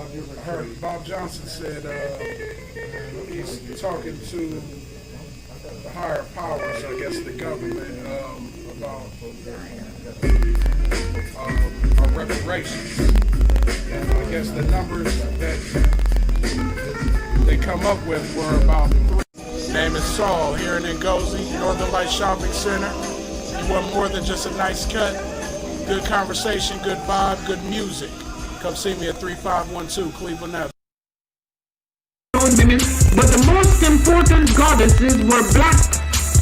I heard Bob Johnson said he's talking to the higher powers, I guess the government, about reparations. And I guess the numbers that they come up with were about 3. His name is Saul, here in Ngozi, Northern Light Shopping Center. You want more than just a nice cut? Good conversation, good vibe, good music. Come see me at 3512 Cleveland Avenue. Women, but the most important goddesses were black,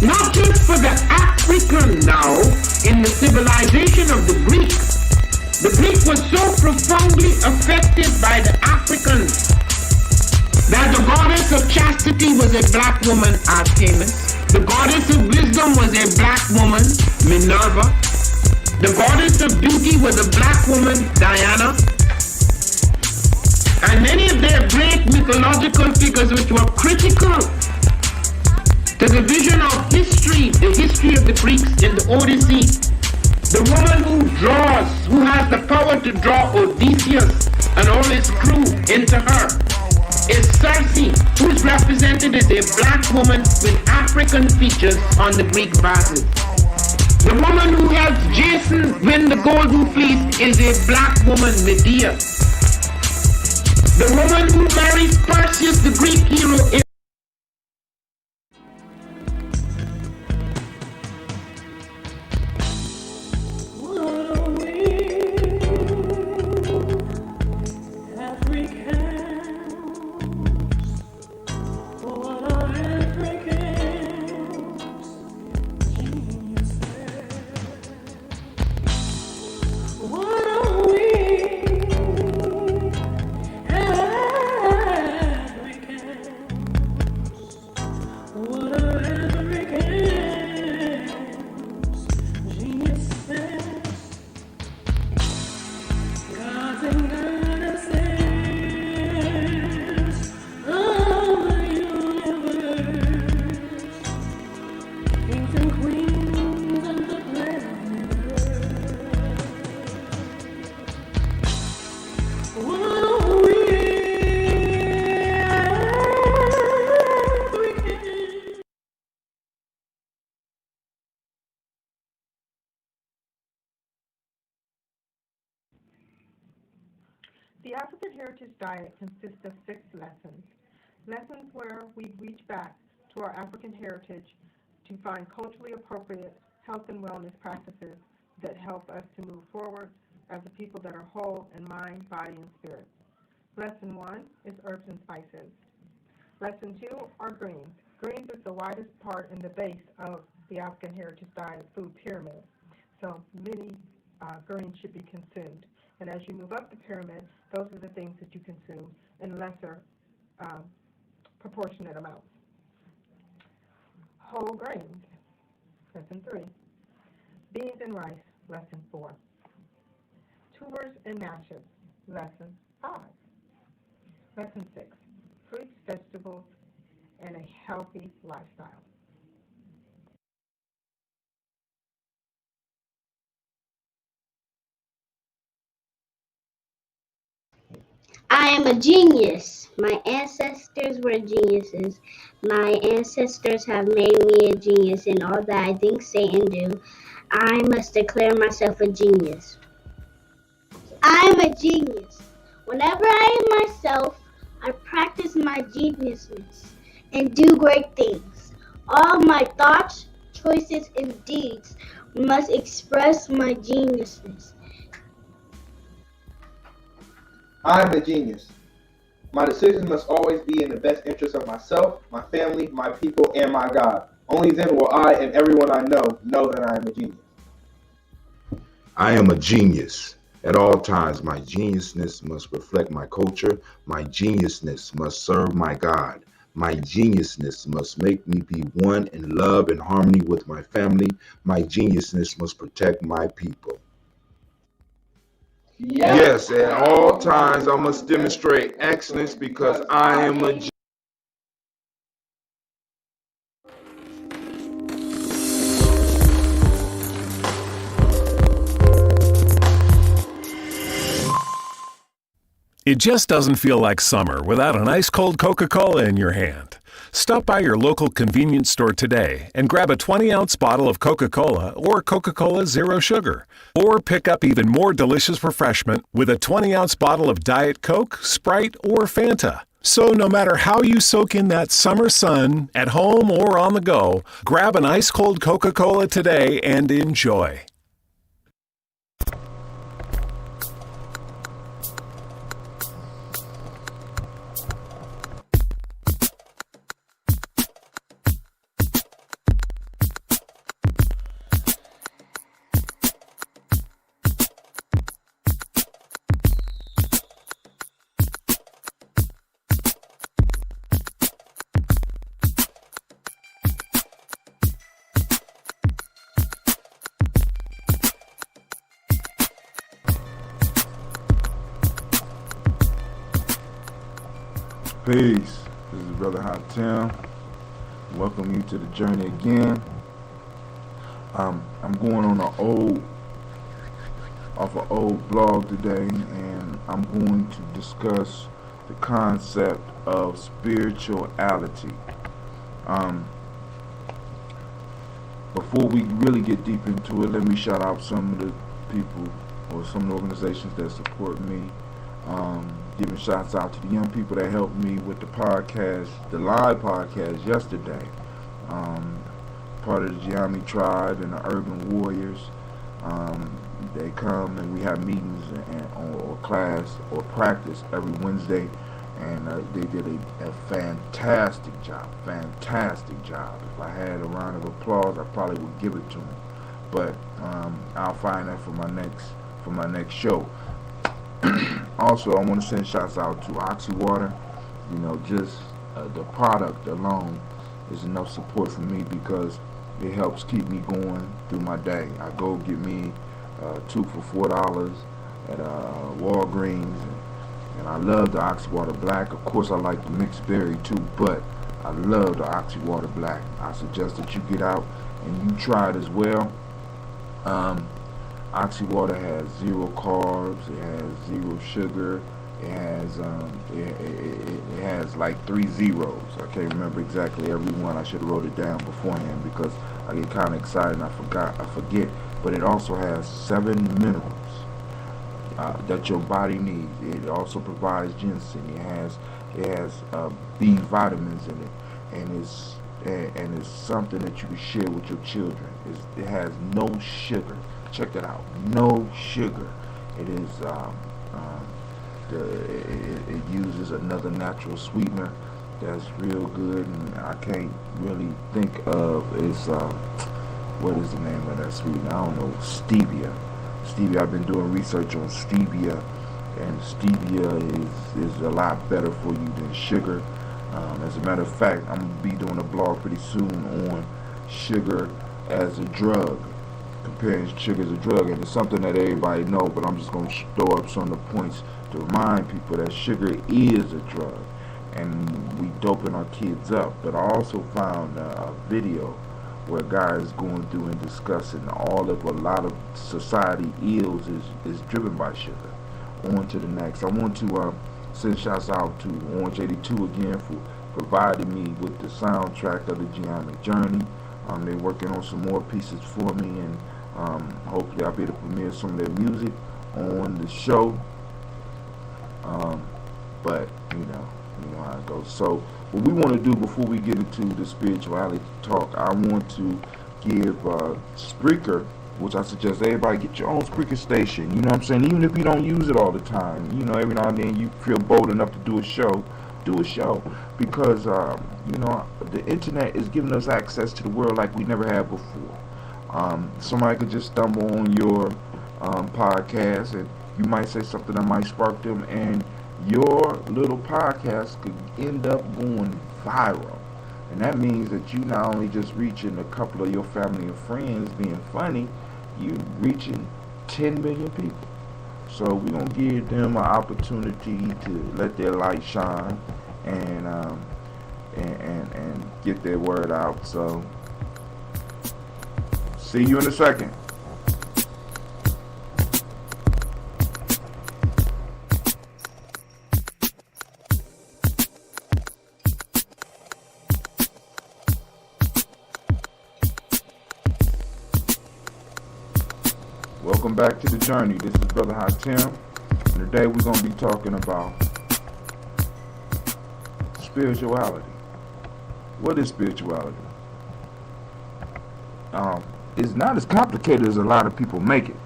not just for the African now, in the civilization of the Greek. The Greek was so profoundly affected by the Africans that the goddess of chastity was a black woman, Artemis. The goddess of wisdom was a black woman, Minerva. The goddess of beauty was a black woman, Diana. And many of their great mythological figures which were critical to the vision of history, the history of the Greeks in the Odyssey. The woman who draws, who has the power to draw Odysseus and all his crew into her, is Circe, who is represented as a black woman with African features on the Greek vases. The woman who helps Jason win the Golden Fleece is a black woman, Medea. The woman who marries Perseus, the Greek hero, is The African Heritage Diet consists of 6 lessons. Lessons where we reach back to our African heritage to find culturally appropriate health and wellness practices that help us to move forward as a people that are whole in mind, body, and spirit. Lesson 1 is herbs and spices. Lesson 2 are greens. Greens is the widest part in the base of the African Heritage Diet food pyramid. So many greens should be consumed. And as you move up the pyramid, those are the things that you consume in lesser proportionate amounts. Whole grains, lesson 3. Beans and rice, lesson 4. Tubers and mashes, lesson 5. Lesson 6. Fruits, vegetables, and a healthy lifestyle. I am a genius. My ancestors were geniuses. My ancestors have made me a genius in all that I think, say, and do. I must declare myself a genius. I am a genius. Whenever I am myself, I practice my geniusness and do great things. All my thoughts, choices, and deeds must express my geniusness. I am a genius. My decisions must always be in the best interest of myself, my family, my people, and my God. Only then will I and everyone I know that I am a genius. I am a genius. At all times, my geniusness must reflect my culture. My geniusness must serve my God. My geniusness must make me be one in love and harmony with my family. My geniusness must protect my people. Yes, at all times I must demonstrate excellence because I am a genius. It just doesn't feel like summer without an ice-cold Coca-Cola in your hand. Stop by your local convenience store today and grab a 20-ounce bottle of Coca-Cola or Coca-Cola Zero Sugar. Or pick up even more delicious refreshment with a 20-ounce bottle of Diet Coke, Sprite, or Fanta. So no matter how you soak in that summer sun, at home or on the go, grab an ice-cold Coca-Cola today and enjoy. Peace. This is Brother Hot Tim. Welcome you to the journey again. I'm going on an old blog today, and I'm going to discuss the concept of spirituality. Before we really get deep into it, let me shout out some of the people or some of the organizations that support me. Giving shouts out to the young people that helped me with the podcast, the live podcast yesterday. Part of the Gye-Nyame tribe and the Urban Warriors. They come and we have meetings or class or practice every Wednesday, and they did a fantastic job. If I had a round of applause, I probably would give it to them. But I'll find that for my next show. Also, I want to send shouts out to Oxy Water. You know, just the product alone is enough support for me because it helps keep me going through my day. I go get me 2 for $4 at Walgreens, and I love the Oxy Water Black. Of course, I like the mixed berry too, but I love the Oxy Water Black. I suggest that you get out and you try it as well. Oxy Water has 0 carbs, it has 0 sugar, it has like 3 zeros. I can't remember exactly every one. I should have wrote it down beforehand because I get kind of excited and I forget. But it also has 7 minerals that your body needs. It also provides ginseng. It has B vitamins in it, and it's something that you can share with your children. It has no sugar. Check that out. No sugar. It is. It uses another natural sweetener that's real good, and I can't really think of is what is the name of that sweetener? I don't know. Stevia. Stevia. I've been doing research on stevia, and stevia is a lot better for you than sugar. As a matter of fact, I'm gonna be doing a blog pretty soon on sugar as a drug. Comparing sugar as a drug, and it's something that everybody know, but I'm just going to throw up some of the points to remind people that sugar is a drug, and we doping our kids up. But I also found a video where a guy is going through and discussing a lot of society ills is driven by sugar. On to the next. I want to send shouts out to Orange 82 again for providing me with the soundtrack of the Gye-Nyame journey. They're working on some more pieces for me, and hopefully I'll be able to premiere some of their music on the show. But you know how it goes. So what we want to do before we get into the spirituality talk, I want to give Spreaker, which I suggest everybody get your own Spreaker station. You know what I'm saying? Even if you don't use it all the time, you know, every now and then you feel bold enough to do a show, because the internet is giving us access to the world like we never had before. Somebody could just stumble on your podcast, and you might say something that might spark them, and your little podcast could end up going viral. And that means that you not only just reaching a couple of your family and friends being funny, you reaching 10 million people. So we're going to give them an opportunity to let their light shine and get their word out. So see you in a second. Welcome back to the journey. This is Brother Hatim. And today we're going to be talking about spirituality. What is spirituality? It's not as complicated as a lot of people make it,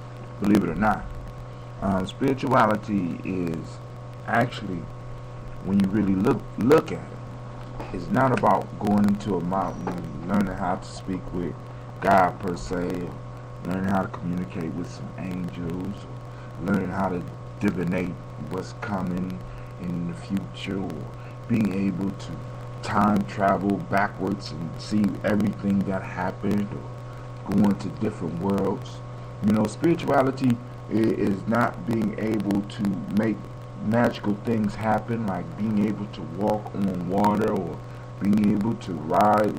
believe it or not. Spirituality is actually, when you really look at it, it's not about going into a mountain and learning how to speak with God per se, or learning how to communicate with some angels, or learning how to divinate what's coming in the future, or being able to time travel backwards and see everything that happened, or go into different worlds. You know, spirituality is not being able to make magical things happen, like being able to walk on water, or being able to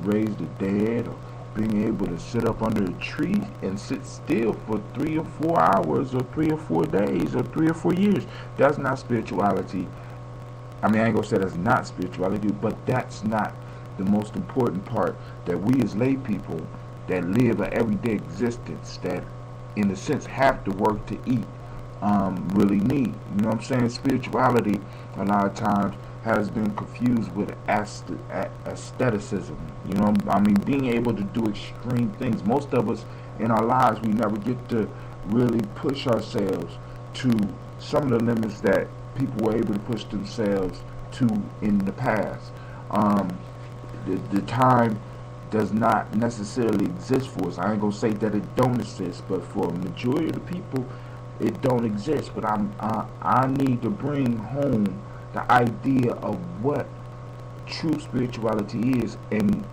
raise the dead, or being able to sit up under a tree and sit still for 3 or 4 hours, or 3 or 4 days, or 3 or 4 years. That's not spirituality. I mean, I ain't gonna say that's not spirituality, but that's not the most important part that we as lay people that live an everyday existence, that in a sense have to work to eat, really need. You know what I'm saying? Spirituality a lot of times has been confused with aestheticism. You know, I mean, being able to do extreme things. Most of us in our lives, we never get to really push ourselves to some of the limits that people were able to push themselves to in the past. The time does not necessarily exist for us. I ain't gonna say that it don't exist, but for a majority of the people, it don't exist. But I need to bring home the idea of what true spirituality is, and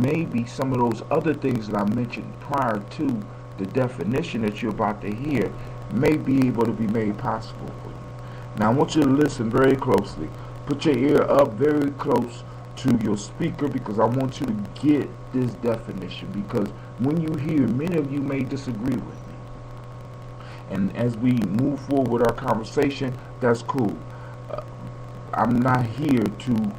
maybe some of those other things that I mentioned prior to the definition that you're about to hear may be able to be made possible for you. Now I want you to listen very closely. Put your ear up very close to your speaker, because I want you to get this definition, because when you hear, many of you may disagree with me. And as we move forward with our conversation, that's cool. I'm not here to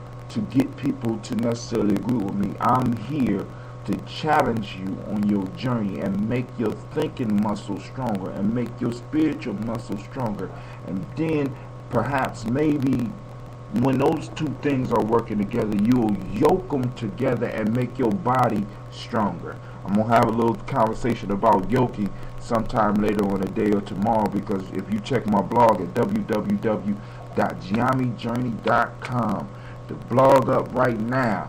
get people to necessarily agree with me. I'm here to challenge you on your journey and make your thinking muscle stronger and make your spiritual muscle stronger. And then perhaps maybe when those two things are working together, you'll yoke them together and make your body stronger. I'm going to have a little conversation about yoking sometime later on today or tomorrow, because if you check my blog at www.GNJpodcast.com, the blog up right now,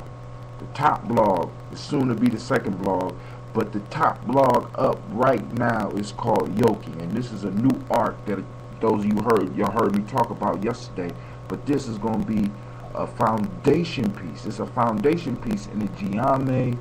the top blog is soon to be the second blog, but the top blog up right now is called Yoking, and this is a new art that those of you heard me talk about yesterday. But this is going to be a foundation piece. It's a foundation piece in the Gye-Nyame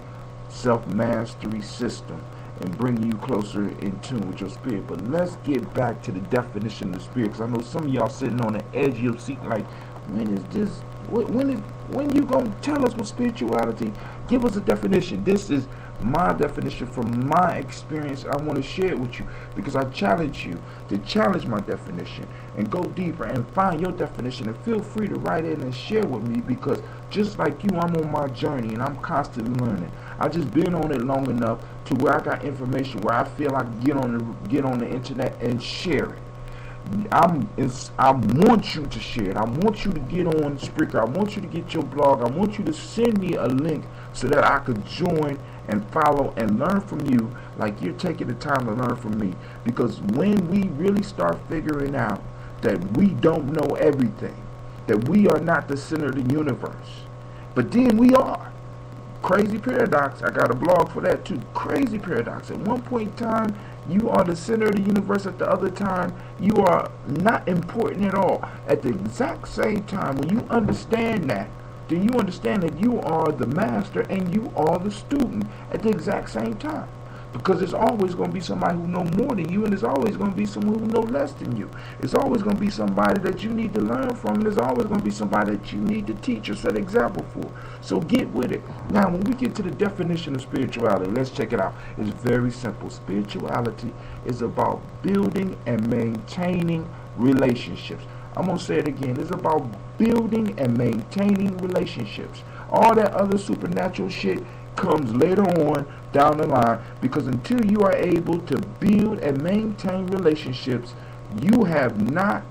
self-mastery system and bringing you closer in tune with your spirit. But let's get back to the definition of the spirit, because I know some of y'all sitting on the edge of your seat like, when is this? When you going to tell us what spirituality? Give us a definition. This is my definition from my experience. I want to share it with you, because I challenge you to challenge my definition and go deeper and find your definition, and feel free to write in and share with me, because just like you, I'm on my journey and I'm constantly learning. I just been on it long enough to where I got information where I feel I can get on the internet and share it. I want you to share it. I want you to get on Spreaker. I want you to get your blog. I want you to send me a link so that I could join and follow and learn from you, like you're taking the time to learn from me. Because when we really start figuring out that we don't know everything, that we are not the center of the universe, but then we are. Crazy paradox. I got a blog for that too. Crazy paradox. At one point in time, you are the center of the universe. At the other time, you are not important at all. At the exact same time, when you understand that, then you understand that you are the master and you are the student at the exact same time. Because there's always going to be somebody who knows more than you, and there's always going to be someone who knows less than you. There's always going to be somebody that you need to learn from, and there's always going to be somebody that you need to teach or set an example for. So get with it. Now, when we get to the definition of spirituality, let's check it out. It's very simple. Spirituality is about building and maintaining relationships. I'm going to say it again. It's about building and maintaining relationships. All that other supernatural shit comes later on down the line, because until you are able to build and maintain relationships, you have not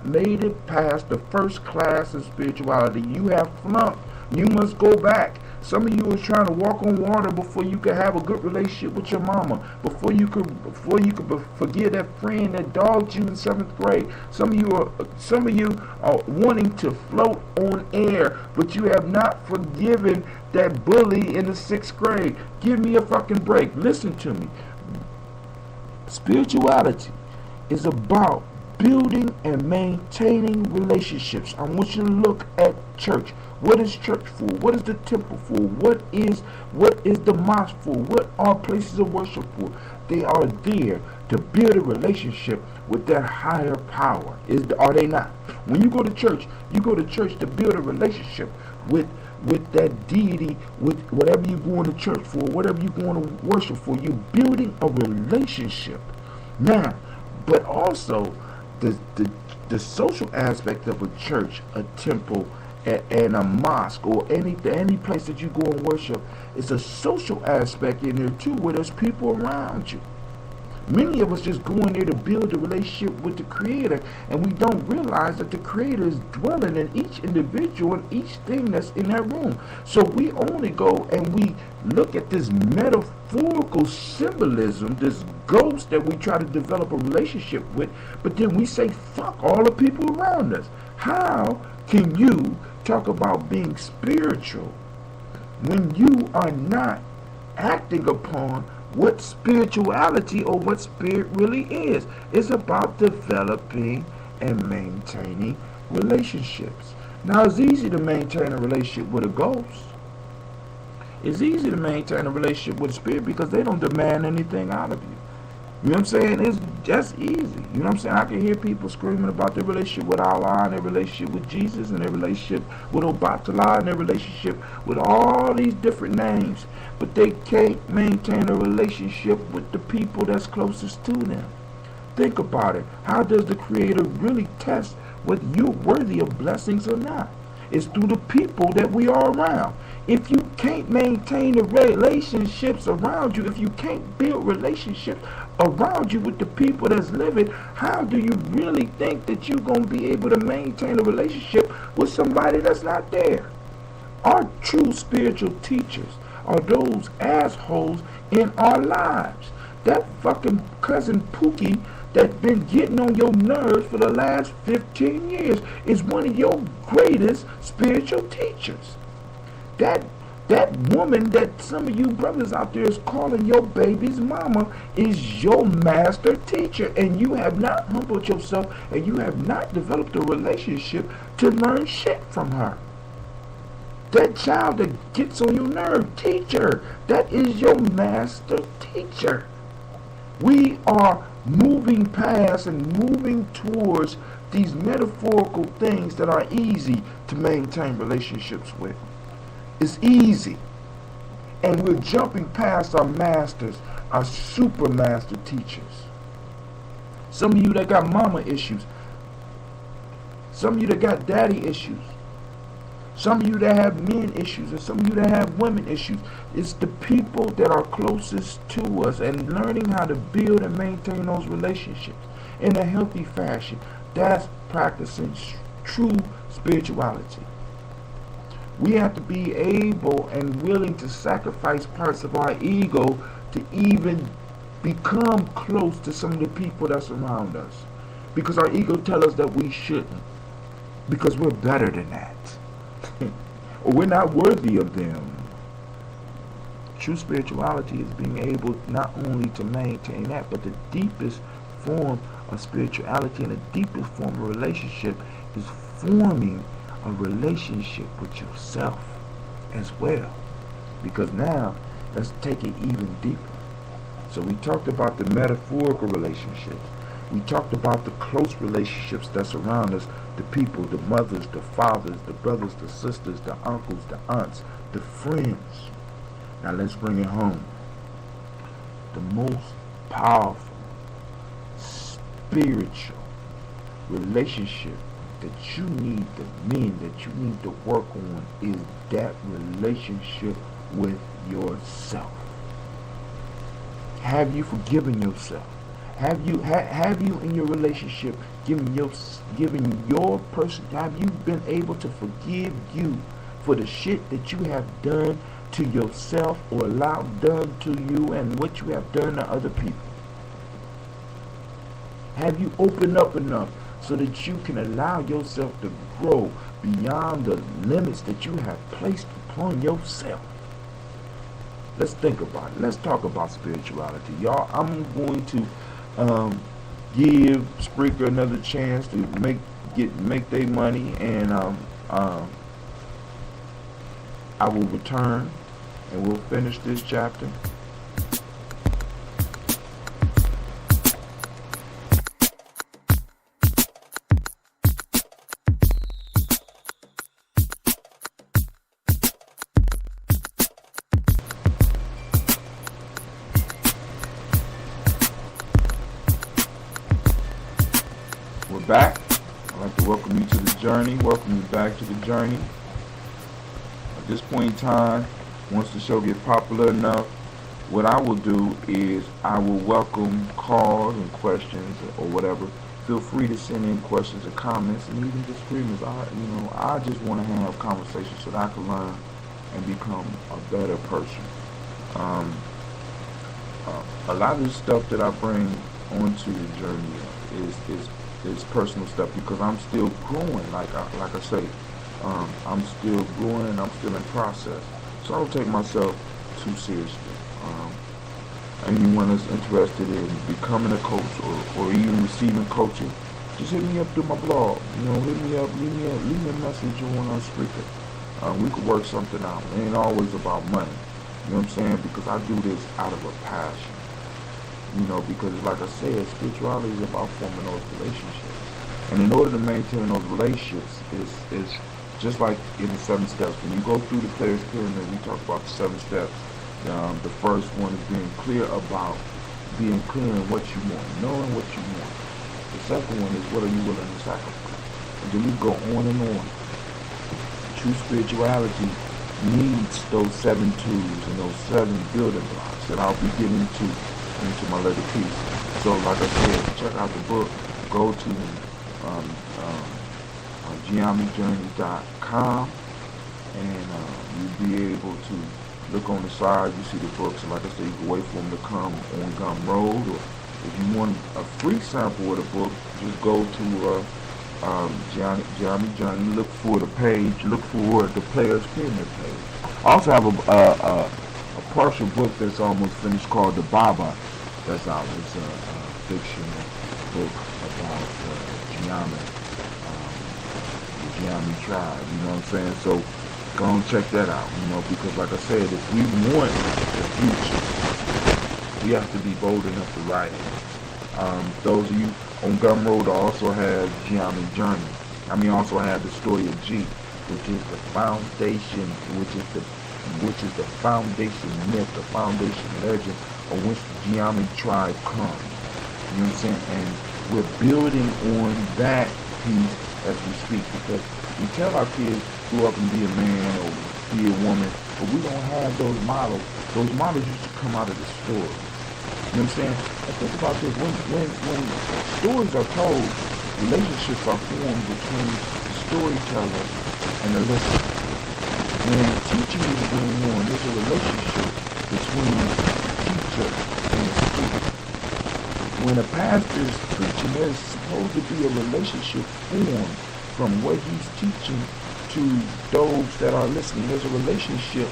made it past the first class of spirituality. You have flunked. You must go back. Some of you are trying to walk on water before you can have a good relationship with your mama, before you could forgive that friend that dogged you in 7th grade. Some of you are wanting to float on air, but you have not forgiven that bully in the 6th grade. Give me a fucking break. Listen to me. Spirituality is about building and maintaining relationships. I want you to look at church. What is church for? What is the temple for? What is the mosque for? What are places of worship for? They are there to build a relationship with that higher power. Are they not? When you go to church to build a relationship with that deity, with whatever you're going to church for, whatever you're going to worship for. You're building a relationship. Now, but also the social aspect of a church, a temple, and a mosque, or any place that you go and worship, is a social aspect in there too, where there's people around you. Many of us just go in there to build a relationship with the Creator, and we don't realize that the Creator is dwelling in each individual and each thing that's in that room. So we only go and we look at this metaphorical symbolism, this ghost that we try to develop a relationship with, but then we say, fuck all the people around us. How can you talk about being spiritual when you are not acting upon what spirituality or what spirit really is? It's about developing and maintaining relationships. Now, it's easy to maintain a relationship with a ghost. It's easy to maintain a relationship with a spirit because they don't demand anything out of you. You know what I'm saying? It's just easy. You know what I'm saying? I can hear people screaming about their relationship with Allah and their relationship with Jesus and their relationship with Obatala and their relationship with all these different names. But they can't maintain a relationship with the people that's closest to them. Think about it. How does the Creator really test whether you're worthy of blessings or not? It's through the people that we are around. If you can't maintain the relationships around you, if you can't build relationships around you with the people that's living, how do you really think that you're going to be able to maintain a relationship with somebody that's not there? Our true spiritual teachers are those assholes in our lives. That fucking cousin Pookie that's been getting on your nerves for the last 15 years is one of your greatest spiritual teachers. That woman that some of you brothers out there is calling your baby's mama is your master teacher, and you have not humbled yourself and you have not developed a relationship to learn shit from her. That child that gets on your nerve, teacher, that is your master teacher. We are moving past and moving towards these metaphorical things that are easy to maintain relationships with. It's easy. And we're jumping past our masters, our super master teachers. Some of you that got mama issues. Some of you that got daddy issues. Some of you that have men issues, and some of you that have women issues. It's the people that are closest to us, and learning how to build and maintain those relationships in a healthy fashion. That's practicing true spirituality. We have to be able and willing to sacrifice parts of our ego to even become close to some of the people that's around us. Because our ego tells us that we shouldn't. Because we're better than that. Or we're not worthy of them. True spirituality is being able not only to maintain that, but the deepest form of spirituality and the deepest form of relationship is forming a relationship with yourself as well. Because now, let's take it even deeper. So we talked about the metaphorical relationships. We talked about the close relationships that's around us, the people, the mothers, the fathers, the brothers, the sisters, the uncles, the aunts, the friends. Now let's bring it home. The most powerful spiritual relationship that you need, the men that you need to work on, is that relationship with yourself. Have you forgiven yourself? Have you in your relationship have you been able to forgive you for the shit that you have done to yourself or allowed done to you and what you have done to other people? Have you opened up enough so that you can allow yourself to grow beyond the limits that you have placed upon yourself? Let's think about it. Let's talk about spirituality. Y'all, I'm going to give Spreaker another chance to make their money, and I will return and we'll finish this chapter. We're back. I'd like to welcome you to the journey. Welcome you back to the journey. At this point in time, once the show gets popular enough, what I will do is I will welcome calls and questions or whatever. Feel free to send in questions or comments, and even disagreements. I just want to have conversations so that I can learn and become a better person. A lot of the stuff that I bring onto the journey is personal stuff, because I'm still growing. Like I say, I'm still growing and I'm still in process. So I don't take myself too seriously. Anyone that's interested in becoming a coach or even receiving coaching, just hit me up through my blog. Hit me up, leave me a message on Spreaker. We could work something out. It ain't always about money. You know what I'm saying? Because I do this out of a passion. Because like I said, spirituality is about forming those relationships. And in order to maintain those relationships, is just like in the 7 steps. When you go through the player's pyramid, we talk about the 7 steps. The first one is being clear in what you want, knowing what you want. The second one is what are you willing to sacrifice. And then we go on and on. True spirituality needs those 7 tools and those 7 building blocks that I'll be getting into my later piece. So like I said, check out the book. Go to GNJpodcast.com, and you'll be able to look on the side. You see the books, and like I said, you can wait for them to come on Gumroad, or if you want a free sample of the book, just go to Gye-Nyame, look for the page, look for the Players Pyramid page. I also have a partial book that's almost finished called The Baba. That's out. It's a fictional book about Gye-Nyame, the Gye-Nyame tribe. You know what I'm saying? So go and check that out. Because like I said, if we want the future, we have to be bold enough to write it. Those of you on Gumroad also have Gye-Nyame Journey. I also have the story of G, which is the foundation, which is the foundation myth, the foundation legend on which the Gye-Nyame tribe comes. You know what I'm saying? And we're building on that piece as we speak, because we tell our kids grow up and be a man or be a woman, but we don't have those models. Those models used to come out of the story. You know what I'm saying? And think about this. When stories are told, relationships are formed between the storyteller and the listener. When teaching is going on, there's a relationship between the teacher and the student. When a pastor is preaching, there's supposed to be a relationship formed from what he's teaching to those that are listening. There's a relationship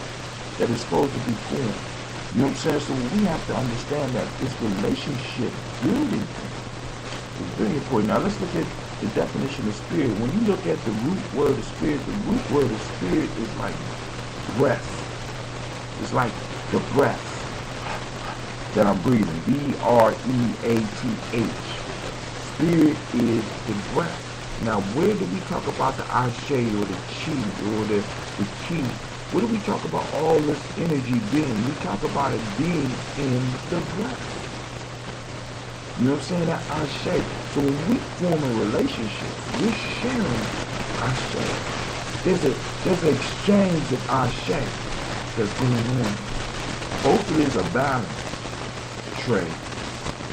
that is supposed to be formed. You know what I'm saying? So we have to understand that this relationship building is very important. Now let's look at the definition of spirit. When you look at the root word of spirit, the root word of spirit is like breath. It's like the breath that I'm breathing. B-R-E-A-T-H. Spirit is the breath. Now, where do we talk about the ashe or the chi or the ki? Where do we talk about all this energy being? We talk about it being in the breath. You know what I'm saying? That Ashe. So when we form a relationship, we're sharing Ashe. There's an exchange of Ashe that's going on. Hopefully it's a balance trade.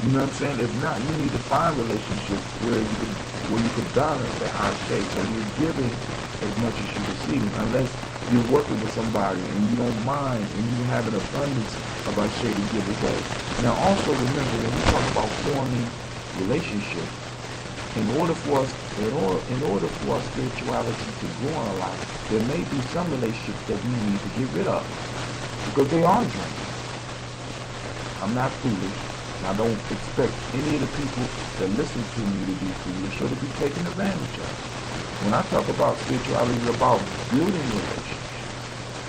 You know what I'm saying? If not, you need to find relationships where you can balance that Ashe, so you're giving as much as you're receiving, unless you're working with somebody and you don't mind and you have an abundance of Ashe to give away. Now also remember, when we talk about forming relationships, in order for our spirituality to grow in our life, there may be some relationships that we need to get rid of because they are draining. I'm not foolish. I don't expect any of the people that listen to me to be foolish or to be taken advantage of. When I talk about spirituality, it's about building relationships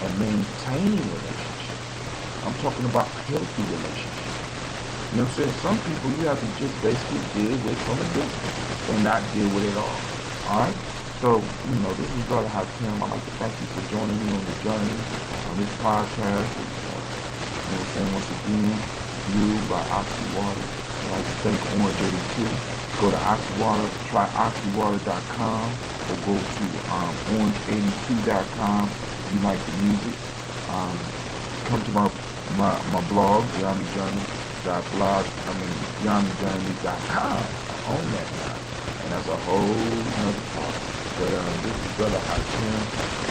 and maintaining relationships. I'm talking about healthy relationships. You know what I'm saying? Some people you have to just basically deal with from a distance and not deal with it all. Alright? So, this is Brother Hakim. I'd like to thank you for joining me on the journey on this podcast. Once again, viewed by Oxywater. I'd like to thank Orange 82. Go to Oxywater, try oxywater.com, or go to orange82.com if you like the music. Come to my blog, Gye-Nyame.com. I own that now. And that's a whole nother part. But this is Brother Hakim.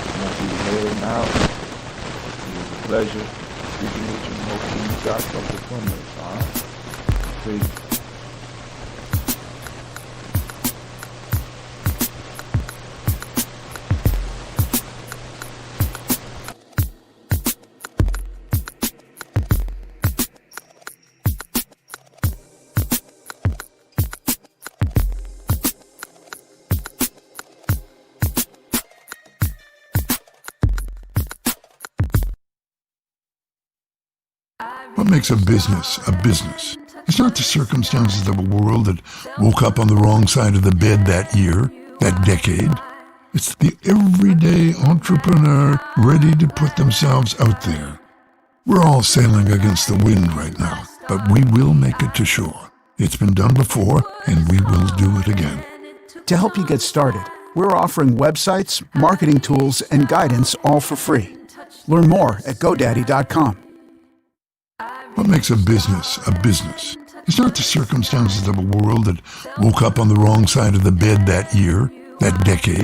I'm going to be heading out. It was a pleasure speaking with you. Hopefully you got something from this, alright? Peace. What makes a business a business? It's not the circumstances of a world that woke up on the wrong side of the bed that year, that decade. It's the everyday entrepreneur ready to put themselves out there. We're all sailing against the wind right now, but we will make it to shore. It's been done before, and we will do it again. To help you get started, we're offering websites, marketing tools, and guidance all for free. Learn more at GoDaddy.com. What makes a business a business? It's not the circumstances of a world that woke up on the wrong side of the bed that year, that decade.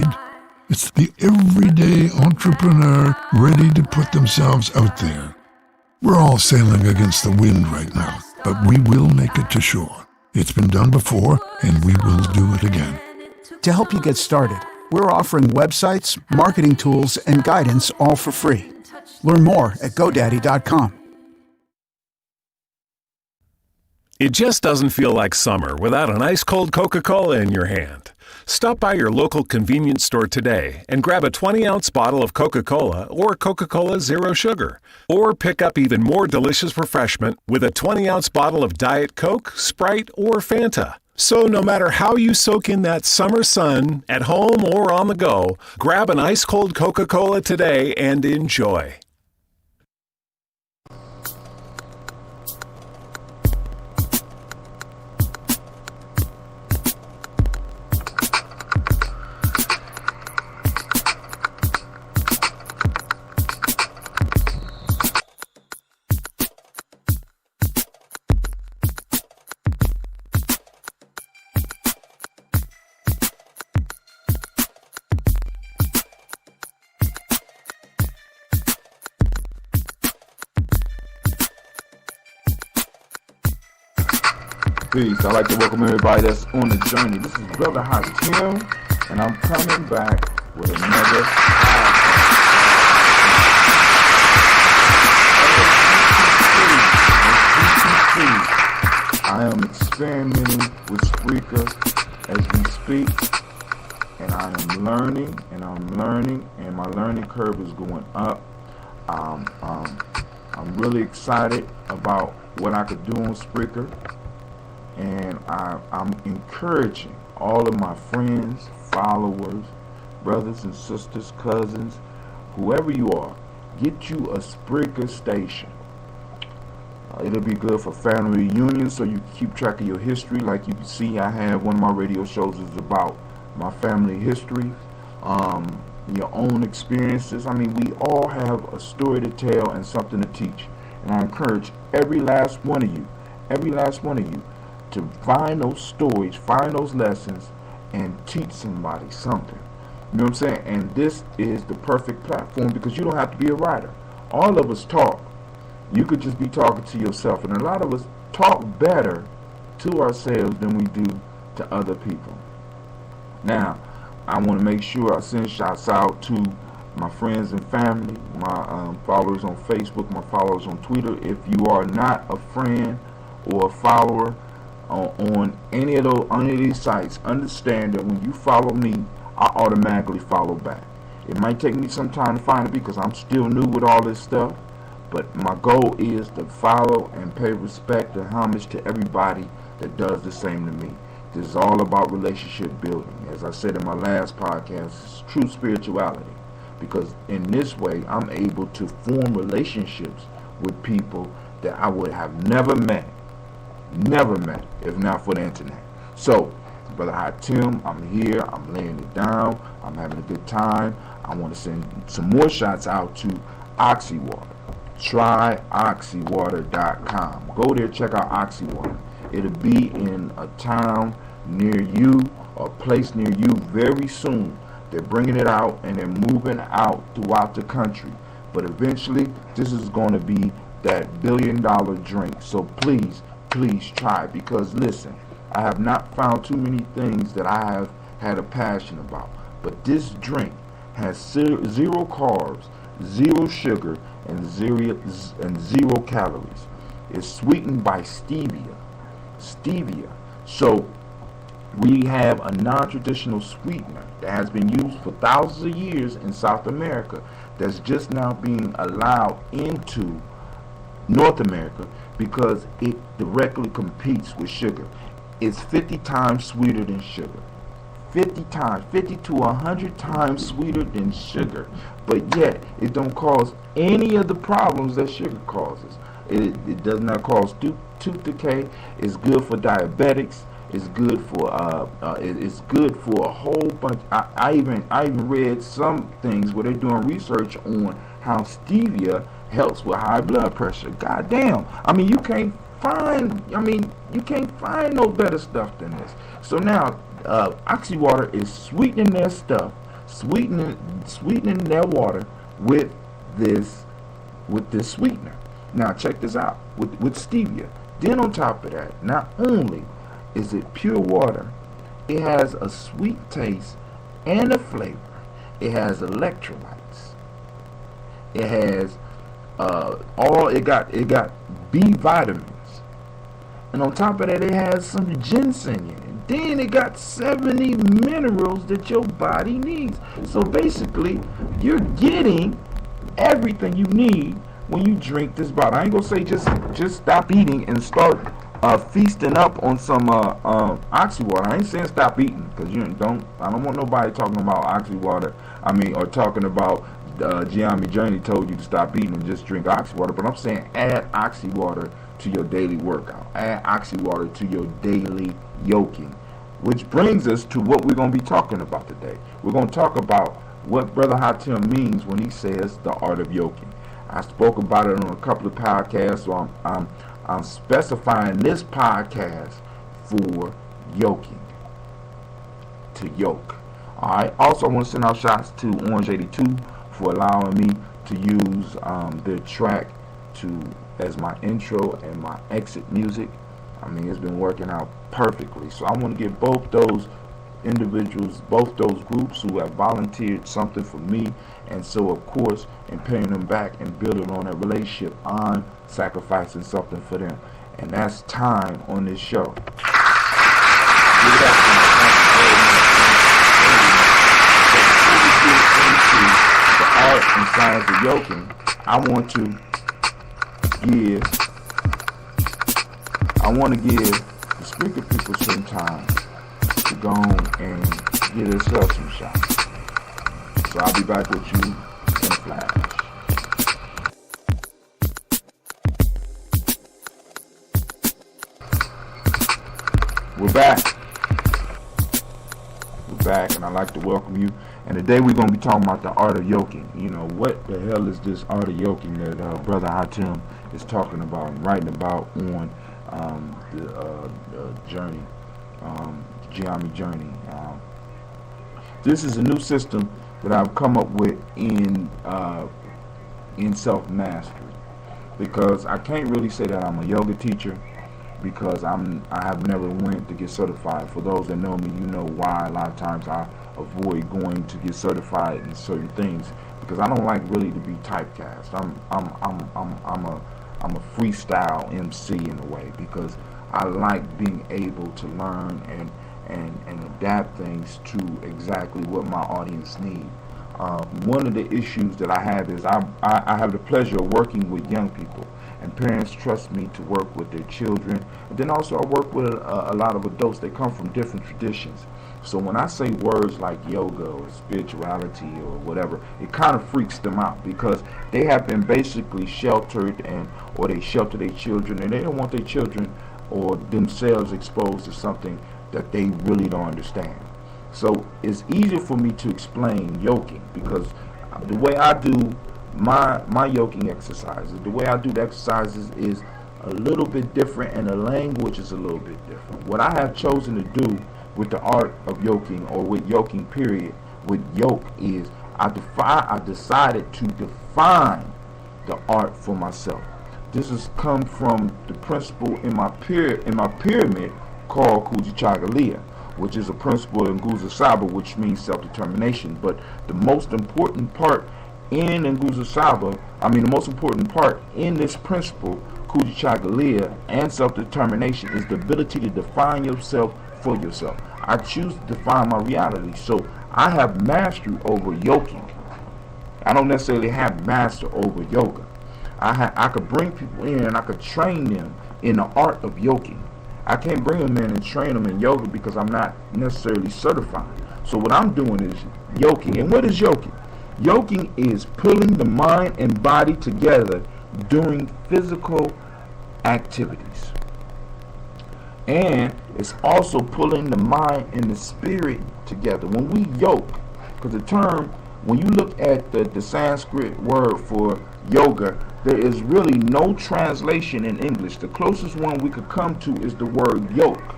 It's the everyday entrepreneur ready to put themselves out there. We're all sailing against the wind right now, but we will make it to shore. It's been done before, and we will do it again. To help you get started, we're offering websites, marketing tools, and guidance all for free. Learn more at GoDaddy.com. It just doesn't feel like summer without an ice-cold Coca-Cola in your hand. Stop by your local convenience store today and grab a 20-ounce bottle of Coca-Cola or Coca-Cola Zero Sugar. Or pick up even more delicious refreshment with a 20-ounce bottle of Diet Coke, Sprite, or Fanta. So no matter how you soak in that summer sun, at home or on the go, grab an ice-cold Coca-Cola today and enjoy. Peace. I'd like to welcome everybody that's on the journey. This is Brother Hakim, and I'm coming back with another I am experimenting with Spreaker as we speak, and I am learning, and my learning curve is going up. I'm really excited about what I could do on Spreaker. And I'm encouraging all of my friends, followers, brothers and sisters, cousins, whoever you are, get you a Spreaker station. It'll be good for family reunions, so you keep track of your history. Like you can see, I have one of my radio shows is about my family history, your own experiences. I mean, we all have a story to tell and something to teach. And I encourage every last one of you, to find those stories, find those lessons, and teach somebody something. You know what I'm saying? And this is the perfect platform because you don't have to be a writer. All of us talk. You could just be talking to yourself. And a lot of us talk better to ourselves than we do to other people. Now, I want to make sure I send shouts out to my friends and family, my followers on Facebook, my followers on Twitter. If you are not a friend or a follower on any of these sites, understand that when you follow me, I automatically follow back. It might take me some time to find it because I'm still new with all this stuff, but my goal is to follow and pay respect and homage to everybody that does the same to me. This is all about relationship building. As I said in my last podcast, it's true spirituality. Because in this way, I'm able to form relationships with people that I would have never met if not for the internet. So, Brother Hot Tim, I'm here, I'm laying it down, I'm having a good time. I want to send some more shots out to Oxywater. Try oxywater.com. Go there, check out Oxywater. It'll be in a town near you, or a place near you very soon. They're bringing it out and they're moving out throughout the country. But eventually, this is going to be that $1 billion drink. So please try it. Because listen, I have not found too many things that I have had a passion about. But this drink has zero carbs, zero sugar, and zero calories. It's sweetened by stevia. So we have a non-traditional sweetener that has been used for thousands of years in South America that's just now being allowed into North America because it directly competes with sugar. It's 50 times sweeter than sugar. 50 to 100 times sweeter than sugar. But yet, it don't cause any of the problems that sugar causes. It does not cause tooth decay. It's good for diabetics. It's good for a whole bunch. I even read some things where they're doing research on how stevia helps with high blood pressure. God damn. I mean, you can't find no better stuff than this. So now, Oxywater is sweetening their stuff, sweetening their water with this sweetener. Now check this out with stevia. Then on top of that, not only is it pure water, it has a sweet taste and a flavor. It has electrolytes. It has it got B vitamins, and on top of that, it has some ginseng in it. Then it got 70 minerals that your body needs. So basically, you're getting everything you need when you drink this bottle. I ain't gonna say just stop eating and start feasting up on some Oxywater. I ain't saying stop eating, because I don't want nobody talking about Oxywater. Or talking about Gye-Nyame Journey told you to stop eating and just drink Oxywater. But I'm saying add Oxywater to your daily workout. Add Oxywater to your daily yoking. Which brings us to what we're going to be talking about today. We're going to talk about what Brother Hatim means when he says the art of yoking. I spoke about it on a couple of podcasts, so I'm specifying this podcast for yoking. To yoke. Alright. Also, I want to send out shots to Orange 82 for allowing me to use their track as my intro and my exit music. It's been working out perfectly. So I want to give both those individuals, both those groups who have volunteered something for me, and so of course in paying them back and building on that relationship, I'm sacrificing something for them, and that's time on this show. Give it up the art and science of yoking. I want to give the speaker people some time to go on and get yourself some shots. So I'll be back with you in a flash. We're back. We're back, and I'd like to welcome you. And today we're going to be talking about the art of yoking. You know, what the hell is this art of yoking that Brother Hatim is talking about and writing about on the journey, Gye-Nyame journey. This is a new system that I've come up with in self-mastery, because I can't really say that I'm a yoga teacher, because I have never went to get certified. For those that know me, you know why a lot of times I avoid going to get certified in certain things, because I don't like really to be typecast. I'm a freestyle MC in a way, because I like being able to learn and adapt things to exactly what my audience need. One of the issues that I have is I have the pleasure of working with young people, and parents trust me to work with their children. And then also I work with a lot of adults that come from different traditions. So when I say words like yoga or spirituality or whatever, it kind of freaks them out, because they have been basically sheltered, or they shelter their children, and they don't want their children or themselves exposed to something that they really don't understand. So it's easier for me to explain yoking, because the way I do my yoking exercises, the way I do the exercises is a little bit different, and the language is a little bit different. What I have chosen to do with the art of yoking, or with yoking period, with yoke, is I decided to define the art for myself. This has come from the principle in my pyramid called Kujichagulia, which is a principle in Nguzo Saba, which means self-determination. But the most important part in Nguzo Saba, the most important part in this principle, Kujichagulia, and self-determination, is the ability to define yourself for yourself. I choose to define my reality. So I have mastery over yoking. I don't necessarily have mastery over yoga. I could bring people in and I could train them in the art of yoking. I can't bring them in and train them in yoga because I'm not necessarily certified. So what I'm doing is yoking. And what is yoking? Yoking is pulling the mind and body together during physical activities. And it's also pulling the mind and the spirit together. When we yoke, because the term, when you look at the Sanskrit word for yoga, there is really no translation in English. The closest one we could come to is the word yoke.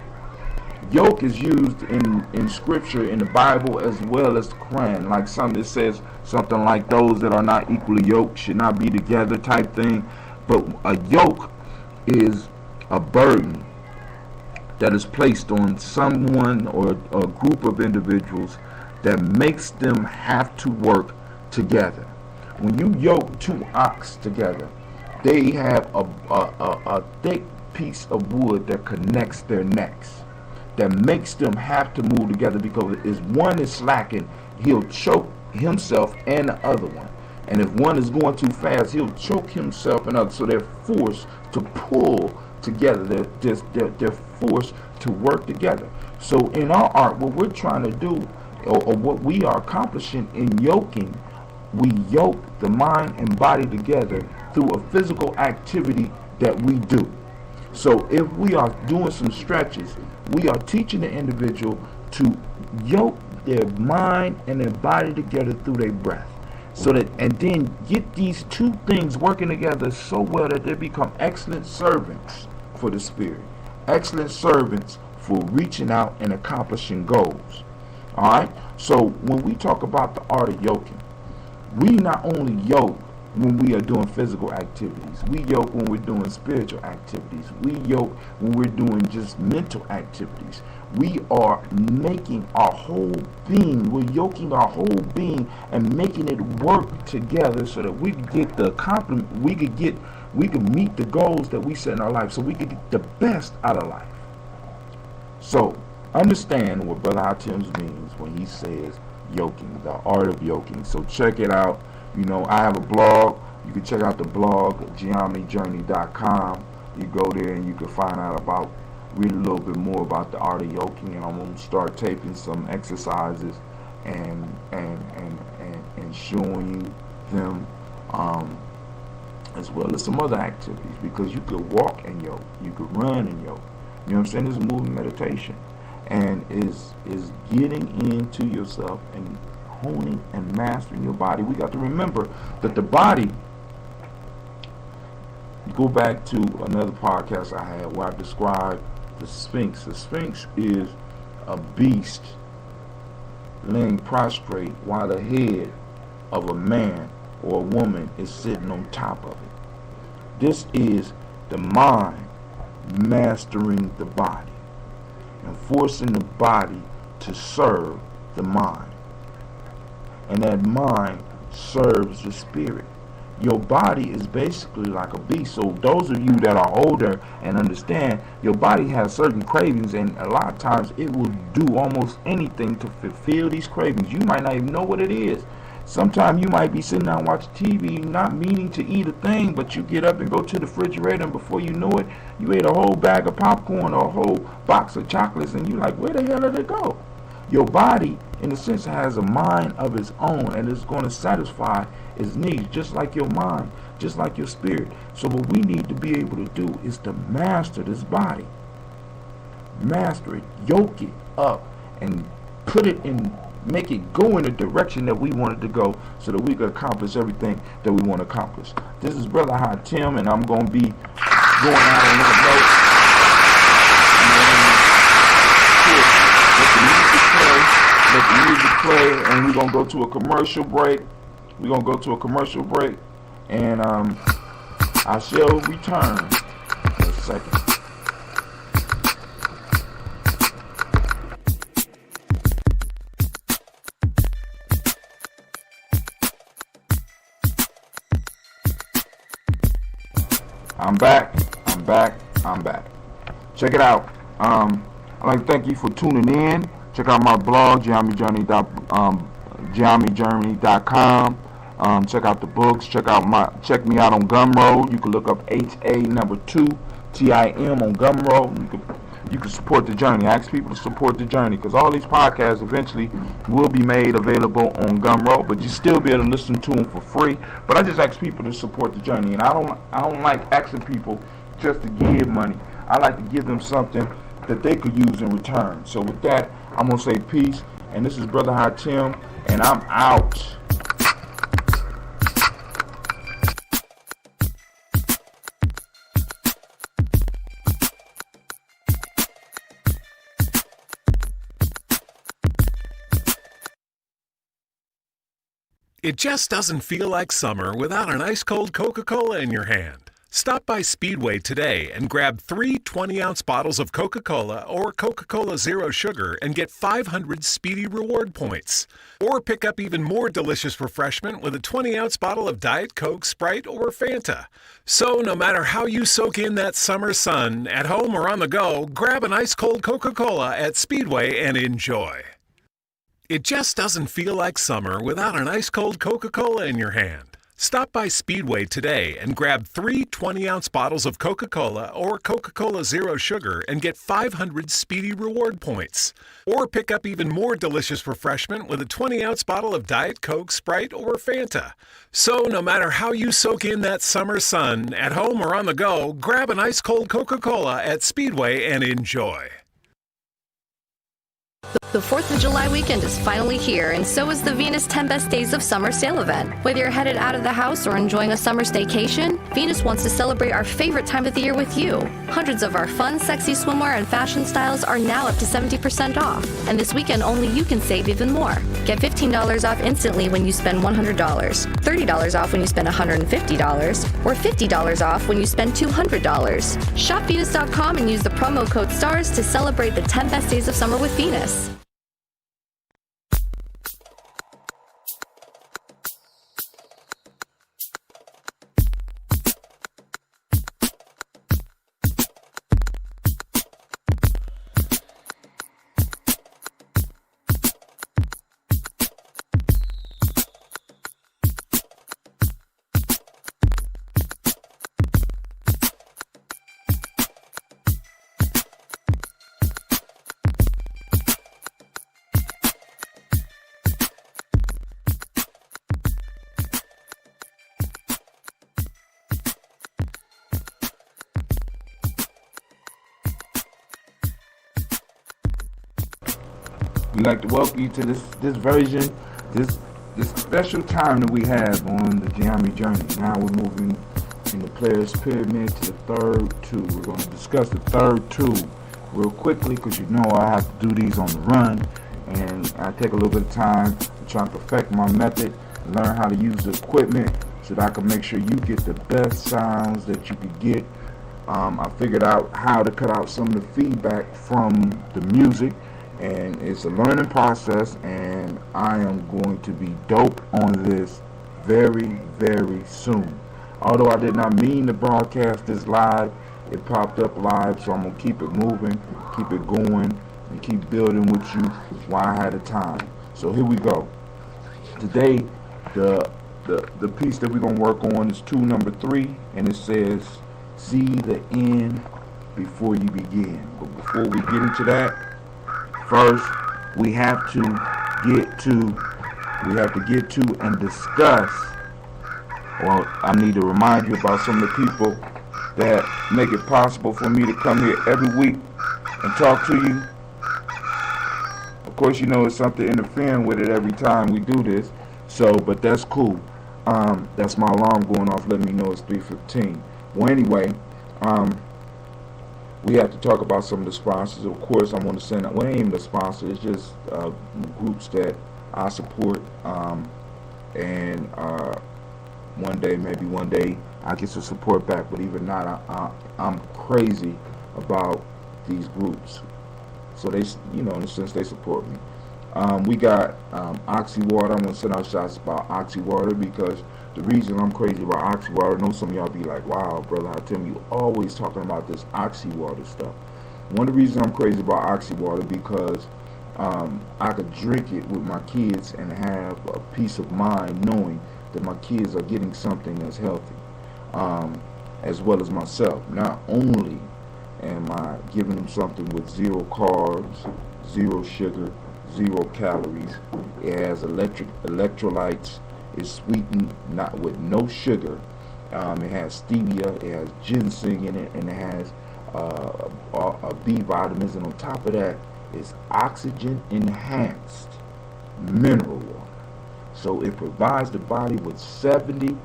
Yoke is used in scripture, in the Bible, as well as the Quran. Like something that says something like, those that are not equally yoked should not be together, type thing. But a yoke is a burden that is placed on someone or a group of individuals that makes them have to work together. When you yoke two ox together, they have a thick piece of wood that connects their necks, that makes them have to move together, because if one is slacking, he'll choke himself and the other one. And if one is going too fast, he'll choke himself and others. So they're forced to pull together. They're forced to work together. So in our art, what we're trying to do, or what we are accomplishing in yoking, we yoke the mind and body together through a physical activity that we do. So if we are doing some stretches, we are teaching the individual to yoke their mind and their body together through their breath. So that, and then get these two things working together so well that they become excellent servants for the spirit, excellent servants for reaching out and accomplishing goals. All right. So when we talk about the art of yoking, we not only yoke when we are doing physical activities, we yoke when we're doing spiritual activities, we yoke when we're doing just mental activities. We are making our whole being, we're yoking our whole being and making it work together so that we can get the compliment, we can meet the goals that we set in our life, so we can get the best out of life. So understand what Brother Hatim means when he says yoking, the art of yoking. So check it out. You know, I have a blog. You can check out the blog at GNJpodcast.com. You go there and you can find out about, read a little bit more about the art of yoking, and I'm going to start taping some exercises and showing you them, as well as some other activities, because you could walk and yoke, you could run and yoke, You know what I'm saying? It's a moving meditation. And is getting into yourself and honing and mastering your body. We got to remember that the body, go back to another podcast I had where I described the Sphinx. The Sphinx is a beast laying prostrate while the head of a man or a woman is sitting on top of it. This is the mind mastering the body and forcing the body to serve the mind. And that mind serves the spirit. Your body is basically like a beast. So those of you that are older and understand, your body has certain cravings, and a lot of times it will do almost anything to fulfill these cravings. You might not even know what it is. Sometimes you might be sitting down watching TV not meaning to eat a thing, but you get up and go to the refrigerator, and before you know it, you ate a whole bag of popcorn or a whole box of chocolates, and you're like, where the hell did it go? Your body, in a sense, has a mind of its own, and it's going to satisfy its needs, just like your mind, just like your spirit. So what we need to be able to do is to master this body. Master it, yoke it up, and put it in, make it go in the direction that we want it to go, so that we can accomplish everything that we want to accomplish. This is Brother High Tim, and I'm going to be going out on another note. Let the music play, and we're going to go to a commercial break. And I shall return in a second. I'm back. Check it out. I'd like to thank you for tuning in. Check out my blog, GNJpodcast.com. Check out the books. Check me out on Gumroad. You can look up HA2TIM on Gumroad. You can support the journey. I ask people to support the journey, because all these podcasts eventually will be made available on Gumroad, but you still be able to listen to them for free. But I just ask people to support the journey, and I don't like asking people just to give money. I like to give them something that they could use in return. So with that, I'm going to say peace, and this is Brother High Tim, and I'm out. It just doesn't feel like summer without an ice-cold Coca-Cola in your hand. Stop by Speedway today and grab 3 20-ounce bottles of Coca-Cola or Coca-Cola Zero Sugar and get 500 Speedy Reward points. Or pick up even more delicious refreshment with a 20-ounce bottle of Diet Coke, Sprite, or Fanta. So no matter how you soak in that summer sun, at home or on the go, grab an ice-cold Coca-Cola at Speedway and enjoy. It just doesn't feel like summer without an ice-cold Coca-Cola in your hand. Stop by Speedway today and grab 3 20-ounce bottles of Coca-Cola or Coca-Cola Zero Sugar and get 500 Speedy Reward points. Or pick up even more delicious refreshment with a 20-ounce bottle of Diet Coke, Sprite, or Fanta. So no matter how you soak in that summer sun, at home or on the go, grab an ice-cold Coca-Cola at Speedway and enjoy. The 4th of July weekend is finally here, and so is the Venus 10 Best Days of Summer sale event. Whether you're headed out of the house or enjoying a summer staycation, Venus wants to celebrate our favorite time of the year with you. Hundreds of our fun, sexy swimwear and fashion styles are now up to 70% off, and this weekend only you can save even more. Get $15 off instantly when you spend $100, $30 off when you spend $150, or $50 off when you spend $200. Shop Venus.com and use the promo code STARS to celebrate the 10 Best Days of Summer with Venus. We'd like to welcome you to this version, this special time that we have on the Gye-Nyame journey. Now we're moving in the player's pyramid to the third two. We're going to discuss the third two real quickly because you know I have to do these on the run, and I take a little bit of time to try and perfect my method, learn how to use the equipment so that I can make sure you get the best sounds that you could get. I figured out how to cut out some of the feedback from the music, and it's a learning process, and I am going to be dope on this very, very soon. Although I did not mean to broadcast this live, it popped up live, so I'm going to keep it moving, keep it going, and keep building with you while I had the time. So here we go. Today, the piece that we're going to work on is tool number 3, and it says, see the end before you begin. But before we get into that, first we have to get to and discuss, well, I need to remind you about some of the people that make it possible for me to come here every week and talk to you. Of course, you know it's something interfering with it every time we do this, so, but that's cool. That's my alarm going off letting me know it's 3:15. Well, anyway, we have to talk about some of the sponsors. Of course, I want to send out, well, it ain't even the sponsors, it's just groups that I support, and maybe one day I get some support back, but even not, I'm crazy about these groups. So they, you know, in a sense, they support me. We got Oxy Water. I'm going to send out shots about Oxy Water because the reason I'm crazy about Oxy Water, I know some of y'all be like, wow, brother, I tell you always talking about this Oxy Water stuff. One of the reasons I'm crazy about Oxy Water because I could drink it with my kids and have a peace of mind knowing that my kids are getting something that's healthy, as well as myself. Not only am I giving them something with 0 carbs, 0 sugar, 0 calories, it has electrolytes, it's sweetened not with no sugar, it has stevia, it has ginseng in it, and it has B vitamins, and on top of that it's oxygen enhanced mineral water. So it provides the body with 70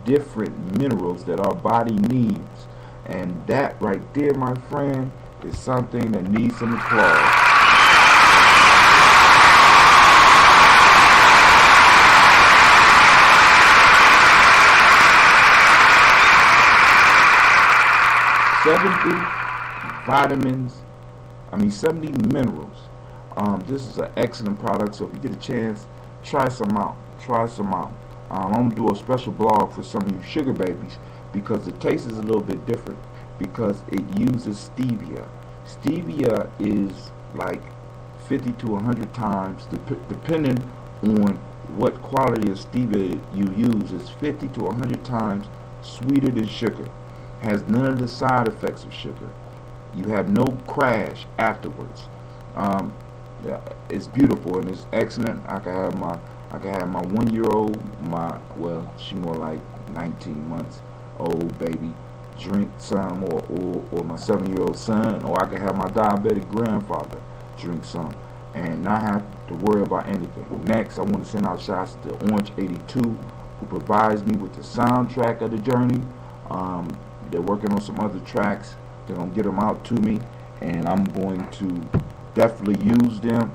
different minerals that our body needs, and that right there, my friend, is something that needs some applause. vitamins, 70 minerals. This is an excellent product, so if you get a chance, try some out. I'm going to do a special blog for some of you sugar babies because the taste is a little bit different because it uses stevia. Stevia is like 50 to 100 times, depending on what quality of stevia you use, it's 50 to 100 times sweeter than sugar. Has none of the side effects of sugar. You have no crash afterwards. It's beautiful and it's excellent. I can have my 1-year-old, she more like 19 months old baby drink some, or my 7-year-old son, or I can have my diabetic grandfather drink some and not have to worry about anything. Next, I want to send out shots to Orange 82, who provides me with the soundtrack of the journey. They're working on some other tracks. They're going to get them out to me, and I'm going to definitely use them.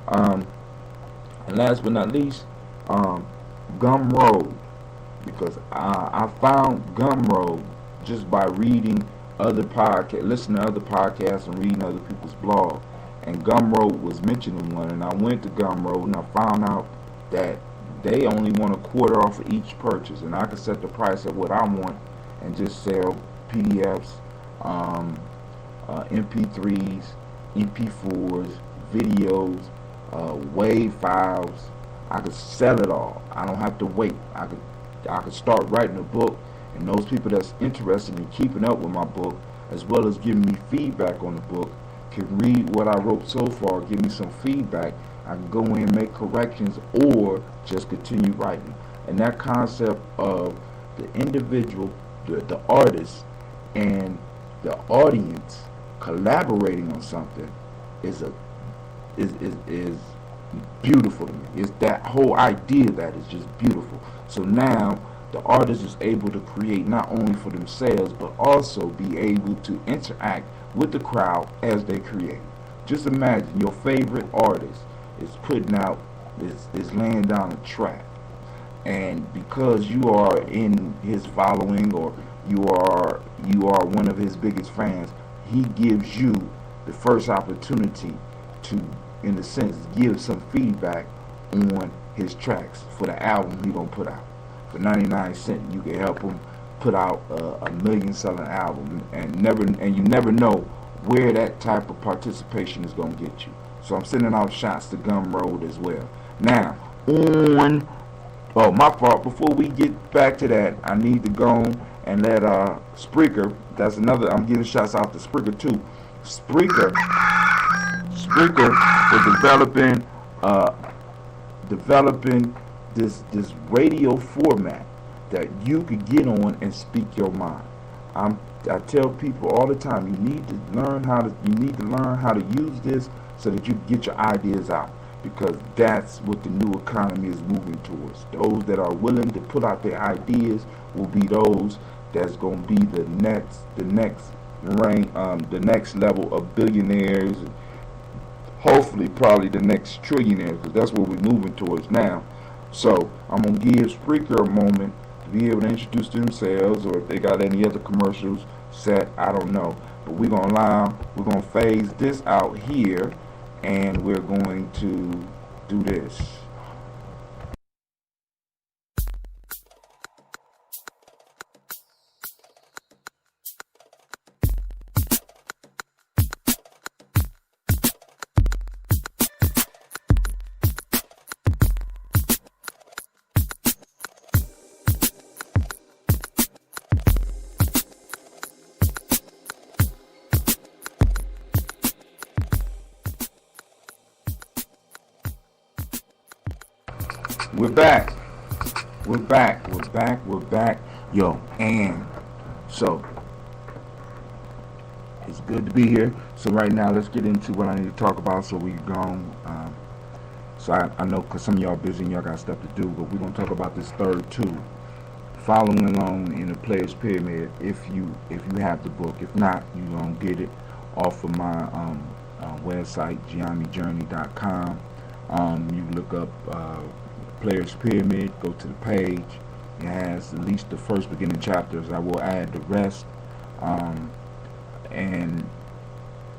And last but not least, Gumroad, because I found Gumroad just by reading other podcasts, listening to other podcasts and reading other people's blogs. And Gumroad was mentioning one, and I went to Gumroad and I found out that they only want a quarter off of each purchase, and I can set the price at what I want and just sell PDFs, MP3s, MP4s, videos, WAV files. I could sell it all. I don't have to wait. I could start writing a book, and those people that's interested in keeping up with my book, as well as giving me feedback on the book, can read what I wrote so far, give me some feedback. I can go in and make corrections or just continue writing. And that concept of the individual, the artist, and the audience collaborating on something is beautiful to me. It's that whole idea that is just beautiful. So now the artist is able to create not only for themselves, but also be able to interact with the crowd as they create. Just imagine your favorite artist is putting out, is laying down a track, and because you are in his following, or you are one of his biggest fans, he gives you the first opportunity to, in a sense, give some feedback on his tracks for the album he gonna put out. For 99 cents, you can help him put out a million-selling album, and you never know where that type of participation is gonna get you. So I'm sending out shots to Gumroad as well. Now, my fault. Before we get back to that, I need to go and let Spreaker. That's another. I'm giving shots out to Spreaker too. Spreaker is developing this radio format that you could get on and speak your mind. I tell people all the time, you need to learn how to use this so that you get your ideas out, because that's what the new economy is moving towards. Those that are willing to put out their ideas will be those that's going to be the next level of billionaires, and hopefully probably the next trillionaires, because that's what we're moving towards now. So I'm going to give Spreaker a moment to be able to introduce themselves, or if they got any other commercials set, I don't know. But we're going to phase this out here, and we're going to do this. We're back. Yo, and so it's good to be here. So right now, let's get into what I need to talk about so we go. So I know because some of y'all busy and y'all got stuff to do, but we're going to talk about this third tool, following along in the Player's Pyramid. If you have the book, if not, you're going to get it off of my website, GNJpodcast.com. You look up Player's Pyramid, go to the page. It has at least the first beginning chapters. I will add the rest, and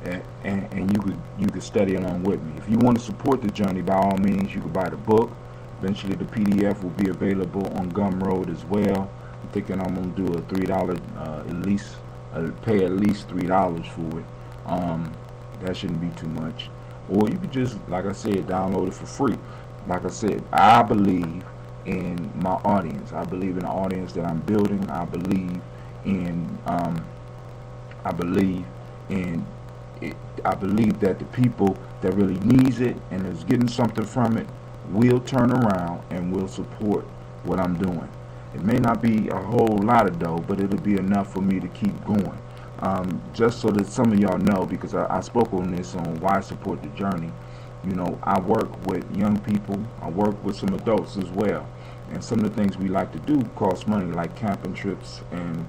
you could study along with me. If you want to support the journey, by all means, you can buy the book. Eventually, the PDF will be available on Gumroad as well. I'm thinking I'm gonna do a $3 at least, pay at least $3 for it. That shouldn't be too much. Or you could just, like I said, download it for free. Like I said, I believe in my audience. I believe in the audience that I'm building. I believe that the people that really needs it and is getting something from it will turn around and will support what I'm doing. It may not be a whole lot of dough, but it'll be enough for me to keep going. Just so that some of y'all know, because I spoke on this on why support the journey. You know, I work with young people. I work with some adults as well. And some of the things we like to do cost money, like camping trips and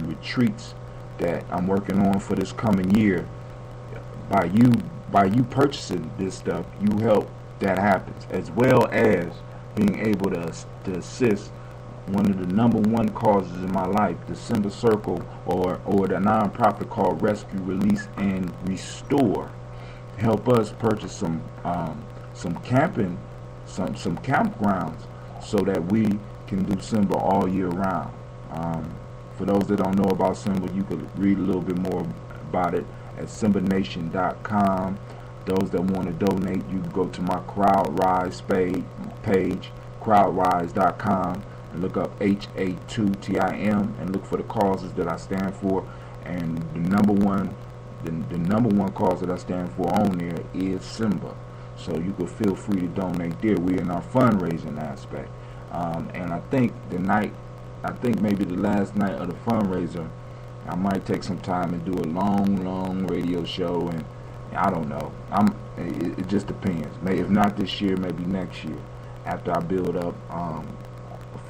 retreats that I'm working on for this coming year. By you purchasing this stuff, you help that happens, as well as being able to assist one of the #1 causes in my life, the Simba Circle, or the nonprofit called Rescue, Release, and Restore. Help us purchase some camping, some campgrounds, so that we can do Simba all year round. For those that don't know about Simba, you could read a little bit more about it at SimbaNation.com. Those that want to donate, you can go to my CrowdRise page, CrowdRise.com, and look up HA2TIM and look for the causes that I stand for. And the number one cause that I stand for on there is Simba. So you could feel free to donate there. We're in our fundraising aspect. And I think maybe the last night of the fundraiser, I might take some time and do a long radio show, and I don't know. It just depends. Maybe if not this year, maybe next year, after I build up a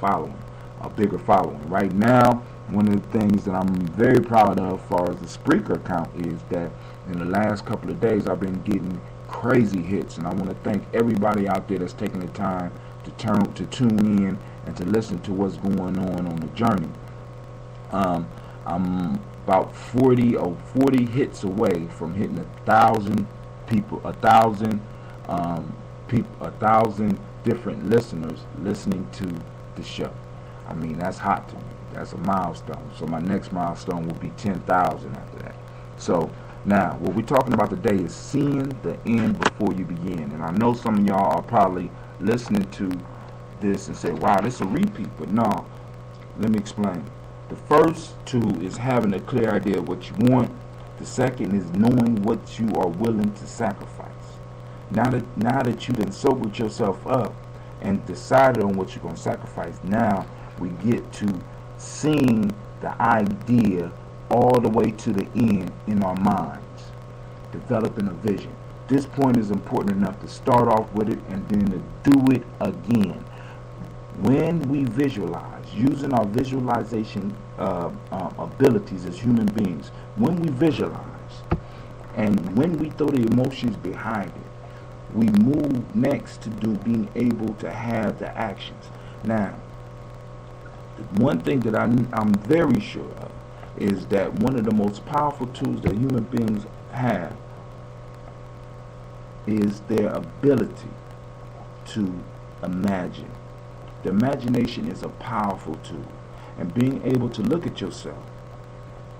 following, a bigger following. Right now, one of the things that I'm very proud of, as far as the Spreaker account, is that in the last couple of days I've been getting crazy hits, and I want to thank everybody out there that's taking the time to tune in and to listen to what's going on the journey. I'm about 40 hits away from hitting 1,000 people, 1,000 different listeners listening to the show. I mean, that's hot to me. That's a milestone. So my next milestone will be 10,000 after that. So now, what we're talking about today is seeing the end before you begin. And I know some of y'all are probably listening to this and say, wow, this is a repeat. But no, let me explain. The first two is having a clear idea of what you want. The second is knowing what you are willing to sacrifice. Now that you done sobered yourself up and decided on what you're going to sacrifice, now we get to seeing the idea all the way to the end in our minds, developing a vision. This point is important enough to start off with it and then to do it again. When we visualize, using our visualization abilities as human beings, when we visualize and when we throw the emotions behind it, we move next to being able to have the actions. Now, one thing that I'm very sure of is that one of the most powerful tools that human beings have is their ability to imagine. The imagination is a powerful tool, and being able to look at yourself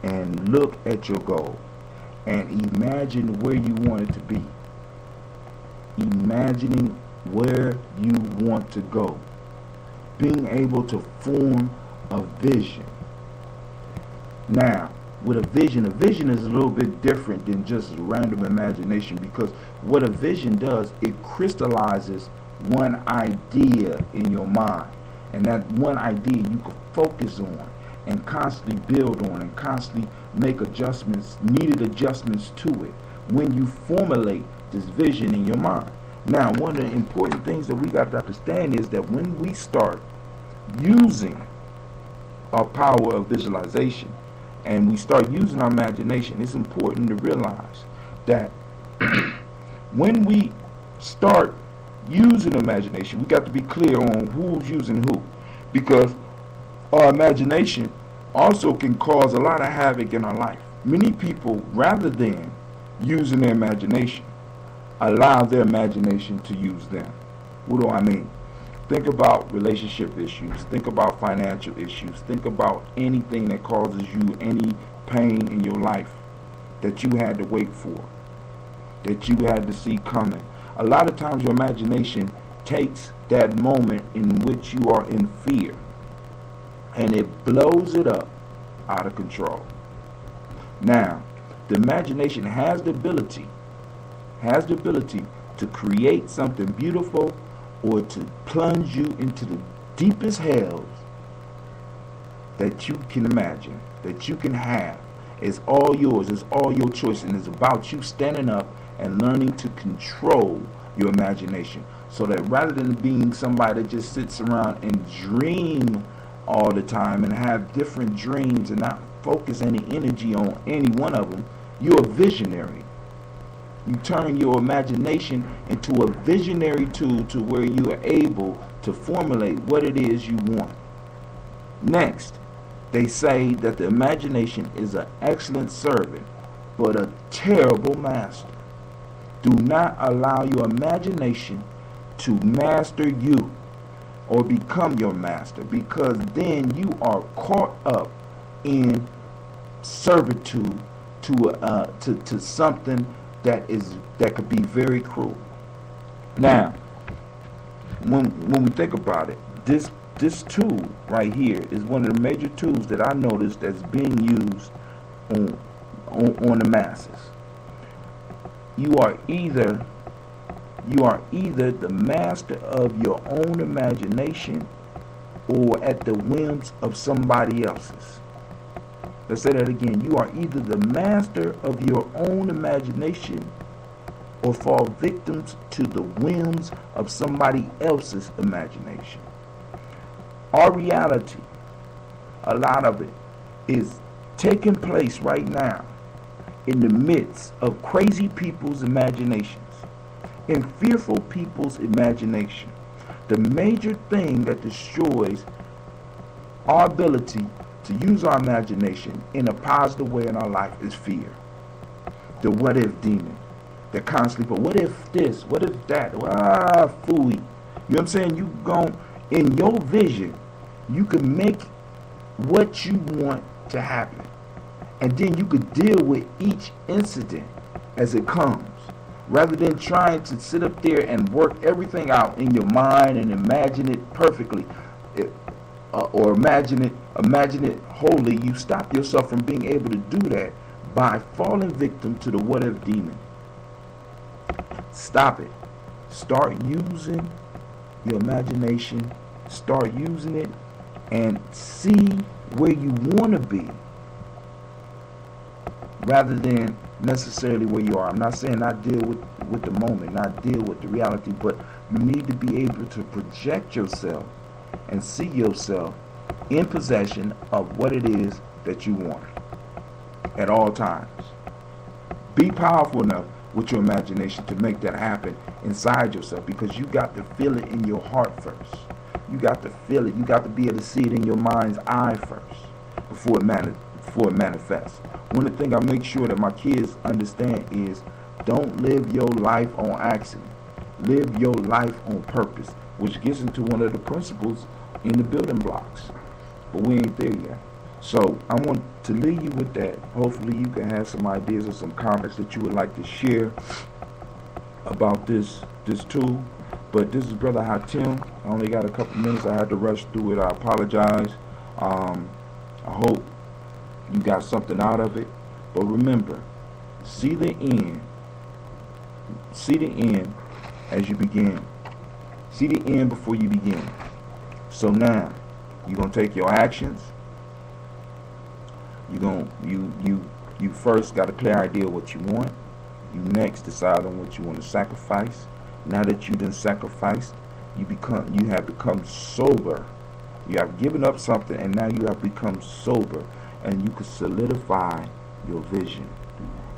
and look at your goal and imagine where you want it to be, imagining where you want to go, being able to form a vision. Now, with a vision is a little bit different than just random imagination, because what a vision does, it crystallizes one idea in your mind, and that one idea you can focus on and constantly build on and constantly make needed adjustments to it when you formulate this vision in your mind. Now, one of the important things that we got to understand is that when we start using our power of visualization and we start using our imagination, it's important to realize that when we start using imagination, we got to be clear on who's using who, because our imagination also can cause a lot of havoc in our life. Many people, rather than using their imagination, allow their imagination to use them. What do I mean? Think about relationship issues. Think about financial issues. Think about anything that causes you any pain in your life that you had to wait for, that you had to see coming. A lot of times your imagination takes that moment in which you are in fear and it blows it up out of control. Now, the imagination has the ability to create something beautiful or to plunge you into the deepest hells that you can imagine, that you can have. It's all yours. It's all your choice. And it's about you standing up and learning to control your imagination, so that rather than being somebody that just sits around and dream all the time and have different dreams and not focus any energy on any one of them, you're a visionary. You turn your imagination into a visionary tool to where you are able to formulate what it is you want. Next, they say that the imagination is an excellent servant, but a terrible master. Do not allow your imagination to master you or become your master, because then you are caught up in servitude to something that could be very cruel. Now, when we think about it, this tool right here is one of the major tools that I noticed that's being used on the masses. You are either the master of your own imagination or at the whims of somebody else's. Let's say that again. You are either the master of your own imagination or fall victims to the whims of somebody else's imagination. Our reality, a lot of it, is taking place right now in the midst of crazy people's imaginations, in fearful people's imagination. The major thing that destroys our ability to use our imagination in a positive way in our life is fear. The what if demon. That constantly, but what if this? What if that? Phooey. You know what I'm saying? You go in your vision, you can make what you want to happen. And then you could deal with each incident as it comes, rather than trying to sit up there and work everything out in your mind and imagine it perfectly, or imagine it wholly. You stop yourself from being able to do that by falling victim to the what if demon. Stop it. Start using your imagination. Start using it and see where you want to be, rather than necessarily where you are. I'm not saying not deal with the moment, not deal with the reality, but you need to be able to project yourself and see yourself in possession of what it is that you want at all times. Be powerful enough with your imagination to make that happen inside yourself, because you got to feel it in your heart first. You got to feel it. You got to be able to see it in your mind's eye first before it manifests. One of the things I make sure that my kids understand is, don't live your life on accident. Live your life on purpose, which gets into one of the principles in the building blocks. But we ain't there yet. So I want to leave you with that. Hopefully you can have some ideas or some comments that you would like to share about this tool. But this is Brother Hatim. I only got a couple minutes. I had to rush through it. I apologize. I hope you got something out of it. But remember, see the end. See the end as you begin. See the end before you begin. So now, you're going to take your actions. You first got a clear idea of what you want. You next decide on what you want to sacrifice. Now that you done sacrificed, you have become sober. You have given up something, and now you have become sober, and you can solidify your vision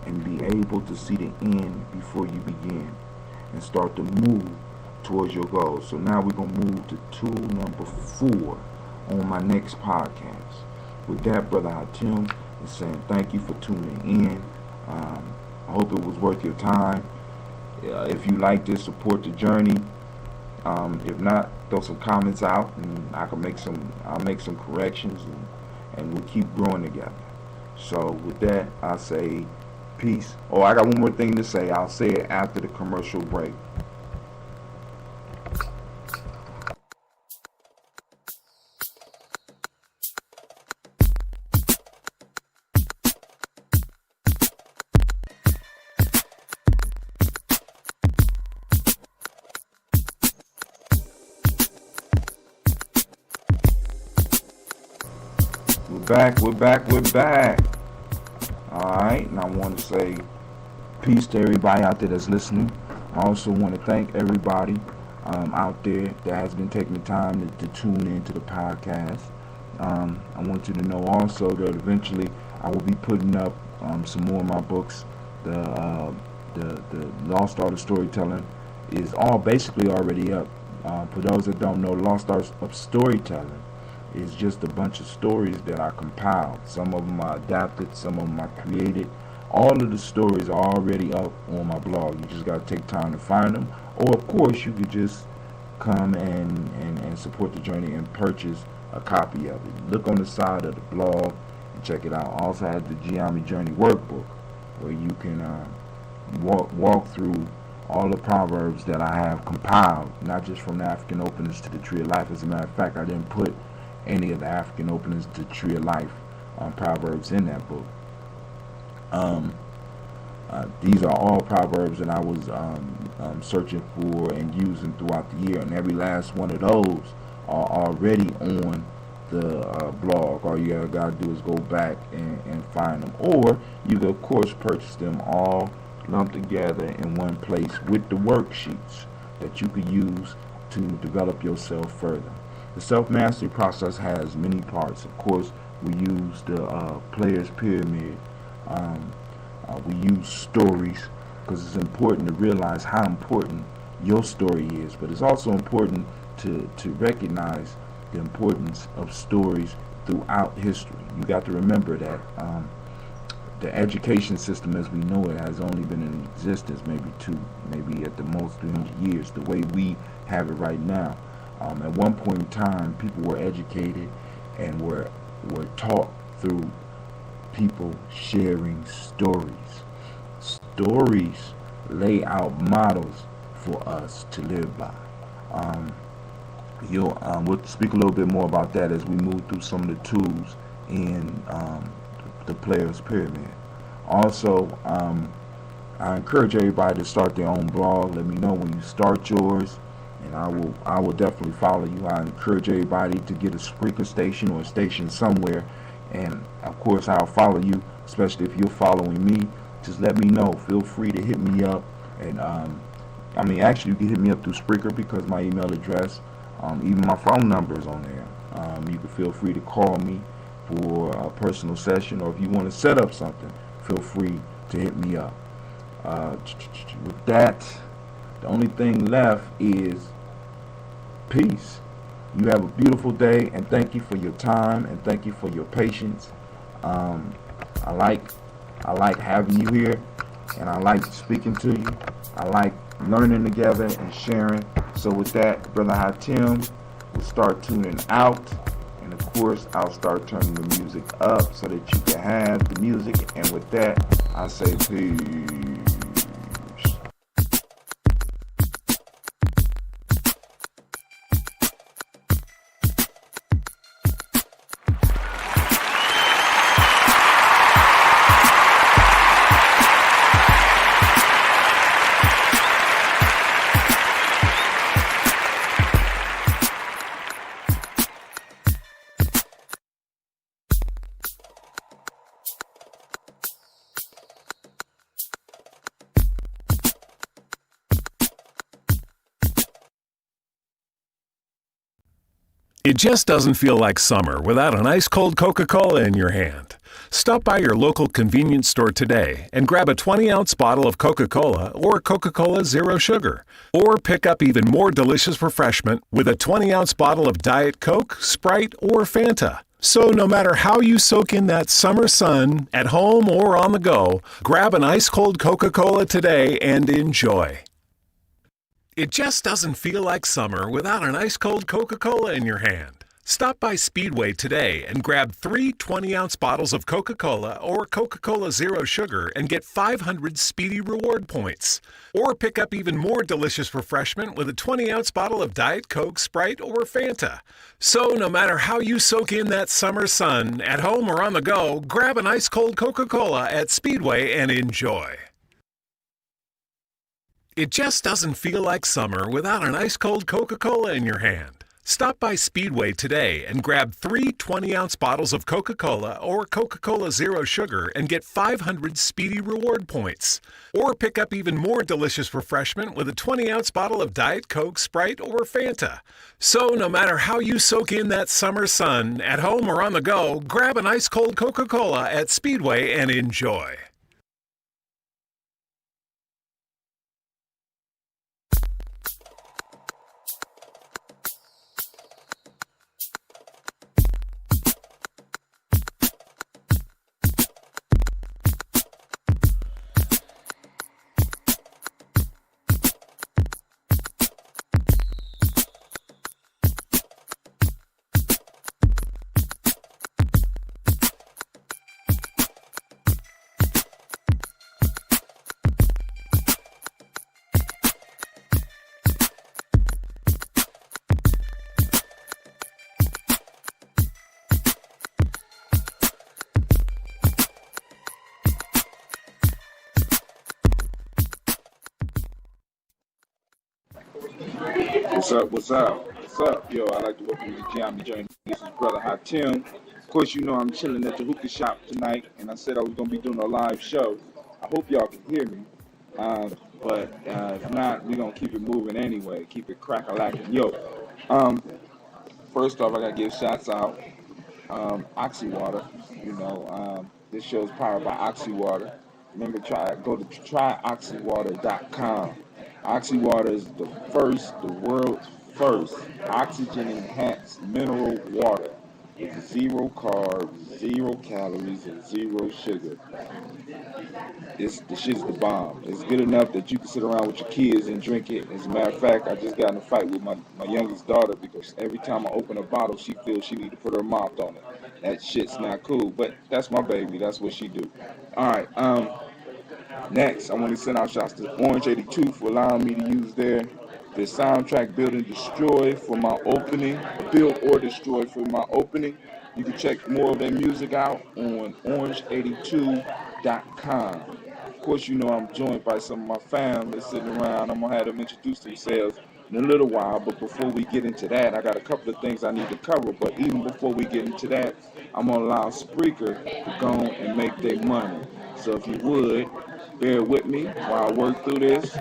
and be able to see the end before you begin and start to move towards your goals. So now we're going to move to tool number 4 on my next podcast. With that, Brother Hatim is saying thank you for tuning in. I hope it was worth your time. If you like this, support the journey. If not, throw some comments out, and I'll make some corrections, and we'll keep growing together. So with that, I'll say peace. Oh, I got one more thing to say. I'll say it after the commercial break. We're back. Alright, and I want to say peace to everybody out there that's listening. I also want to thank everybody out there that has been taking the time to tune into the podcast. I want you to know also that eventually I will be putting up some more of my books. The Lost Art of Storytelling is all basically already up. For those that don't know, Lost Art of Storytelling is just a bunch of stories that I compiled. Some of them are adapted, some of them I created. All of the stories are already up on my blog. You just got to take time to find them. Or, of course, you could just come and support the journey and purchase a copy of it. Look on the side of the blog and check it out. I also have the Gye-Nyame Journey Workbook, where you can walk through all the proverbs that I have compiled, not just from the African openers to the Tree of Life. As a matter of fact, I didn't put any of the African openers to Tree of Life proverbs in that book. These are all proverbs that I was searching for and using throughout the year, and every last one of those are already on the blog. All you got to do is go back and find them, or you can of course purchase them all lumped together in one place with the worksheets that you could use to develop yourself further. The self-mastery process has many parts. Of course, we use the player's pyramid. We use stories because it's important to realize how important your story is, but it's also important to recognize the importance of stories throughout history. You got to remember that the education system as we know it has only been in existence maybe at the most 300 years, the way we have it right now. At one point in time, people were educated and were taught through people sharing stories. Stories lay out models for us to live by. We'll speak a little bit more about that as we move through some of the tools in the player's pyramid. Also, I encourage everybody to start their own blog. Let me know when you start yours, and I will definitely follow you. I encourage everybody to get a Spreaker station or a station somewhere, and of course I'll follow you, especially if you're following me. Just let me know. Feel free to hit me up, and actually you can hit me up through Spreaker because my email address, even my phone number is on there. You can feel free to call me for a personal session, or if you want to set up something, feel free to hit me up. With that, the only thing left is peace. You have a beautiful day, and thank you for your time, and thank you for your patience. I like having you here, and I like speaking to you. I like learning together and sharing. So with that, Brother Hatim will start tuning out, and of course I'll start turning the music up so that you can have the music. And with that, I say peace. It just doesn't feel like summer without an ice-cold Coca-Cola in your hand. Stop by your local convenience store today and grab a 20-ounce bottle of Coca-Cola or Coca-Cola Zero Sugar. Or pick up even more delicious refreshment with a 20-ounce bottle of Diet Coke, Sprite, or Fanta. So no matter how you soak in that summer sun, at home or on the go, grab an ice-cold Coca-Cola today and enjoy. It just doesn't feel like summer without an ice-cold Coca-Cola in your hand. Stop by Speedway today and grab 3 20-ounce bottles of Coca-Cola or Coca-Cola Zero Sugar and get 500 Speedy Reward points. Or pick up even more delicious refreshment with a 20-ounce bottle of Diet Coke, Sprite, or Fanta. So no matter how you soak in that summer sun, at home or on the go, grab an ice-cold Coca-Cola at Speedway and enjoy. It just doesn't feel like summer without an ice-cold Coca-Cola in your hand. Stop by Speedway today and grab 3 20-ounce bottles of Coca-Cola or Coca-Cola Zero Sugar and get 500 Speedy Reward points. Or pick up even more delicious refreshment with a 20-ounce bottle of Diet Coke, Sprite, or Fanta. So no matter how you soak in that summer sun, at home or on the go, grab an ice-cold Coca-Cola at Speedway and enjoy. What's up? Yo, I'd like to welcome you to Gye-Nyame Journey. This is Brother Hatim. Of course, you know I'm chilling at the hookah shop tonight, and I said I was going to be doing a live show. I hope y'all can hear me. But if not, we're going to keep it moving anyway. Keep it crack-a-lacking. Yo, first off, I got to give shouts out Oxy Water. This show is powered by Oxy Water. Remember, go to tryoxywater.com. Oxy Water is the world's first oxygen-enhanced mineral water with 0 carbs, 0 calories, and 0 sugar. The shit's the bomb. It's good enough that you can sit around with your kids and drink it. As a matter of fact, I just got in a fight with my youngest daughter because every time I open a bottle, she feels she need to put her mouth on it. That shit's not cool, but that's my baby. That's what she do. All right. Next, I want to send out shots to Orange 82 for allowing me to use their soundtrack Build and Destroy for my opening. Build or Destroy for my opening. You can check more of their music out on orange82.com. Of course, you know I'm joined by some of my family sitting around. I'm going to have them introduce themselves in a little while. But before we get into that, I got a couple of things I need to cover. But even before we get into that, I'm going to allow Spreaker to go and make their money. So if you would, bear with me while I work through this.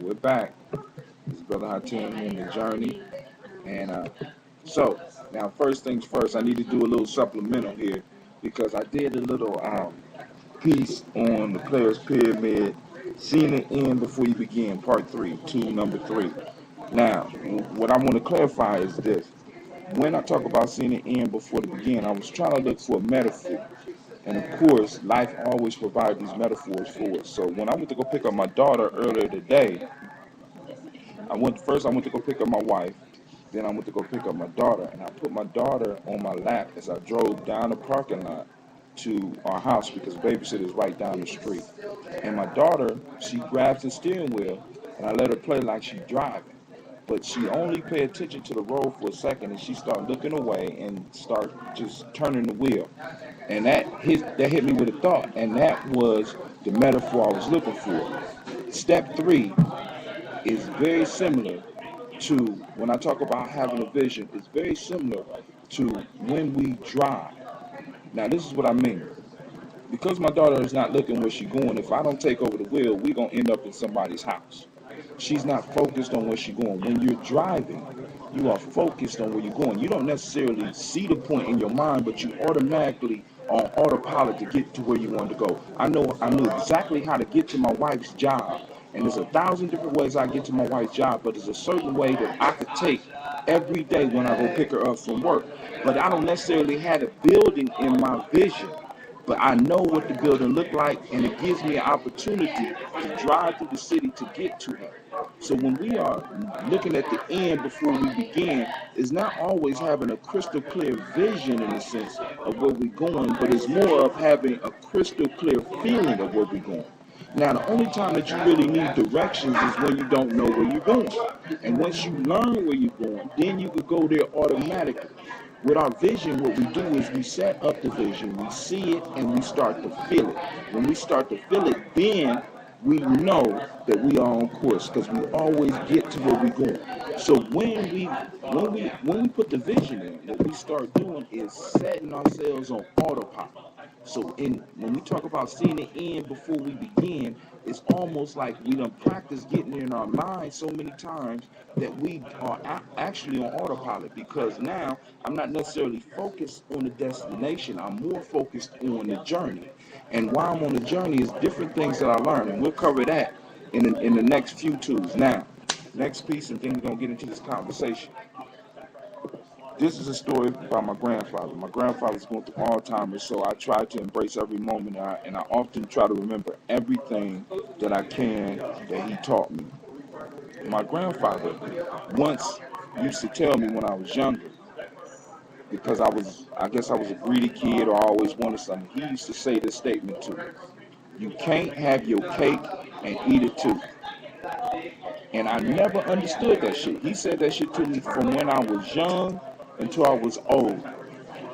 We're back. This is Brother Hatim in the journey. And so, now first things first, I need to do a little supplemental here because I did a little piece on the Players Pyramid, seeing it end before you begin, part 3, number 3. Now, what I want to clarify is this. When I talk about seeing it end before the begin, I was trying to look for a metaphor. And of course, life always provides these metaphors for us. So when I went to go pick up my daughter earlier today, I went to go pick up my wife. Then I went to go pick up my daughter. And I put my daughter on my lap as I drove down the parking lot to our house because babysitter is right down the street. And my daughter, she grabs the steering wheel and I let her play like she's driving. But she only paid attention to the road for a second and she started looking away and start just turning the wheel. And that hit me with a thought, and that was the metaphor I was looking for. Step 3 is very similar to, when I talk about having a vision, it's very similar to when we drive. Now, this is what I mean. Because my daughter is not looking where she's going, if I don't take over the wheel, we're going to end up in somebody's house. She's not focused on where she's going. When you're driving, you are focused on where you're going. You don't necessarily see the point in your mind, but you automatically on autopilot to get to where you want to go. I knew exactly how to get to my wife's job. And there's 1,000 different ways I get to my wife's job, but there's a certain way that I could take every day when I go pick her up from work. But I don't necessarily have a building in my vision. But I know what the building look like, and it gives me an opportunity to drive through the city to get to her. So when we are looking at the end before we begin, it's not always having a crystal clear vision in the sense of where we're going, but it's more of having a crystal clear feeling of where we're going. Now, the only time that you really need directions is when you don't know where you're going. And once you learn where you're going, then you could go there automatically. With our vision, what we do is we set up the vision, we see it, and we start to feel it. When we start to feel it, then we know that we are on course because we always get to where we're going. So when we put the vision in, what we start doing is setting ourselves on autopilot. So when we talk about seeing the end before we begin, it's almost like we done practice getting in our mind so many times that we are actually on autopilot, because now I'm not necessarily focused on the destination. I'm more focused on the journey. And while I'm on the journey, is different things that I learn, and we'll cover that in the next few tools. Now, next piece, and then we're going to get into this conversation. This is a story about my grandfather. My grandfather's going through Alzheimer's, so I try to embrace every moment, and I often try to remember everything that I can that he taught me. My grandfather once used to tell me when I was younger because I guess I was a greedy kid or I always wanted something. He used to say this statement to me: "You can't have your cake and eat it too." And I never understood that shit. He said that shit to me from when I was young until I was old.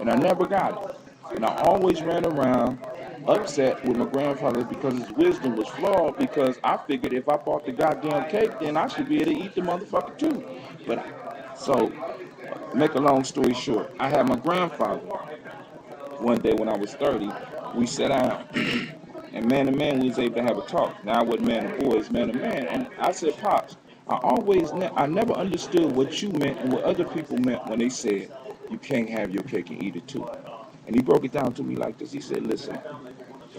And I never got it. And I always ran around upset with my grandfather because his wisdom was flawed, because I figured if I bought the goddamn cake, then I should be able to eat the motherfucker too. But so, make a long story short, I had my grandfather one day when I was 30. We sat down and man to man we was able to have a talk. Now I wasn't man to boys, man to man. And I said, Pops, I never understood what you meant and what other people meant when they said you can't have your cake and eat it too. And he broke it down to me like this. He said, listen,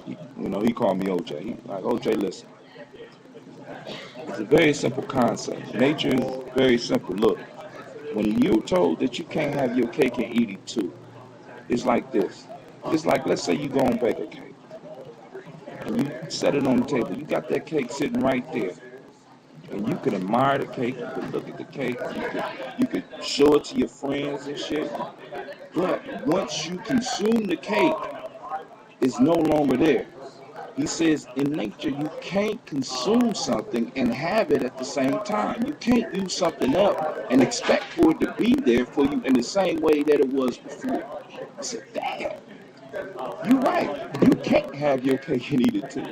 he called me OJ. He like, OJ, listen. It's a very simple concept. Nature is very simple. Look, when you're told that you can't have your cake and eat it too, it's like this. It's like, let's say you go and bake a cake. And you set it on the table. You got that cake sitting right there. And you could admire the cake, you could look at the cake, you could show it to your friends and shit. But once you consume the cake, it's no longer there. He says in nature, you can't consume something and have it at the same time. You can't use something up and expect for it to be there for you in the same way that it was before. I said, damn, you're right. You can't have your cake and eat it too.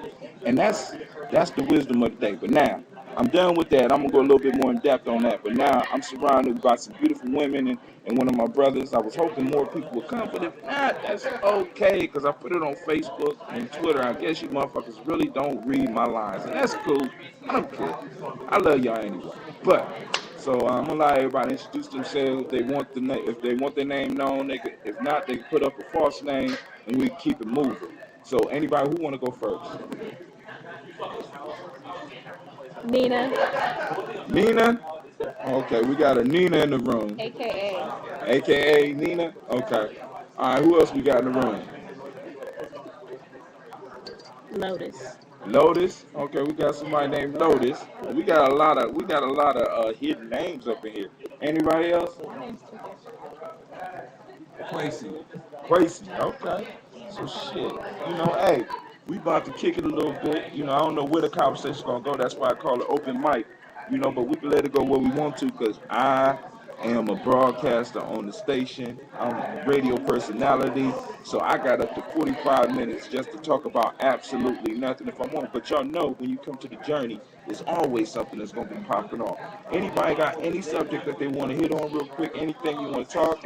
And that's the wisdom of the day. But now, I'm done with that. I'm going to go a little bit more in depth on that. But now I'm surrounded by some beautiful women and one of my brothers. I was hoping more people would come, but if not, that's okay, because I put it on Facebook and Twitter. I guess you motherfuckers really don't read my lines, and that's cool. I don't care. I love y'all anyway. But so I'm going to allow everybody to introduce themselves. If they want their name known, they could. If not, they can put up a false name, and we keep it moving. So anybody who want to go first? Nina? Okay, we got a Nina in the room. AKA Nina? Okay. All right, who else we got in the room? Lotus? Okay, we got somebody named Lotus. We got a lot of hidden names up in here. Anybody else? Quasi. Okay. So shit. Hey, we about to kick it a little bit. I don't know where the conversation's gonna go. That's why I call it open mic. But we can let it go where we want to, because I am a broadcaster on the station. I'm a radio personality. So I got up to 45 minutes just to talk about absolutely nothing if I want. But y'all know when you come to the journey, there's always something that's going to be popping off. Anybody got any subject that they want to hit on real quick? Anything you want to talk?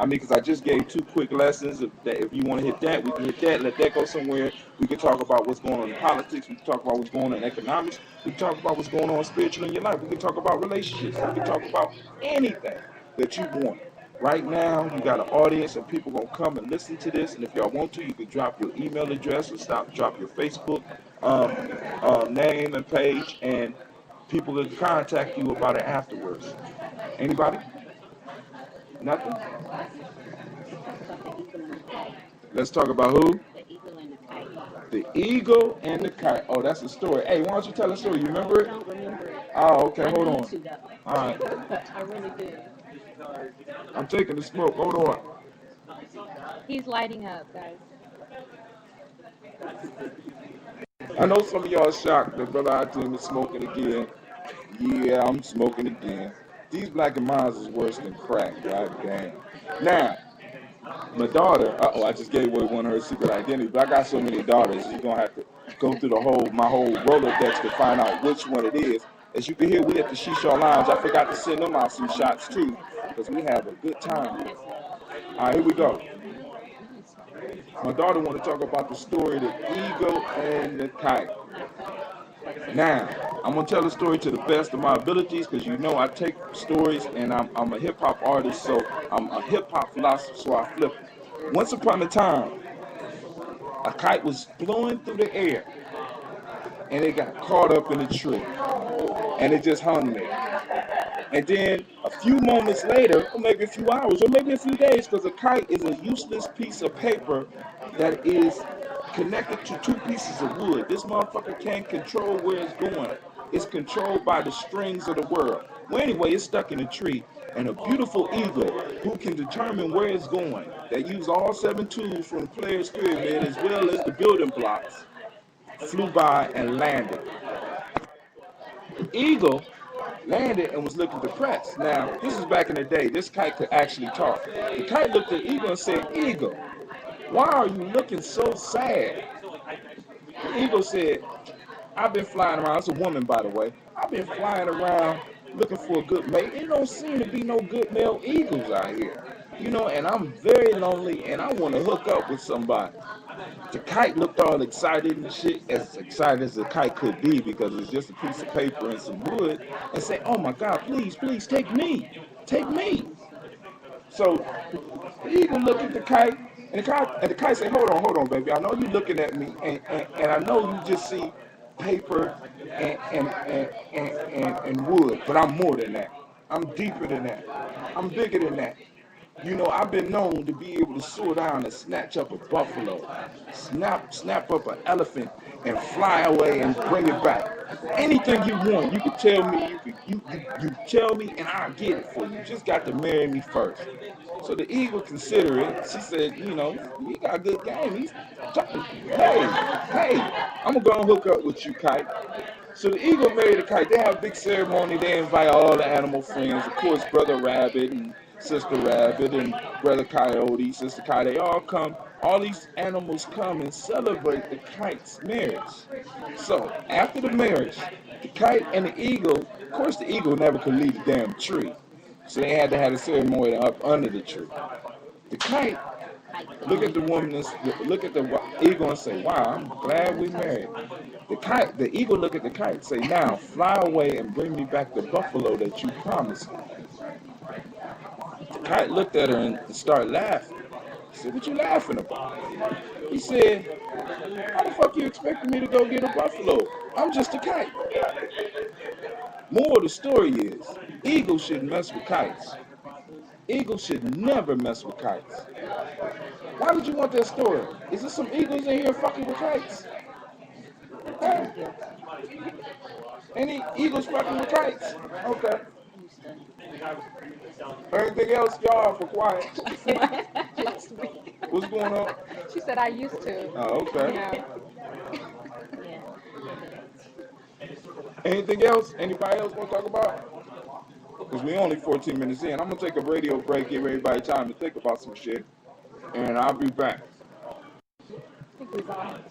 Because I just gave 2 quick lessons. If you want to hit that, we can hit that. Let that go somewhere. We can talk about what's going on in politics. We can talk about what's going on in economics. We can talk about what's going on spiritually in your life. We can talk about relationships. We can talk about anything that you want. Right now, you got an audience and people going to come and listen to this. And if y'all want to, you can drop your email address or drop your Facebook name and page, and people will contact you about it afterwards. Anybody? Nothing? Let's talk about who? The eagle and the kite. Oh, that's a story. Hey, why don't you tell a story? You remember it? I don't remember it. Oh, okay. Hold on. All right. I really did. I'm taking the smoke. Hold on. He's lighting up, guys. I know some of y'all shocked that Brother Hatim is smoking again. Yeah, I'm smoking again. These black and miles is worse than crack. God damn. Now, my daughter, I just gave away one of her secret identities, but I got so many daughters, you're going to have to go through my whole Rolodex to find out which one it is. As you can hear, we at the Shisha Lounge. I forgot to send them out some shots too, because we have a good time. All right, here we go. My daughter want to talk about the story of the eagle and the kite. Now, I'm going to tell the story to the best of my abilities, because I take stories, and I'm a hip-hop artist, so I'm a hip-hop philosopher, so I flip it. Once upon a time, a kite was blowing through the air, and it got caught up in a tree, and it just hung there. And then a few moments later, or maybe a few hours, or maybe a few days, because a kite is a useless piece of paper that is connected to 2 pieces of wood. This motherfucker can't control where it's going. is controlled by the strings of the world. Well, anyway, it's stuck in a tree, and a beautiful eagle who can determine where it's going, that used all 7 tools from the player's pyramid as well as the building blocks, flew by and landed. The eagle landed and was looking depressed. Now, this is back in the day. This kite could actually talk. The kite looked at the eagle and said, "Eagle, why are you looking so sad?" The eagle said, "I've been flying around." It's a woman, by the way. "I've been flying around looking for a good mate. There don't seem to be no good male eagles out here. And I'm very lonely and I want to hook up with somebody." The kite looked all excited and shit, as excited as the kite could be because it's just a piece of paper and some wood, and said, "Oh my God, please, please take me. Take me." So the eagle looked at the kite, and the kite said, hold on, baby. I know you're looking at me, and I know you just see paper and wood, but I'm more than that. I'm deeper than that. I'm bigger than that. I've been known to be able to soar down and snatch up a buffalo, snap up an elephant, and fly away and bring it back. Anything you want, you can tell me. You tell me, and I'll get it for you. You just got to marry me first. So the eagle considered it. She said, "We got a good game. Hey, I'm gonna go and hook up with you, kite." So the eagle married the kite. They have a big ceremony. They invite all the animal friends, of course, Brother Rabbit and Sister Rabbit and Brother Coyote, Sister Coyote. They all come. All these animals come and celebrate the kite's marriage. So after the marriage, the kite and the eagle, of course, the eagle never could leave the damn tree. So they had to have a ceremony up under the tree. The kite look at the woman, look at the eagle and say, "Wow, I'm glad we married." The eagle look at the kite and say, "Now fly away and bring me back the buffalo that you promised me." The kite looked at her and started laughing. He said, "What you laughing about?" He said, "How the fuck you expecting me to go get a buffalo? I'm just a kite." More of the story is, eagles shouldn't mess with kites. Eagles should never mess with kites. Why would you want that story? Is there some eagles in here fucking with kites? Huh? Any eagles fucking with kites? Okay. Anything else, y'all, for quiet? What's going on? She said I used to. Oh, okay. Yeah. Anything else? Anybody else want to talk about? Because we're only 14 minutes in. I'm going to take a radio break, give everybody time to think about some shit, and I'll be back. I think we've all had a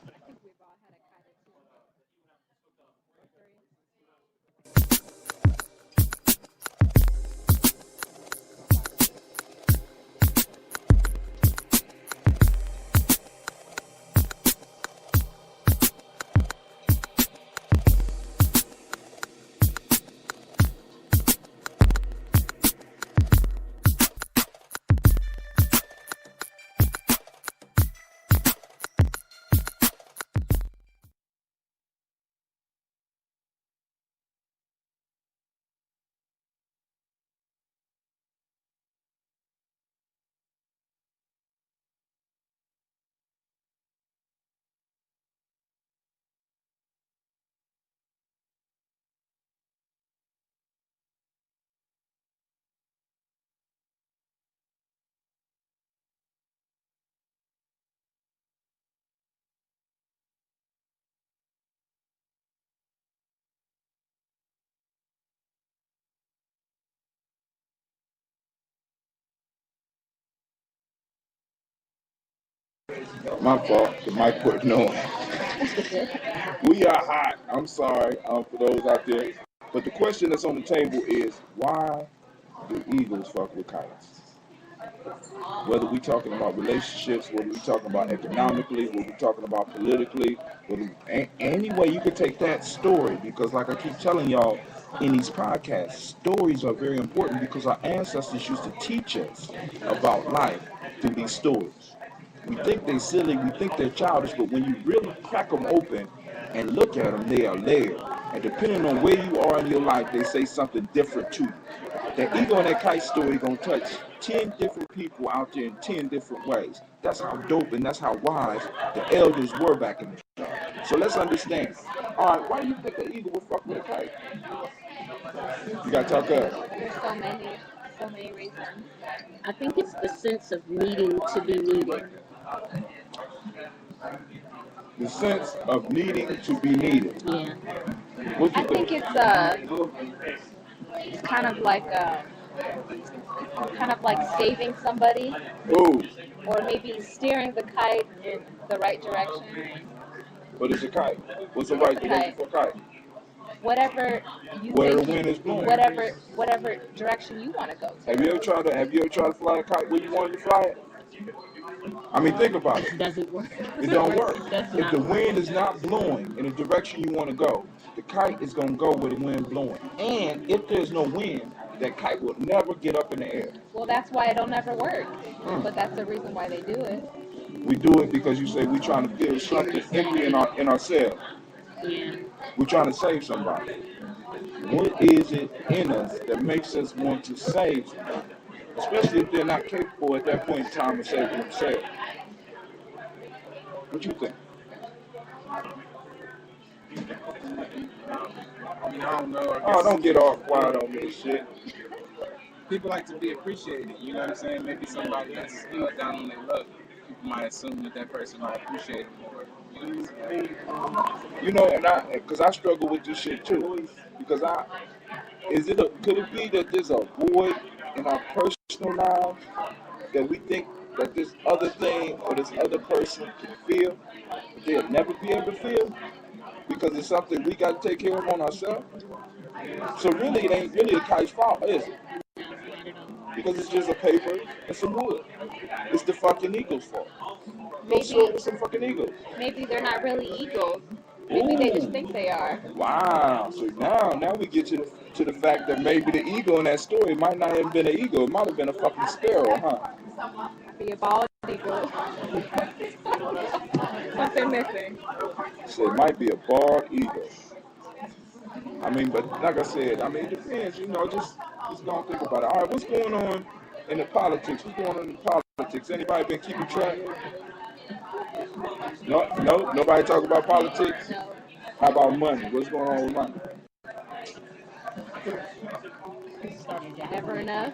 My fault. The mic wasn't on. We are hot. I'm sorry for those out there. But the question that's on the table is, why do eagles fuck with kites? Whether we're talking about relationships, whether we're talking about economically, whether we're talking about politically, any way you could take that story, because like I keep telling y'all in these podcasts, stories are very important because our ancestors used to teach us about life through these stories. We think they're silly, we think they're childish, but when you really crack them open and look at them, they are layered. And depending on where you are in your life, they say something different to you. That eagle and that kite story gonna touch 10 different people out there in 10 different ways. That's how dope and that's how wise the elders were back in the day. So let's understand, All right, why do you think an eagle would fuck with a kite? You gotta talk up. There's so many reasons. I think it's the sense of needing to be needed. The sense of needing to be needed. Yeah. What you I think it's kind of like saving somebody, Ooh, or maybe steering the kite in the right direction. but it's a kite. What's the right direction for a kite? Whatever you Where the think, wind is blowing. whatever direction you want to go to. Have you ever tried to fly a kite where you wanted to fly it? I mean, think about it. It doesn't work. It don't work. That's If the not wind is not blowing in the direction you want to go, the kite is going to go where the wind blowing. And if there's no wind, that kite will never get up in the air. Well, that's why it'll never work. But that's the reason why they do it. We do it because you say we're trying to feel something empty in ourselves. Yeah. We're trying to save somebody. What is it in us that makes us want to save somebody? Especially if they're not capable at that point in time of saving themselves. What you think? I mean, I don't know. Oh, don't get all quiet on me, shit. People like to be appreciated. You know what I'm saying? Maybe somebody that's down on their luck, people might assume that person might appreciate them more. You know what I'm saying? You know, because I struggle with this shit too. Because could it be that there's a void in our personal lives that we think that this other thing or this other person can feel, but they'll never be able to feel? Because it's something we got to take care of on ourselves. So really, it ain't really the kite's fault, is it? Because it's just a paper and some wood. It's the fucking eagle's fault. Go soar with some fucking eagles. Maybe they're not really eagles. Maybe they just think they are. Wow. So now we get to the fact that maybe the eagle in that story might not have been an eagle. It might have been a fucking sparrow, huh? Be a bald eagle. Something missing. So it might be a bald eagle. I mean, but like I said, I mean, it depends, you know, just don't think about it. All right, what's going on in the politics? What's going on in the politics? Anybody been keeping track? No, nobody talk about politics? How about money? What's going on with money? Never enough.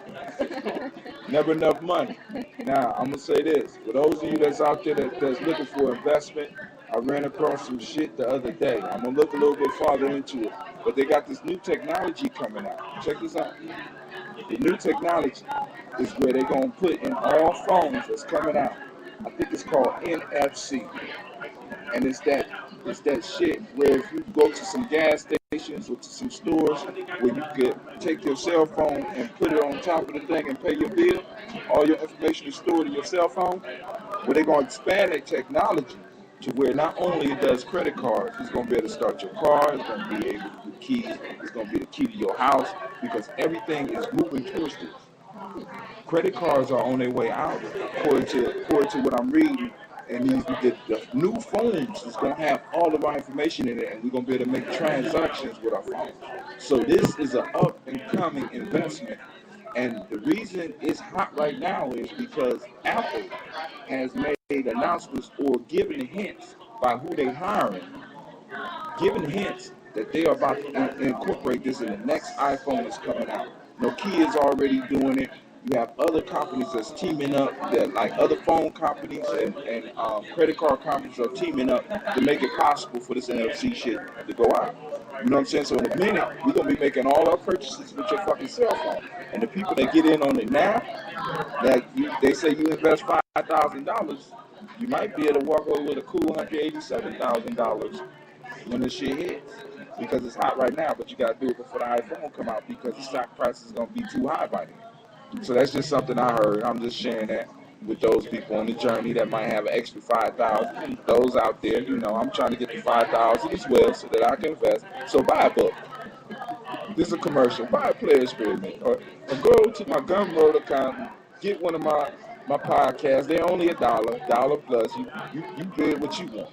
Never enough money. Now, I'm going to say this. For those of you that's out there that's looking for investment, I ran across some shit the other day. I'm going to look a little bit farther into it. But they got this new technology coming out. Check this out. The new technology is where they're going to put in all phones that's coming out. I think it's called NFC. And it's that shit where if you go to some gas stations or to some stores where you could take your cell phone and put it on top of the thing and pay your bill, all your information is stored in your cell phone, where they're going to expand that technology to where not only it does credit cards, it's going to be able to start your car, it's going to be able to do keys, it's going to be the key to your house, because everything is moving towards this. Credit cards are on their way out, according to what I'm reading. And the new phones is going to have all of our information in it, and we're going to be able to make transactions with our phones. So this is an up-and-coming investment. And the reason it's hot right now is because Apple has made announcements or given hints by who they're hiring, giving hints that they are about to incorporate this in the next iPhone that's coming out. Nokia is already doing it. You have other companies that's teaming up, that like other phone companies and credit card companies are teaming up to make it possible for this NFC shit to go out. You know what I'm saying? So in a minute, we're going to be making all our purchases with your fucking cell phone. And the people that get in on it now, they say you invest $5,000, you might be able to walk away with a cool $187,000 when this shit hits. Because it's hot right now, but you got to do it before the iPhone come out because the stock price is going to be too high by then. So that's just something I heard. I'm just sharing that with those people on the journey that might have an extra $5,000. Those out there, you know, I'm trying to get the $5,000 as well so that I can invest. So buy a book. This is a commercial. Buy a Player Experiment. Or go to my Gumroad account, get one of my podcasts. They're only $1 plus. You bid what you want.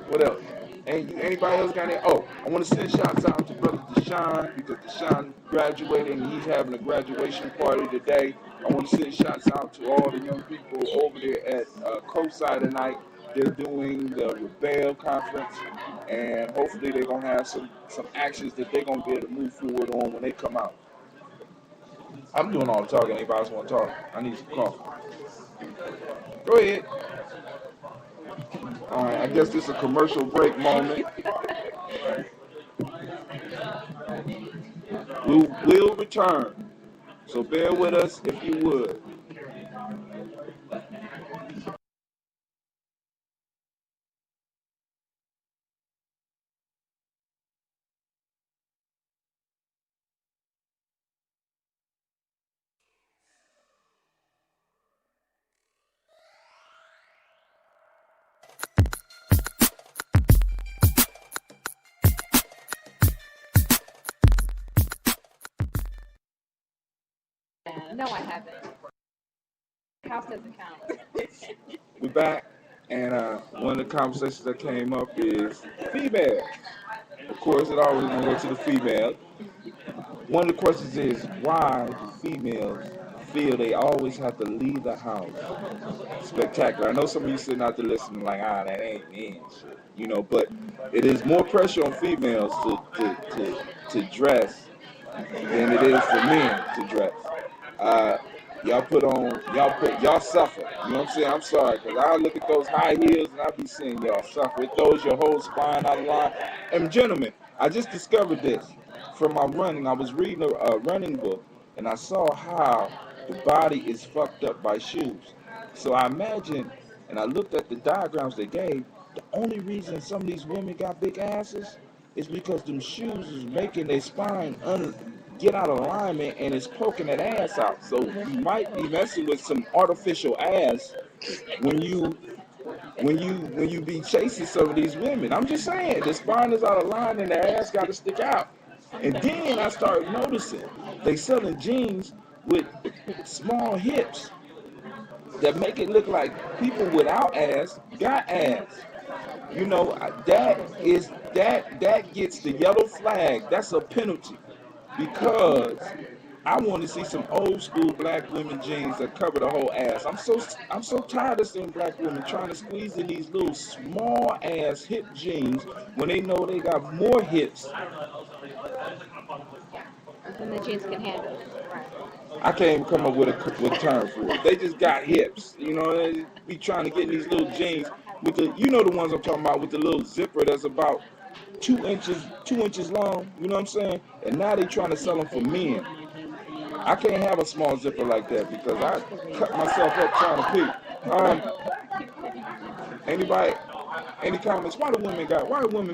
What else? Anybody else got any? Oh, I want to send shouts out to Brother Deshaun because Deshaun graduated and he's having a graduation party today. I want to send shouts out to all the young people over there at COSI tonight. They're doing the Rebel Conference, and hopefully they're going to have some actions that they're going to be able to move forward on when they come out. I'm doing all the talking. Anybody else want to talk? I need some coffee. Go ahead. All right, I guess this is a commercial break moment. We'll return. So bear with us if you would. No, I haven't. House doesn't count. We're back, and one of the conversations that came up is female. Of course, it always gonna go to the female. One of the questions is, why do females feel they always have to leave the house spectacular? I know some of you sitting out there listening like, that ain't me and shit, you know, but it is more pressure on females to dress than it is for men to dress. Y'all suffer. You know what I'm saying? I'm sorry, because I look at those high heels and I be seeing y'all suffer. It throws your whole spine out of line. And gentlemen, I just discovered this from my running. I was reading a running book, and I saw how the body is fucked up by shoes. So I imagine, and I looked at the diagrams they gave, the only reason some of these women got big asses is because them shoes is making their spine get out of alignment, and it's poking that ass out. So you might be messing with some artificial ass when you be chasing some of these women. I'm just saying, the spine is out of line and the ass got to stick out. And then I started noticing they selling jeans with small hips that make it look like people without ass got ass. You know, that gets the yellow flag. That's a penalty. Because I want to see some old school black women jeans that cover the whole ass. I'm so tired of seeing black women trying to squeeze in these little small ass hip jeans when they know they got more hips. And the jeans can handle it. I can't even come up with a term for it. They just got hips. You know, they be trying to get in these little jeans with the, you know, the ones I'm talking about, with the little zipper that's about 2 inches long, you know what I'm saying? And now they trying to sell them for men. I can't have a small zipper like that because I cut myself up trying to pee. Anybody, any comments? Why do women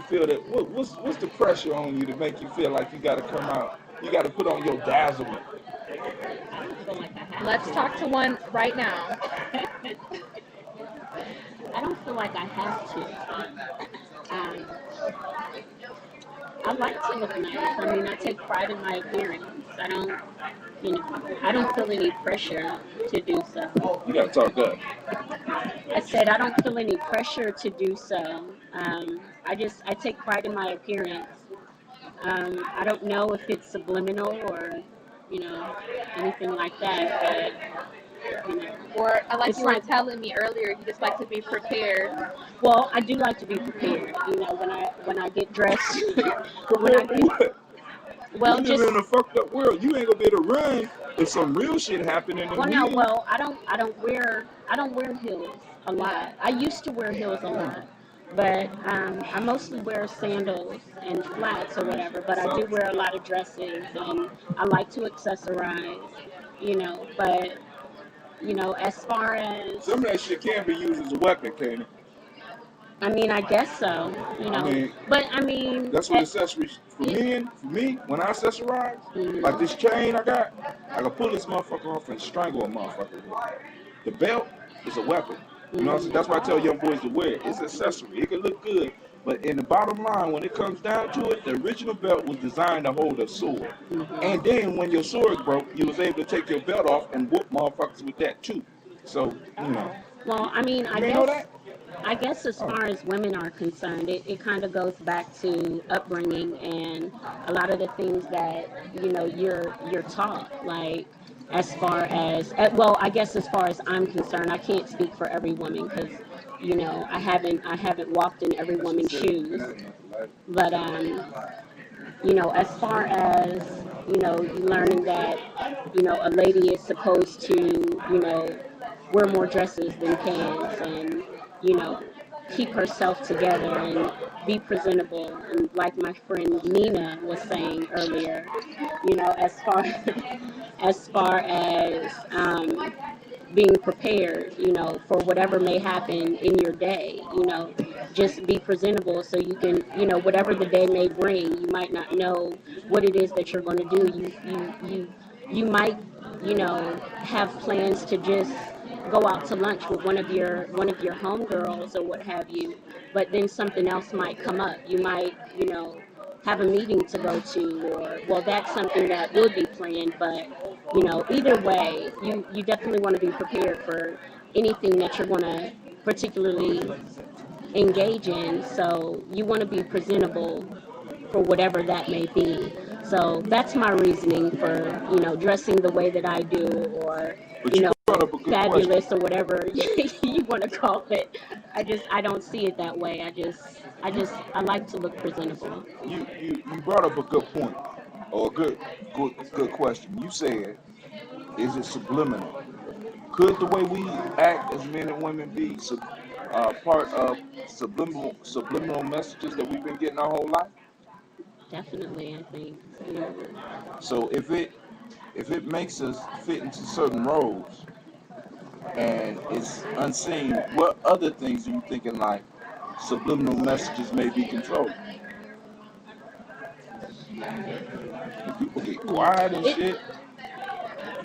feel that, what's the pressure on you to make you feel like you got to come out, you got to put on your dazzlement? Let's talk to one right now. I don't feel like I have to. I like to look nice. I mean, I take pride in my appearance. I don't feel any pressure to do so. You gotta talk up. I said I don't feel any pressure to do so. I take pride in my appearance. I don't know if it's subliminal or, anything like that, but. Or like you were telling me earlier, you just like to be prepared. Well, I do like to be prepared. When I get dressed. Well, you live in a fucked up world. You ain't gonna be able to run if some real shit happening. I don't wear heels a lot. I used to wear heels a lot, but I mostly wear sandals and flats or whatever. But I do wear a lot of dresses, and I like to accessorize. But. As far as... Some of that shit can be used as a weapon, can't it? I mean, I guess so, That's what accessories, for me, when I accessorize, like this chain I got, I can pull this motherfucker off and strangle a motherfucker. The belt is a weapon. You know what I'm saying? That's why I tell young boys to wear it. It's an accessory. It can look good. But in the bottom line, when it comes down to it, the original belt was designed to hold a sword. And then when your sword broke, you was able to take your belt off and whoop motherfuckers with that too. So, Well, I guess as far as women are concerned, it kind of goes back to upbringing and a lot of the things that, you're taught. Like, as far as, I guess as far as I'm concerned, I can't speak for every woman because I haven't walked in every woman's shoes, but as far as learning that a lady is supposed to wear more dresses than pants, and keep herself together and be presentable, and like my friend Nina was saying earlier, as far as being prepared, for whatever may happen in your day, just be presentable so you can, whatever the day may bring. You might not know what it is that you're going to do. You might, have plans to just go out to lunch with one of your homegirls or what have you, but then something else might come up. You might, have a meeting to go to, or, well, that's something that will be planned, but either way, you definitely want to be prepared for anything that you're going to particularly engage in. So you want to be presentable for whatever that may be. So that's my reasoning for dressing the way that I do, or fabulous, or whatever you want to call it. I don't see it that way. I like to look presentable. You brought up a good point, or a good question. You said, is it subliminal? Could the way we act as men and women be part of subliminal messages that we've been getting our whole life? Definitely, I think. So if it makes us fit into certain roles and it's unseen, what other things are you thinking like subliminal messages may be controlled? People get quiet and shit.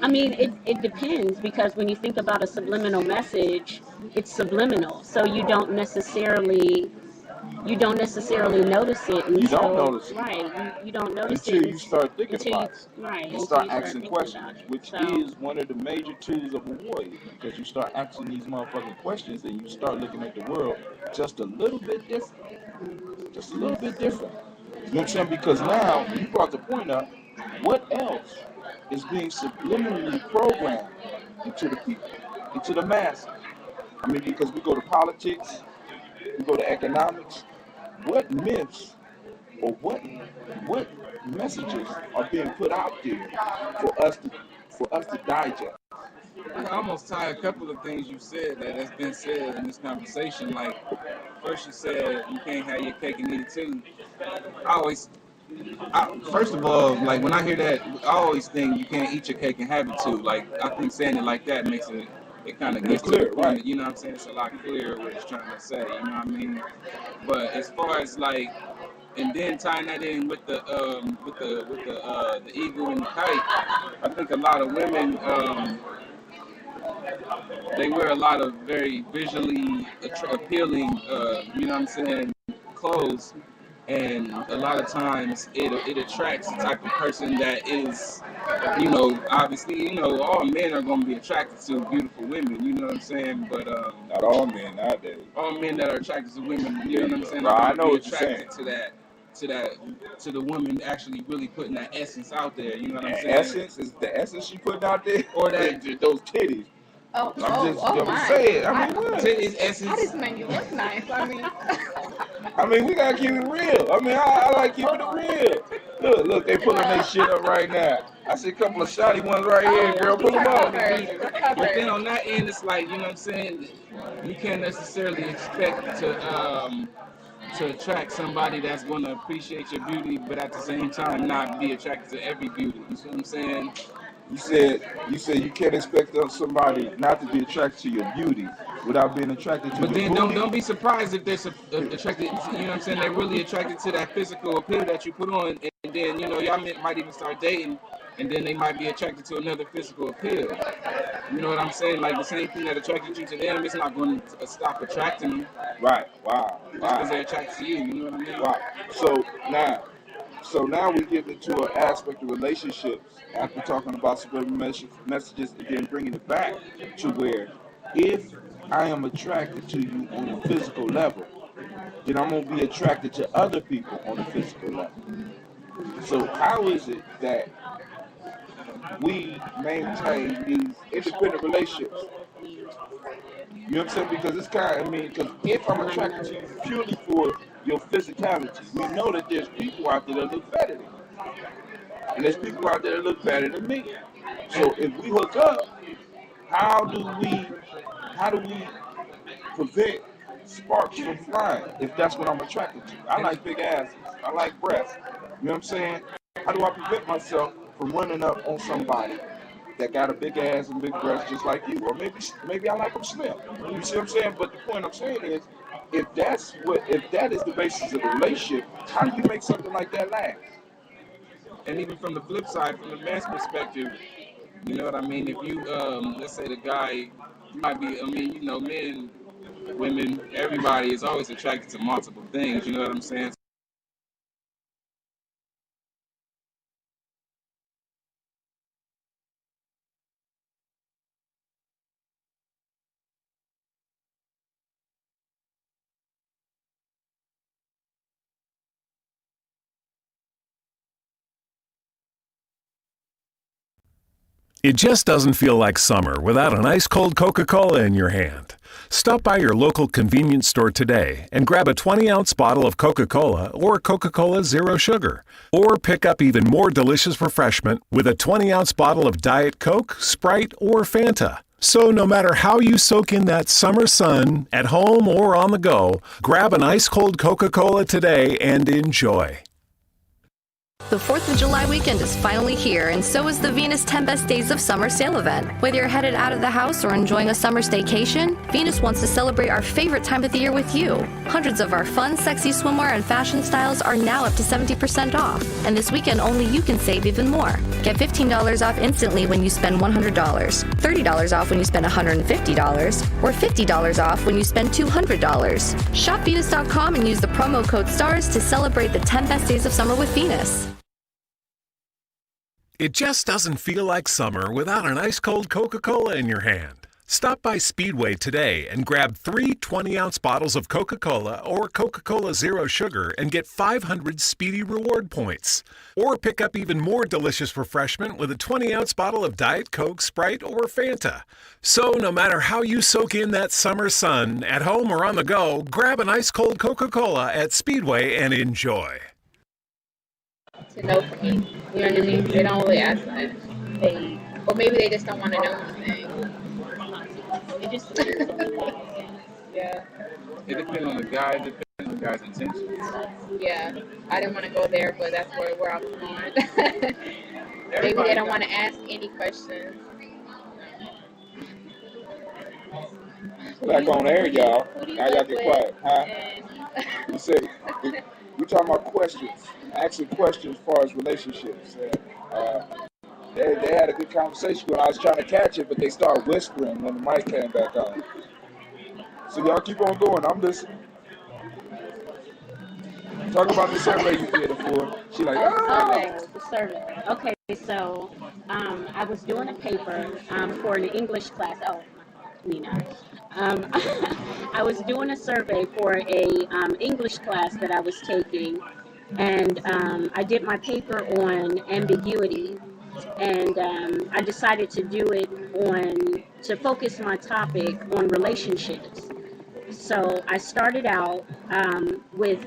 I mean, it depends, because when you think about a subliminal message, it's subliminal, so you don't necessarily notice it until, you don't notice it. Right, you don't notice until it you start thinking about it. Right. You start asking questions, which is one of the major tools of a warrior, because you start asking these motherfucking questions and you start looking at the world just a little bit different. Just a little bit different. You know what I'm saying? Because now, you brought the point up, what else is being subliminally programmed into the people, into the masses? I mean, because we go to politics, we go to economics. What myths or what messages are being put out there for us to digest? I can almost tie a couple of things you said that's been said in this conversation. Like, first you said you can't have your cake and eat it too. First of all, like, when I hear that, I always think you can't eat your cake and have it too. Like, I think saying it like that makes it kind of gets clear, right? You know what I'm saying? It's a lot clearer what it's trying to say. You know what I mean? But as far as like, and then tying that in with the eagle and the kite, I think a lot of women they wear a lot of very visually appealing, you know what I'm saying, clothes. And a lot of times it attracts the type of person that is, obviously, all men are going to be attracted to beautiful women, you know what I'm saying? But not all men nowadays. All men that are attracted to women, you know what I'm saying? Right, I know be what you're saying. To the woman actually really putting that essence out there, you know what I'm saying? Essence is the essence she putting out there, or that those titties. I'm my. Saying. I mean, what? Titties, essence. I just make you look nice. I mean, we gotta keep it real. I mean, I like keeping it real. Look, they pulling their shit up right now. I see a couple of shoddy ones right here, girl. Pull them up. But then on that end, it's like, you know what I'm saying? You can't necessarily expect to attract somebody that's going to appreciate your beauty, but at the same time not be attracted to every beauty. You see what I'm saying? You said you can't expect somebody not to be attracted to your beauty without being attracted to. But your then booty. don't be surprised if they're attracted. You know what I'm saying? They're really attracted to that physical appeal that you put on, and then y'all might even start dating, and then they might be attracted to another physical appeal. You know what I'm saying? Like the same thing that attracted you to them, it's not going to stop attracting them. Right. Wow. Just because they're attracted to you. You know what I mean? Right. So now we get into an aspect of relationships after talking about subliminal messages, and then bringing it back to where if I am attracted to you on a physical level, then I'm going to be attracted to other people on a physical level. So how is it that we maintain these independent relationships You know what I'm saying? Because it's kind of, I mean, because if I'm attracted to you purely for your physicality, we know that there's people out there that look better than you. And there's people out there that look better than me. So if we hook up, how do we prevent sparks from flying if that's what I'm attracted to? I like big asses. I like breasts. You know what I'm saying? How do I prevent myself from running up on somebody that got a big ass and big breasts just like you? Or maybe I like them slim. You see what I'm saying? But the point I'm saying is, if that is the basis of the relationship, how do you make something like that last? And even from the flip side, from the man's perspective, you know what I mean? If you, let's say the guy might be, I mean, you know, men, women, everybody is always attracted to multiple things, you know what I'm saying? It just doesn't feel like summer without an ice cold Coca-Cola in your hand. Stop by your local convenience store today and grab a 20-ounce bottle of Coca-Cola or Coca-Cola Zero Sugar. Or pick up even more delicious refreshment with a 20-ounce bottle of Diet Coke, Sprite, or Fanta. So no matter how you soak in that summer sun, at home or on the go, grab an ice cold Coca-Cola today and enjoy. The 4th of July weekend is finally here, and so is the Venus 10 Best Days of Summer sale event. Whether you're headed out of the house or enjoying a summer staycation, Venus wants to celebrate our favorite time of the year with you. Hundreds of our fun, sexy swimwear and fashion styles are now up to 70% off, and this weekend only you can save even more. Get $15 off instantly when you spend $100, $30 off when you spend $150, or $50 off when you spend $200. Shop Venus.com and use the promo code STARS to celebrate the 10 best days of summer with Venus. It just doesn't feel like summer without an ice cold Coca-Cola in your hand. Stop by Speedway today and grab 3 20-ounce bottles of Coca-Cola or Coca-Cola Zero Sugar and get 500 Speedy Reward points. Or pick up even more delicious refreshment with a 20-ounce bottle of Diet Coke, Sprite, or Fanta. So no matter how you soak in that summer sun, at home or on the go, grab an ice cold Coca-Cola at Speedway and enjoy. To know for me, you know what I mean? They don't really ask much. Or maybe they just don't want to know anything. It just, yeah. It depends on the guy, it depends on the guy's intentions. Yeah, I didn't want to go there, but that's where I was going. Maybe they don't want to ask any questions. Back on air, y'all. Now y'all get quiet, huh? You said we talking about questions. Asking questions as far as relationships. They had a good conversation when I was trying to catch it, but they started whispering when the mic came back on. So y'all keep on going. I'm listening. Talk about the survey you did it for. She like, The survey. Okay, so I was doing a paper for an English class. Oh, Nina. I was doing a survey for a English class that I was taking, and I did my paper on ambiguity, and I decided to do it to focus my topic on relationships. So I started out with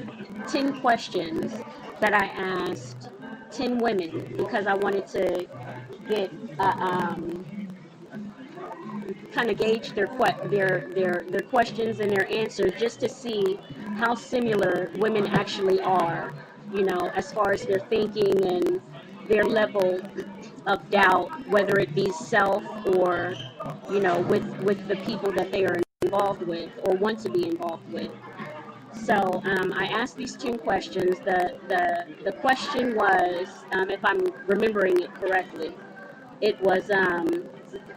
10 questions that I asked 10 women because I wanted to get kind of gauge their questions and their answers just to see how similar women actually are, you know, as far as their thinking and their level of doubt, whether it be self or, you know, with the people that they are involved with or want to be involved with. So I asked these 10 questions. The question was, if I'm remembering it correctly, it was,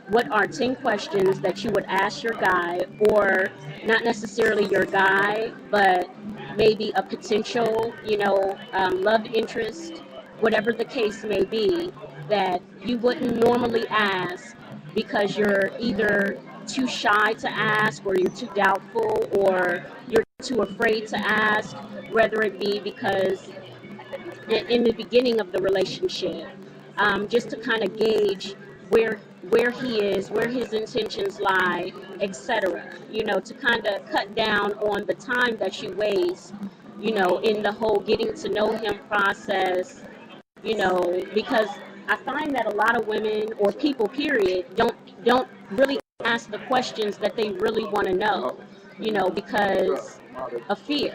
what are 10 questions that you would ask your guy, or not necessarily your guy, but maybe a potential, you know, love interest, whatever the case may be, that you wouldn't normally ask because you're either too shy to ask, or you're too doubtful, or you're too afraid to ask, whether it be because in the beginning of the relationship, just to kind of gauge where he is, where his intentions lie, etc. You know, to kind of cut down on the time that you waste, you know, in the whole getting to know him process, you know, because I find that a lot of women or people, period, don't really ask the questions that they really want to know, you know, because of fear.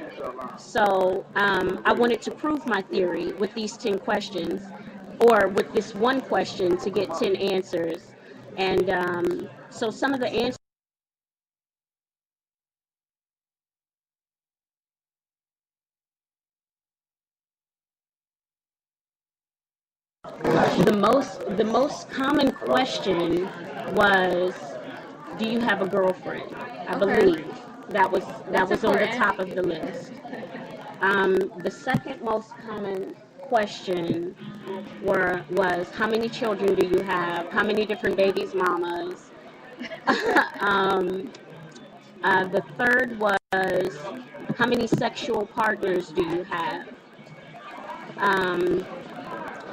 So I wanted to prove my theory with these 10 questions, or with this one question to get 10 answers. And so some of the answers. The most common question was, do you have a girlfriend? I believe that was on the top of the list. The second most common question was, how many children do you have? How many different babies, mamas? The third was, how many sexual partners do you have?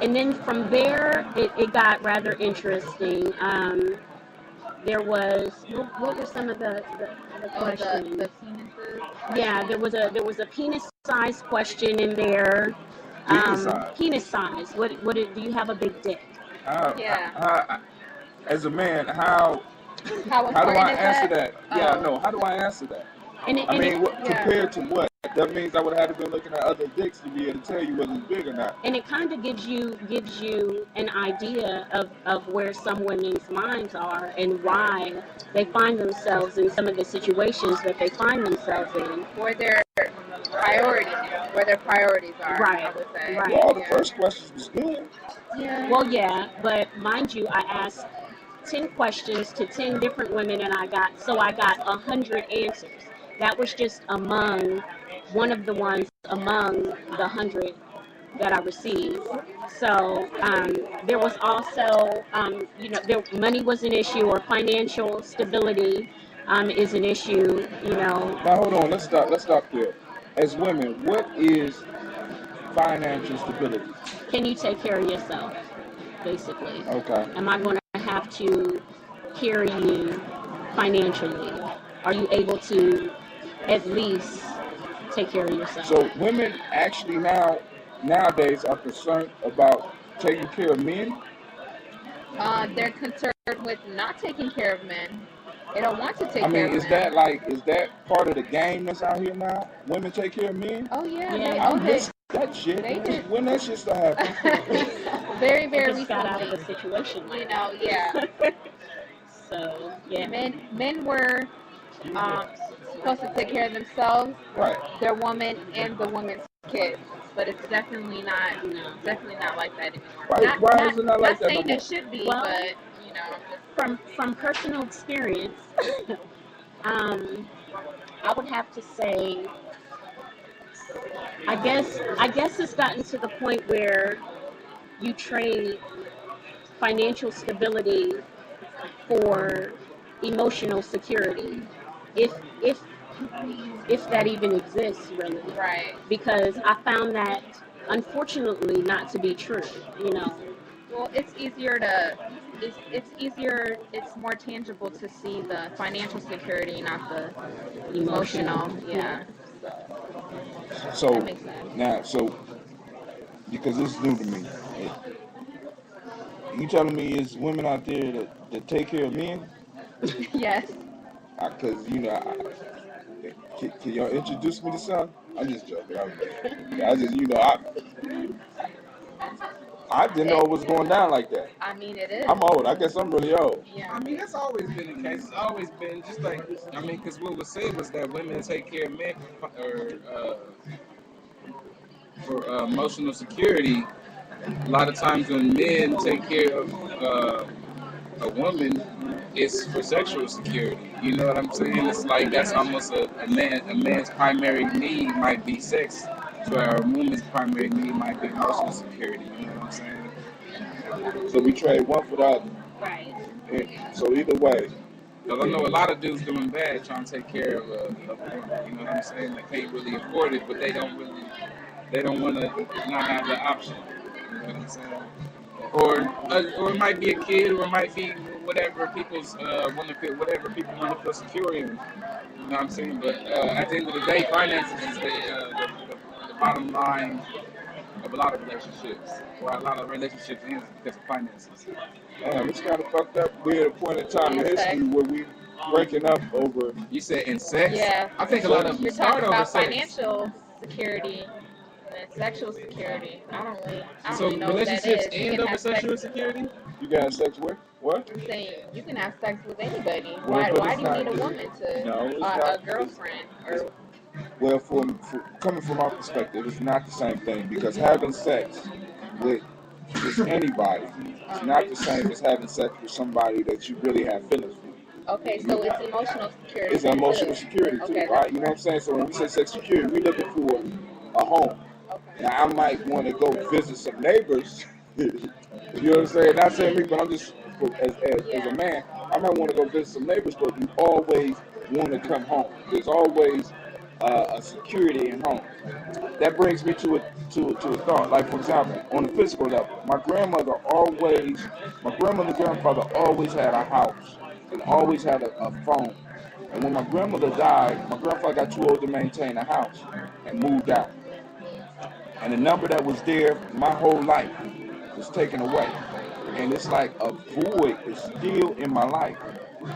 And then from there, it got rather interesting. There was, what were some of the questions? The penises. Yeah, there was a penis size question in there. Penis size. What do you have a big dick? As a man, how do I answer that? Yeah, no. How do I answer that? Compared to what? That means I would have to be looking at other dicks to be able to tell you whether it's big or not. And it kind of gives you an idea of where some women's minds are and why they find themselves in some of the situations that they find themselves in. Where their priorities are. Right. I would say. Right. Well, the first question was good. Yeah. Well, yeah, but mind you, I asked 10 questions to 10 different women, and I got 100 answers. That was just one of the ones among the 100 that I received. So there was also, money was an issue, or financial stability is an issue. You know. Now hold on. Let's stop there. As women, what is financial stability? Can you take care of yourself, basically? Okay. Am I going to have to carry you financially? Are you able to at least take care of yourself? So women actually nowadays are concerned about taking care of men? They're concerned with not taking care of men. They don't want to take care of men. Is that part of the game that's out here now? Women take care of men? Oh yeah. I miss that shit. When that shit start happening? Very, very just got out of a situation like that. Yeah. So yeah. Men were supposed to take care of themselves, right, their woman, and the woman's kids. But it's definitely not like that anymore. Why is it not like that? Not saying it should be, but you know, from personal experience, I would have to say, I guess it's gotten to the point where you trade financial stability for emotional security, if that even exists, really. Right. Because I found that, unfortunately, not to be true, you know. Well, it's more tangible to see the financial security, not the emotional. Yeah. So that makes sense. Now, because this is new to me, you telling me it's women out there that take care of men? Yes. Because can y'all introduce me to some? I'm just joking. I didn't know it was going down like that. I mean, it is. I'm old. I guess I'm really old. Yeah. I mean, that's always been the case. It's always been just like, because what was said was that women take care of men for emotional security. A lot of times when men take care of a woman, it's for sexual security. You know what I'm saying? It's like that's almost a man's primary need might be sex, where a woman's primary need might be emotional security. You know what I'm saying? So we trade one for the other. Right. So either way. Because I know a lot of dudes doing bad trying to take care of a woman. You know what I'm saying? They can't really afford it, but they don't want to not have the option. You know what I'm saying? or it might be a kid, or it might be whatever people's want to feel, whatever people want to feel secure in. You know what I'm saying? But at the end of the day, finances is the bottom line of a lot of relationships, or a lot of relationships ends because of finances. Damn, it's kind of fucked up. We're at a point in time in history where we breaking up over. You said in sex? Yeah. I think a lot of them You're start talking over about sex. financial security and sexual security. I don't So really know what that relationships is. You end can over have sexual sex. security? You can have sex with what? I'm saying you can have sex with anybody. Well, Why do you need a woman to No, it's a not. girlfriend or? Well, coming from our perspective, it's not the same thing because having sex with just anybody is not the same as having sex with somebody that you really have feelings for. Okay, so it's emotional security. It's emotional security too, Okay, right? You know what I'm saying? So when we say sex security, we're looking for a home. Now, I might want to go visit some neighbors. You know what I'm saying? Not saying me, but I'm just as a man, I might want to go visit some neighbors, but you always want to come home. There's always a security in home. That brings me to a thought. Like, for example, on the physical level, my grandmother and grandfather always had a house and always had a phone. And when my grandmother died, my grandfather got too old to maintain a house and moved out. And the number that was there my whole life was taken away. And it's like a void is still in my life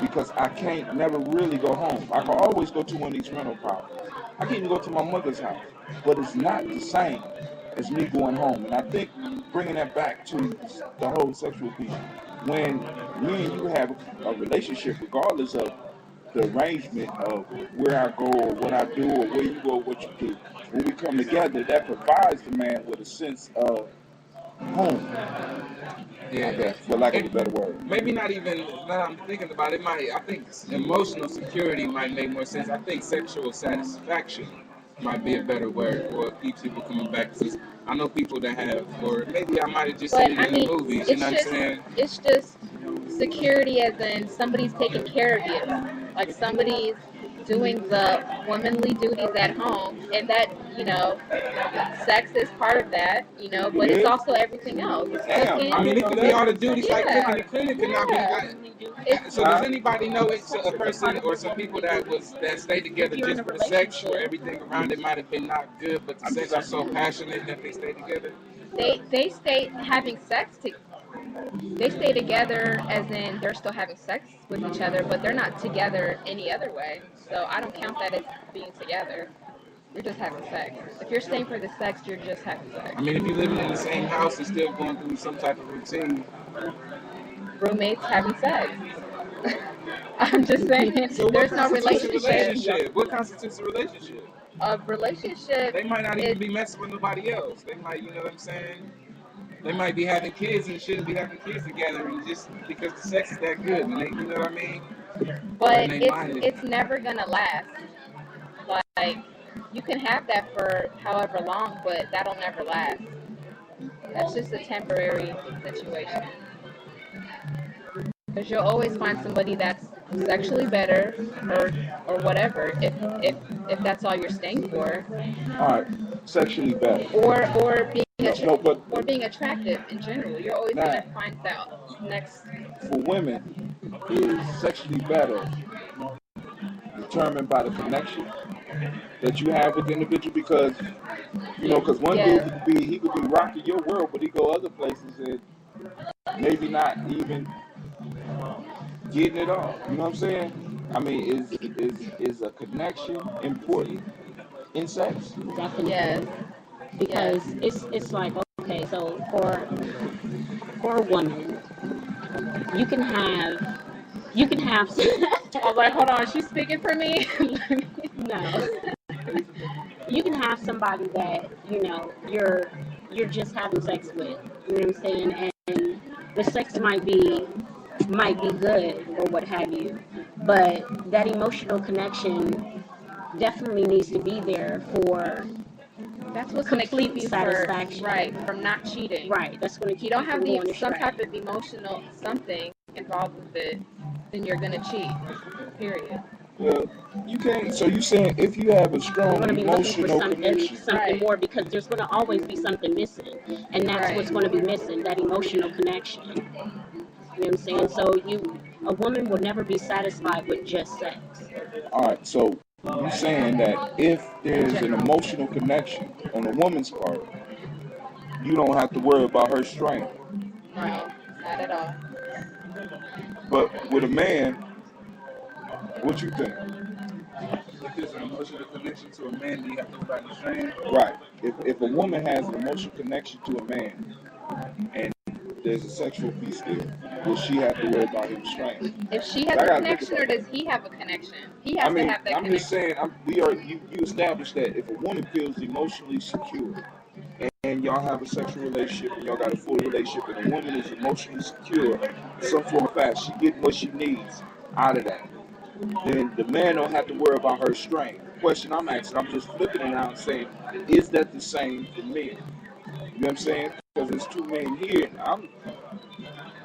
because I can't never really go home. I can always go to one of these rental properties. I can even go to my mother's house, but it's not the same as me going home. And I think bringing that back to the whole sexual piece, when me and you have a relationship, regardless of the arrangement of where I go or what I do or where you go or what you do, when we come together, that provides the man with a sense of home. Yeah, I guess, for lack of a better word. Maybe not even, now that I'm thinking about it, I think emotional security might make more sense. I think sexual satisfaction might be a better word for keep people coming back. Because I know people that have, or maybe I might have just seen it in the movies, you know what I'm saying? It's just security as in somebody's taking care of you. Like somebody's doing the womanly duties at home, and that, sex is part of that, but it's also everything else. Cooking. I mean, it could be all the duties like cooking and cleaning could not be done. So does anybody know it's a person or some people that stay together just for the sex, where everything around it might have been not good, but the sex was so passionate that they stay together? They stay having sex they stay together as in they're still having sex with each other, but they're not together any other way. So I don't count that as being together. You're just having sex. If you're staying for the sex, you're just having sex. I mean, if you're living in the same house and still going through some type of routine. Roommates having sex. I'm just saying, so there's no relationship. What constitutes a relationship? A relationship. They might not even be messing with nobody else. They might, you know what I'm saying? They might be having kids and shouldn't be having kids together, and just because the sex is that good, and they, you know what I mean? But it's never gonna last. Like, you can have that for however long, but that'll never last. That's just a temporary situation. Because you'll always find somebody that's sexually better, or whatever, if that's all you're staying for. All right, sexually better. Or being attractive in general. You're always gonna find that next. For women, is sexually better determined by the connection that you have with the individual? Because because one dude could be rocking your world, but he go other places and maybe not even getting it all. You know what I'm saying? I mean, is a connection important in sex? Definitely. Yes. Because it's like, okay, so for a woman, you can have I'm like, hold on, she's speaking for me? No. You can have somebody that, you're just having sex with. You know what I'm saying? And the sex might be good or what have you. But that emotional connection definitely needs to be there for that's what's going to keep you satisfaction. From not cheating. Right, that's going to keep you don't have some type of emotional something involved with it, then you're going to cheat. Period. Well, you can't. So you saying if you have a You're strong going to be looking for emotional connection, something more because there's going to always be something missing, and that's what's going to be missing, that emotional connection. You know what I'm saying? So a woman will never be satisfied with just sex. all right. So you saying that if there's an emotional connection on a woman's part, you don't have to worry about her strength. No, not at all. But with a man, what you think? If there's an emotional connection to a man, do you have to worry about the strength? Right. If a woman has an emotional connection to a man, and there's a sexual piece there, will she have to worry about his strength? If she has a connection, or does he have a connection? He has to have that I'm connection. just saying, you established that if a woman feels emotionally secure and y'all have a sexual relationship and y'all got a full relationship and a woman is emotionally secure in some form or fashion, she getting what she needs out of that, then the man don't have to worry about her strength. The question I'm asking, I'm just flipping it out and saying, is that the same for men? You know what I'm saying? Because there's two men here, and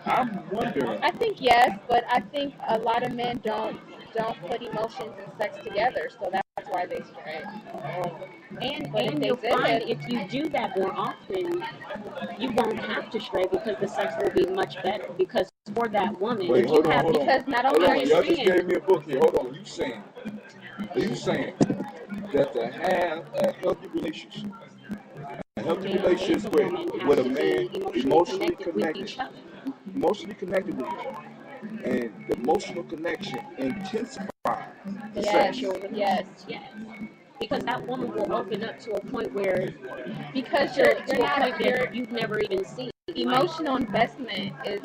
I'm wondering. I think yes, but I think a lot of men don't put emotions and sex together, so that's why they stray. And you'll find if you do that more often, you won't have to stray because the sex will be much better. Because for that woman, Wait, hold on. Because not Hold only on, y'all just gave me a book here. Hold on, you saying that to have a healthy relationship, with a man emotionally connected with each other, and the emotional connection intensifies the sex. Yes. Because that woman will open up to a point where, Because you're not you've never even seen. Emotional investment is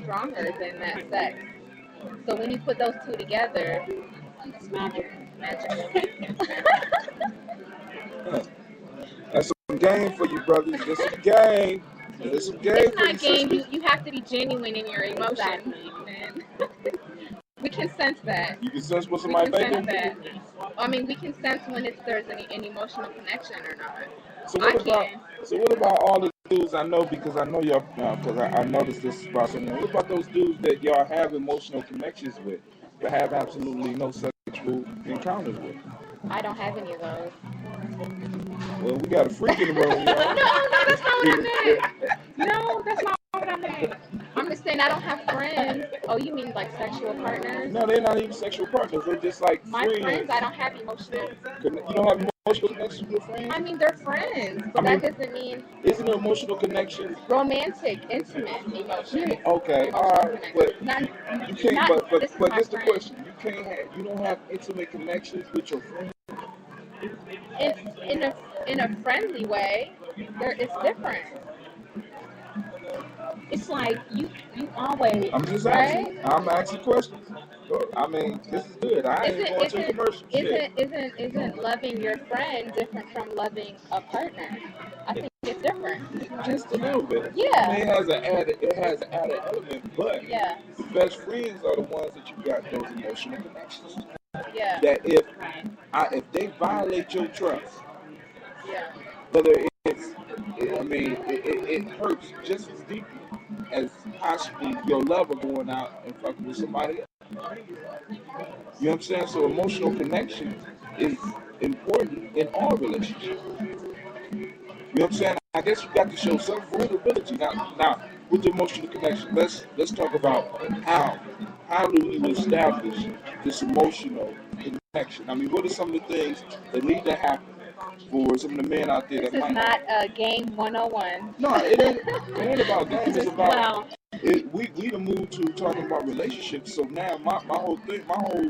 stronger than that sex. So when you put those two together, it's magic. That's some game for you, brothers. That's some game. That's some game it's for not you, game. You have to be genuine in your emotions, man. We can sense that. You can sense what somebody thinking? I mean, we can sense when there's an emotional connection or not. So what about all the dudes I know, because I know y'all, because I noticed this about someone. What about those dudes that y'all have emotional connections with, but have absolutely no sexual encounters with? I don't have any of those. Well, we got a freak in the room, y'all. No, that's not what I meant. No, that's not what I meant. I'm just saying I don't have friends. Oh, you mean like sexual partners? No, they're not even sexual partners. They're just like my friends. I don't have emotional. You don't have emotional connections with friends? I mean, they're friends, but that doesn't mean. Isn't an emotional connection romantic, intimate emotion? Yeah, okay, all right, but you can't. But just the question: you don't have intimate connections with your friends. In a friendly way, it's different. It's like you always. I'm just asking. Right? I'm asking questions. I mean, this is good. I ain't going to commercial. Isn't loving your friend different from loving a partner? I think it's different. Just a little bit. Yeah. I mean, it has an added element, but the best friends are the ones that you got those emotional connections. Yeah. That if they violate your trust, whether it hurts just as deeply as possibly your lover going out and fucking with somebody else. You know what I'm saying? So emotional connection is important in all relationships. You know what I'm saying? I guess you got to show some vulnerability. Now with the emotional connection, let's talk about how do we establish this emotional connection? I mean, what are some of the things that need to happen for some of the men out there this that might not a game 101. No, it ain't about games. It's about we done moved to talking about relationships. So now my whole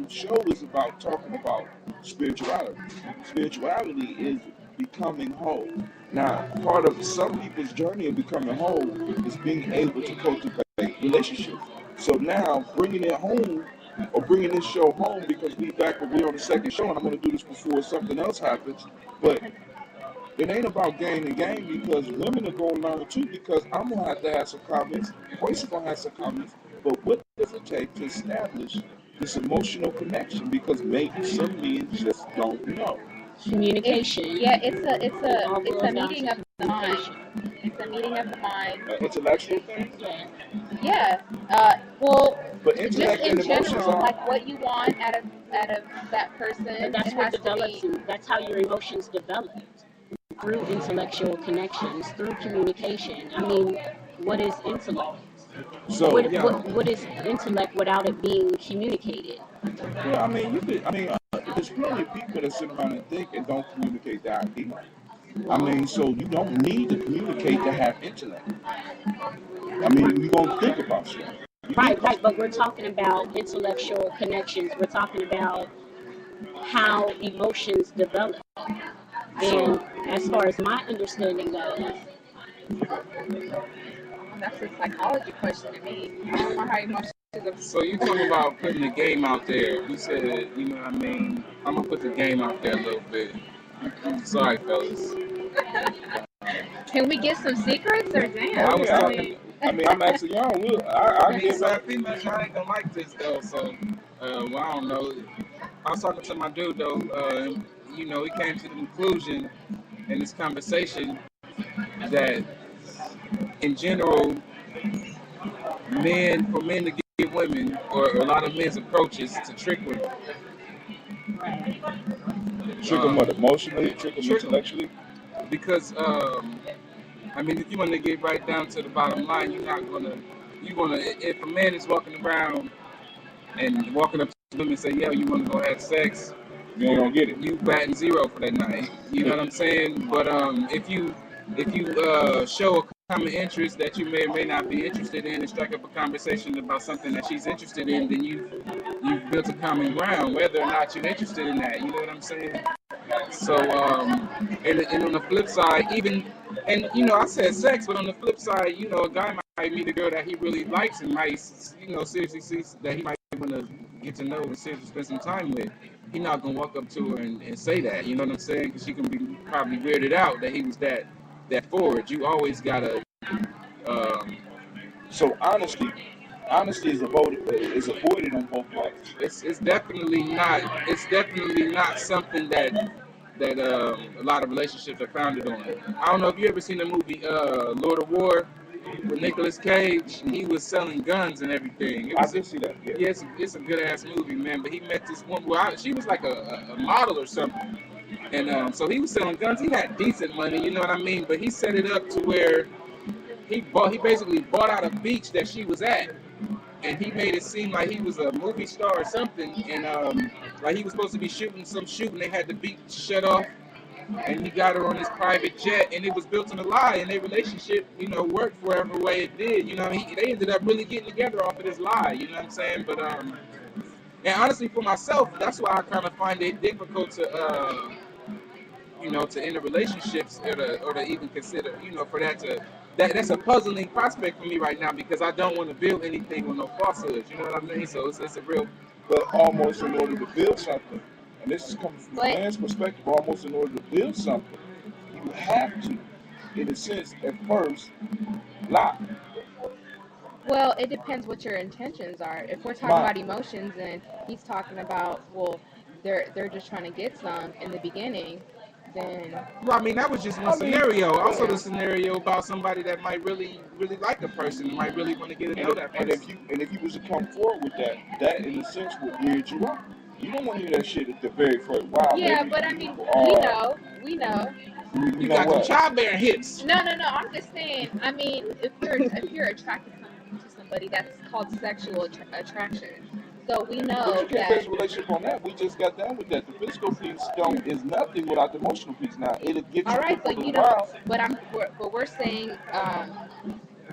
show is about talking about spirituality. Spirituality is becoming whole. Now, part of some people's journey of becoming whole is being able to cultivate relationships. So now bringing it home, or bringing this show home, because we're on the second show, and I'm going to do this before something else happens, but it ain't about game and game, because women are going to learn too, because I'm going to have some comments, Voice is going to have some comments, but what does it take to establish this emotional connection? Because maybe some men just don't know. Communication. It's a meeting of mind. It's a meeting of the mind. Intellectual thing. Yeah. Well, But just intellect in and emotions general, are. like what you want out of that person. But that's it what has develops. to be. That's how your emotions develop, through intellectual connections, through communication. I mean, what is intellect? So What is intellect without it being communicated? well, I mean, you could. I mean, there's plenty of people that sit around and think and don't communicate their idea. I mean, so you don't need to communicate to have intellect. I mean, you're gonna think about shit. Right, but we're talking about intellectual connections. We're talking about how emotions develop. And as far as my understanding goes, That's a psychology question to me. I don't know how emotions. So you talking about putting the game out there. You said, you know what I mean? I'm going to put the game out there a little bit. Sorry, fellas. Can we get some secrets or damn? I was talking. I mean, I'm asking y'all. I mean, so females y'all ain't gonna like this though. So, well, I don't know. I was talking to my dude though. You know, he came to the conclusion in this conversation that, in general, for men to get women, or a lot of men's approaches to trick women. Trick them what, emotionally? Trick them intellectually? Because I mean, if you want to get right down to the bottom line, you're gonna, if a man is walking around and walking up to women and say, yo, you want to go have sex, you ain't gonna get it. You batting zero for that night. You know what I'm saying? But if you show a common interest that you may or may not be interested in and strike up a conversation about something that she's interested in, then you've built a common ground, whether or not you're interested in that. You know what I'm saying? So, and on the flip side, and you know, I said sex, but on the flip side, you know, a guy might meet a girl that he really likes and might, you know, seriously see that he might want to get to know and seriously spend some time with. He's not gonna walk up to her and say that. You know what I'm saying? Because she can be probably weirded out that he was that forward. You always gotta. So honesty is avoided on both parts. It's definitely not. It's definitely not something that a lot of relationships are founded on. I don't know if you ever seen the movie Lord of War with Nicolas Cage. He was selling guns and everything. I did see that. Yeah, it's a good ass movie, man. But he met this woman. Well, she was like a model or something, and so he was selling guns. He had decent money, you know what I mean. But he set it up to where he basically bought out a beach that she was at. And he made it seem like he was a movie star or something, and like he was supposed to be shooting some shoot, and they had the beach shut off, and he got her on his private jet, and it was built on a lie, and their relationship, you know, worked whatever way it did. You know, they ended up really getting together off of this lie. You know what I'm saying? But and honestly, for myself, that's why I kind of find it difficult to you know, to enter relationships or to even consider, you know, for that to. That's a puzzling prospect for me right now because I don't want to build anything with no falsehoods. You know what I mean? So it's a real. But almost in order to build something, and this is coming from a man's perspective, almost in order to build something, you have to, in a sense, at first, lie. Well, it depends what your intentions are. If we're talking about emotions and he's talking about, well, they're just trying to get some in the beginning. Then, well, I mean, that was just one scenario. Also, the scenario about somebody that might really like a person, might really want to get to know that person. And if you was to come forward with that in a sense would weird you out. You don't want to hear that shit at the very first. Wow. Yeah, but I mean, we know. You got some childbearing hits. No. I'm just saying. I mean, if you're attracted to somebody, that's called sexual attraction. So we know but you can't base a relationship on that. We just got done with that. The physical piece is nothing without the emotional piece. Now it'll get you. All right, but you know, but we're saying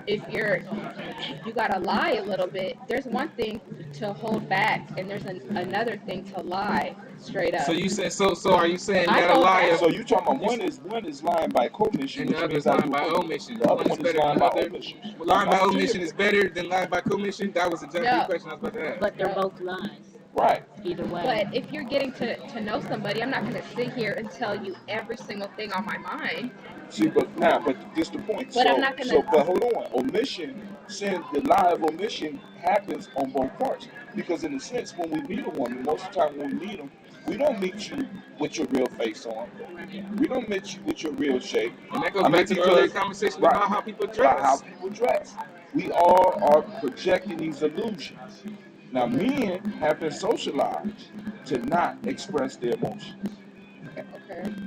if you gotta lie a little bit. There's one thing to hold back, and there's another thing to lie straight up. So you said so are you saying that a lie? So you talking about one is lying by commission, and the other is lying by omission. The other one is lying by omission. Lying by omission is better than lying by commission. That was exactly the question I was about to ask. But they're both lies. Right. Either way. But if you're getting to know somebody, I'm not going to sit here and tell you every single thing on my mind. See, but this the point. But I'm not going to. But hold on. The lie of omission happens on both parts. Because in a sense, when we meet a woman, most of the time when we meet them, We don't meet you with your real face on. We don't meet you with your real shape. And that goes back to the earlier conversation about how people dress. About how people dress. We all are projecting these illusions. Now, men have been socialized to not express their emotions.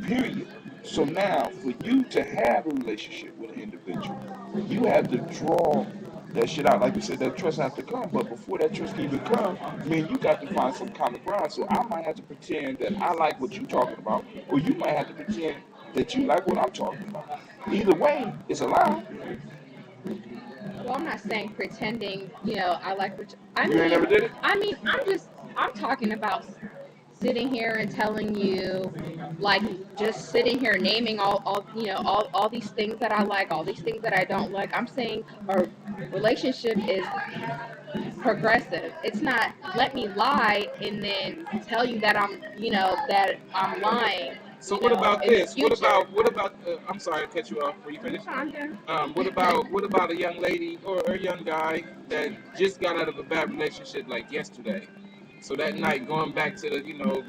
Period. So now, for you to have a relationship with an individual, you have to draw that shit out. Like you said, that trust has to come. But before that trust can even come, you got to find some common ground. So I might have to pretend that I like what you're talking about, or you might have to pretend that you like what I'm talking about. Either way, it's a lie. Well, I'm not saying pretending, I like what you ain't never did it? I'm talking about sitting here and telling you, like, just sitting here naming all these things that I like, all these things that I don't like. I'm saying a relationship is progressive. It's not let me lie and then tell you that that I'm lying. So what about this? What about? I'm sorry to cut you off. Were you finished? What about a young lady or a young guy that just got out of a bad relationship like yesterday? So that night, going back to the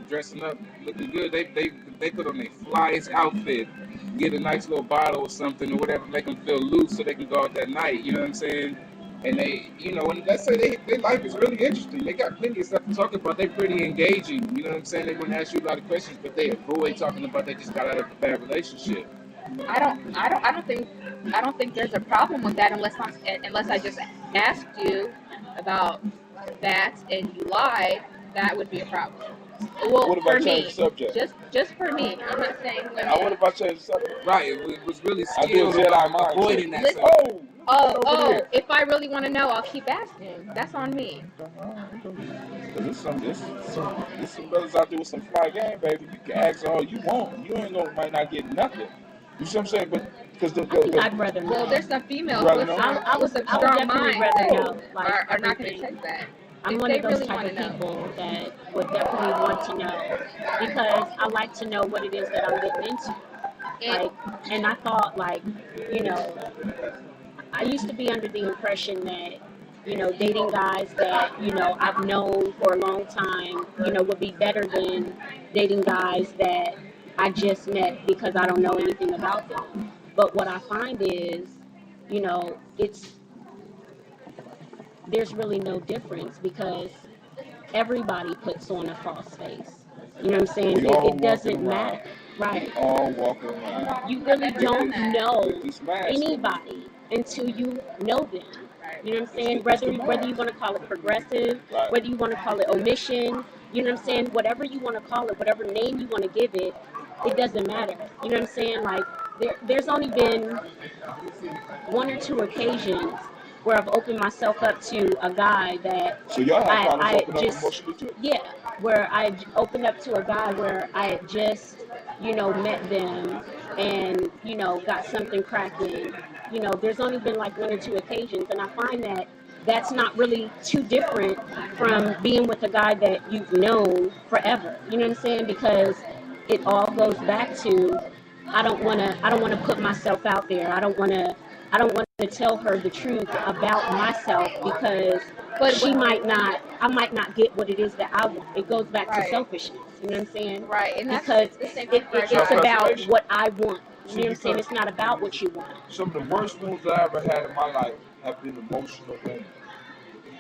dressing up, looking good, they put on their flyest outfit, get a nice little bottle or something or whatever, make them feel loose so they can go out that night. You know what I'm saying? And they, and let's say their life is really interesting. They got plenty of stuff to talk about. They're pretty engaging. You know what I'm saying? They want to ask you a lot of questions, but they avoid talking about they just got out of a bad relationship. I don't think there's a problem with that unless I just asked you about that and you lied. That would be a problem. Well, what about for change me, the subject? just for me. I'm not saying women. What about change the subject? Right, it was really skilled about avoiding that subject. Oh, if I really want to know, I'll keep asking. That's on me. There's some brothers out there with some fly game, baby. You can ask all you want. You might not get nothing. You see what I'm saying? But because I'd rather know. Well, there's some females with some strong minds that are not going to take that. I'm one of those type of people that would definitely want to know because I like to know what it is that I'm getting into. And I thought, I used to be under the impression that, dating guys that, I've known for a long time, would be better than dating guys that I just met because I don't know anything about them. But what I find is, there's really no difference because everybody puts on a false face. You know what I'm saying? It doesn't matter. Right. We all walk around. You really don't know anybody until you know them. You know what I'm saying? Whether you want to call it progressive, whether you want to call it omission, you know what I'm saying? Whatever you want to call it, whatever name you want to give it, it doesn't matter. You know what I'm saying? Like, there's only been one or two occasions where I've opened myself up to a guy that where I opened up to a guy where I had just, met them and, got something cracking. There's only been like one or two occasions, and I find that that's not really too different from being with a guy that you've known forever. You know what I'm saying? Because it all goes back to I don't want to put myself out there. I don't want to tell her the truth about myself because I might not get what it is that I want. It goes back to selfishness. You know what I'm saying? Right. And because it's about what I want. You know what I'm saying? It's not about what you want. Some of the worst wounds I ever had in my life have been emotional wounds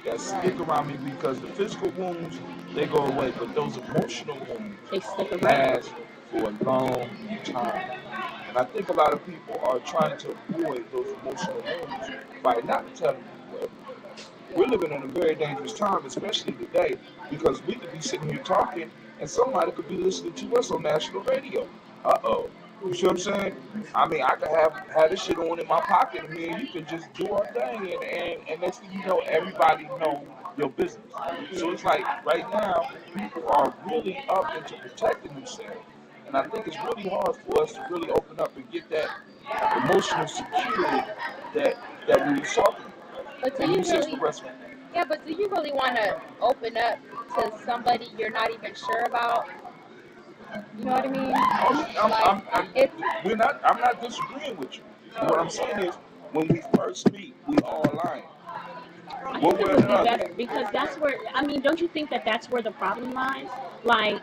that stick around me because the physical wounds, they go away, but those emotional wounds, they stick around. Last for a long time. And I think a lot of people are trying to avoid those emotional wounds by not telling people everything. We're living in a very dangerous time, especially today, because we could be sitting here talking and somebody could be listening to us on national radio. Uh-oh. You see what I'm saying? I mean, I could have this shit on in my pocket and me and you could just do our thing and next thing you know, everybody know your business. So it's like right now, people are really up into protecting themselves. And I think it's really hard for us to really open up and get that emotional security that we were talking about. But do you really want to open up to somebody you're not even sure about? You know what I mean? I'm not disagreeing with you. What I'm saying is, when we first meet, we all lying. I think it would be better because that's where, don't you think that that's where the problem lies? Like,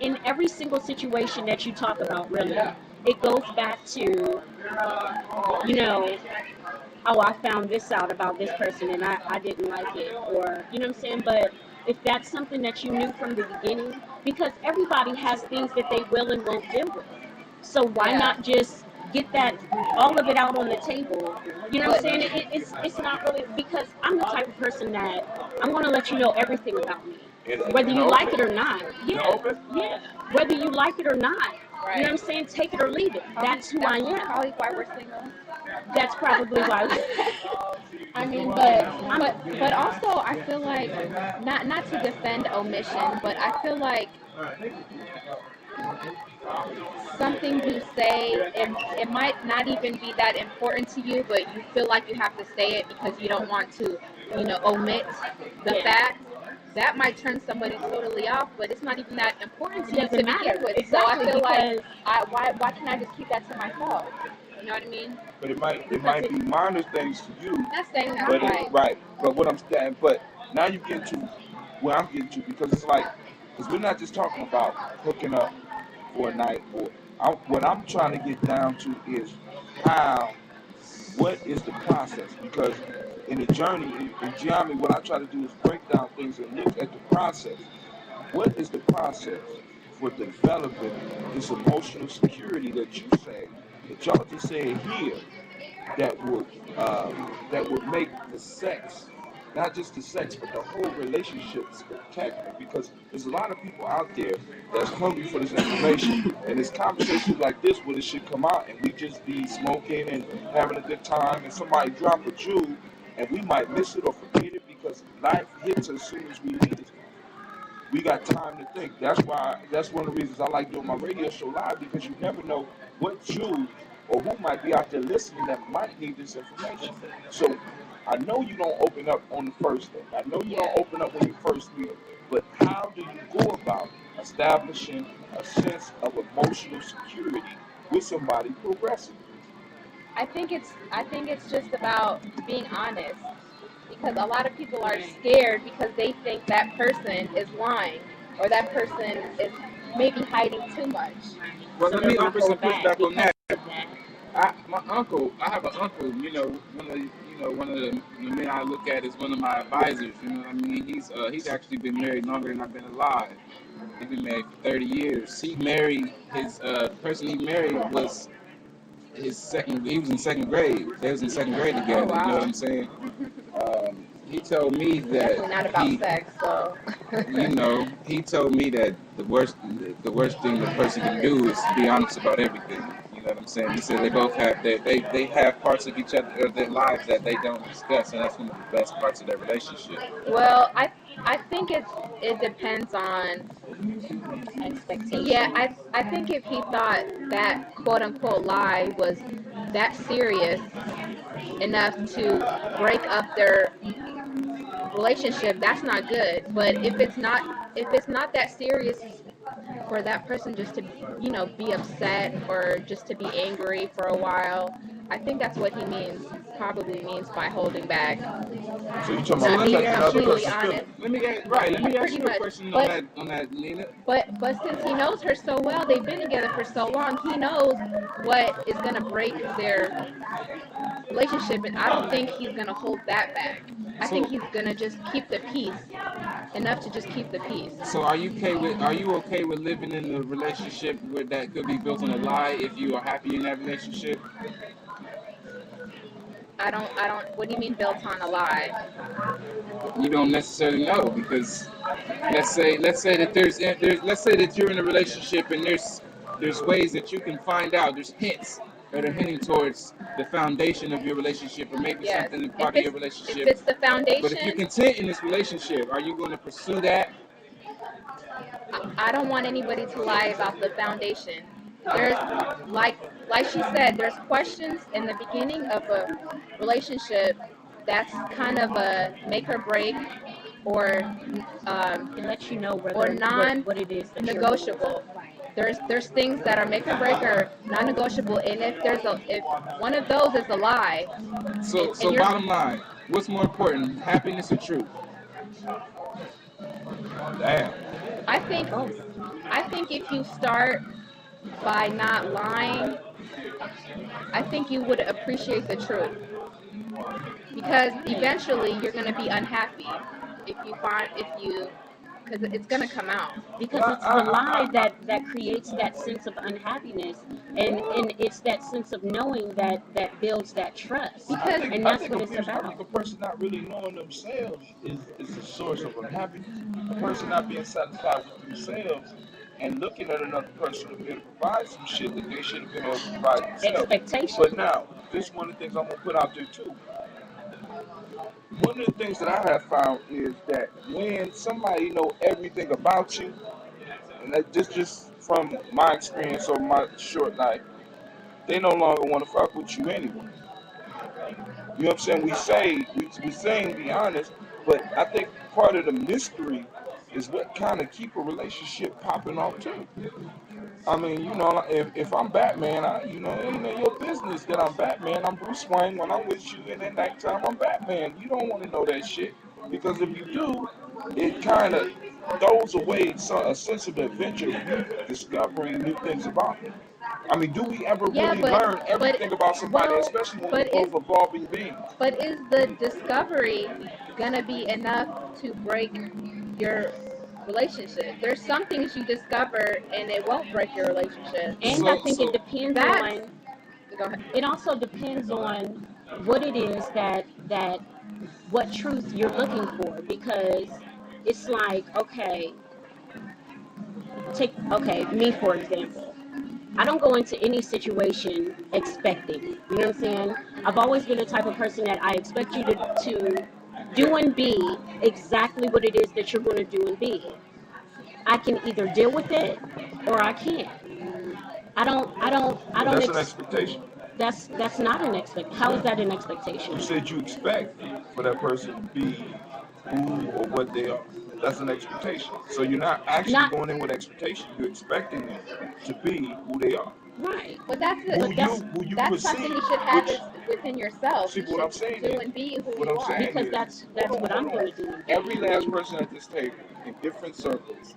in every single situation that you talk about, really, it goes back to, you know, oh, I found this out about this person and I didn't like it, or, you know what I'm saying? But if that's something that you knew from the beginning, because everybody has things that they will and won't deal with. So why not just get that, all of it out on the table? You know what I'm saying? It's not really, because I'm the type of person that I'm going to let you know everything about me. Whether you like it or not. Yeah. Whether you like it or not. You know what I'm saying? Take it or leave it. That's who I am. Probably why we're single. That's probably why. I mean, but also I feel like not to defend omission, but I feel like something you say, it might not even be that important to you, but you feel like you have to say it because you don't want to, omit the fact. That might turn somebody totally off, but it's not even that important to you to begin with. Exactly, so I feel like, why can't I just keep that to myself? You know what I mean? But it might be minor things to you. That's saying that, But right. But what I'm saying, but now you get to where I'm getting to, because it's like, because we're not just talking about hooking up for a night. What I'm trying to get down to is what is the process? Because in the journey, in Gye-Nyame, what I try to do is break down things and look at the process. What is the process for developing this emotional security that you say, that y'all just said here, that would make the sex, not just the sex, but the whole relationship spectacular? Because there's a lot of people out there that's hungry for this information, and it's conversations like this where it should come out, and we just be smoking and having a good time, and somebody drop a jewel, and we might miss it or forget it because life hits as soon as we need it. We got time to think. That's one of the reasons I like doing my radio show live, because you never know what you or who might be out there listening that might need this information. So I know you don't open up on the first day. I know you don't open up when you first meet, but how do you go about establishing a sense of emotional security with somebody progressing? I think it's just about being honest, because a lot of people are scared because they think that person is lying or that person is maybe hiding too much. Well, let me offer some pushback on that. I have an uncle, one of the men I look at as one of my advisors. You know what I mean? He's actually been married longer than I've been alive. He's been married for 30 years. He married his person he married was he was in second grade. They was in second grade together. Oh, wow. You know what I'm saying? He told me that definitely not about sex, so he told me that the worst thing the person can do is be honest about everything. You know what I'm saying? He said they both have they have parts of each other of their lives that they don't discuss, and that's one of the best parts of their relationship. Well, I think it depends on expectations. Yeah, I think if he thought that quote unquote lie was that serious enough to break up their relationship, that's not good. But if it's not that serious for that person just to be upset or just to be angry for a while, I think that's what he probably means by holding back. So you're talking about protecting another person's feelings. Let me ask you a question on that, Nina. But since he knows her so well, they've been together for so long, he knows what is going to break their relationship, and I don't think he's going to hold that back. I think he's going to just keep the peace, enough to just keep the peace. So are you okay with living in a relationship where that could be built on a lie if you are happy in that relationship? I don't, what do you mean built on a lie? You don't necessarily know, because let's say that you're in a relationship and there's ways that you can find out, there's hints that are hinting towards the foundation of your relationship, or maybe something part of your relationship. If it's the foundation. But if you're content in this relationship, are you going to pursue that? I don't want anybody to lie about the foundation. There's, like she said, there's questions in the beginning of a relationship that's kind of a make or break, or it lets you know or what it is negotiable. There's things that are make or break or non-negotiable, and if one of those is a lie. So bottom line, what's more important, happiness or truth? Damn. I think I think if you start by not lying, I think you would appreciate the truth. Because eventually you're going to be unhappy because it's going to come out. Because it's the lie that creates that sense of unhappiness, and it's that sense of knowing that builds that trust. And that's what it's about. I think a person not really knowing themselves is a source of unhappiness. A person not being satisfied with themselves and looking at another person to be able to provide some shit that they should have been able to provide themselves. Expectation. But now, this is one of the things I'm going to put out there too. One of the things that I have found is that when somebody know everything about you, and that just from my experience over my short life, they no longer want to fuck with you anyway. You know what I'm saying? We saying be honest, but I think part of the mystery is what kind of keep a relationship popping off too. I mean, you know, if I'm Batman, it ain't your business that I'm Batman. I'm Bruce Wayne when I'm with you, and at nighttime I'm Batman. You don't want to know that shit, because if you do, it kind of throws away a sense of adventure of you discovering new things about them. I mean, do we ever really learn everything about somebody, especially when we're both evolving beings? But is the discovery gonna be enough to break your relationship? There's some things you discover and it won't break your relationship. And I think it depends on. Go ahead. It also depends on what it is that what truth you're looking for, because it's like, me for example. I don't go into any situation expecting. You know what I'm saying? I've always been the type of person that I expect you to do and be exactly what it is that you're going to do and be. I can either deal with it or I can't. I don't. That's an expectation. That's not an expectation. How is that an expectation? You said you expect for that person to be who or what they are. That's an expectation. So you're not actually going in with expectation. You're expecting them to be who they are. Right. But that's something you should have within yourself. See, what I'm saying do and be who you are. Because that's what I'm going to do. Every last person at this table in different circles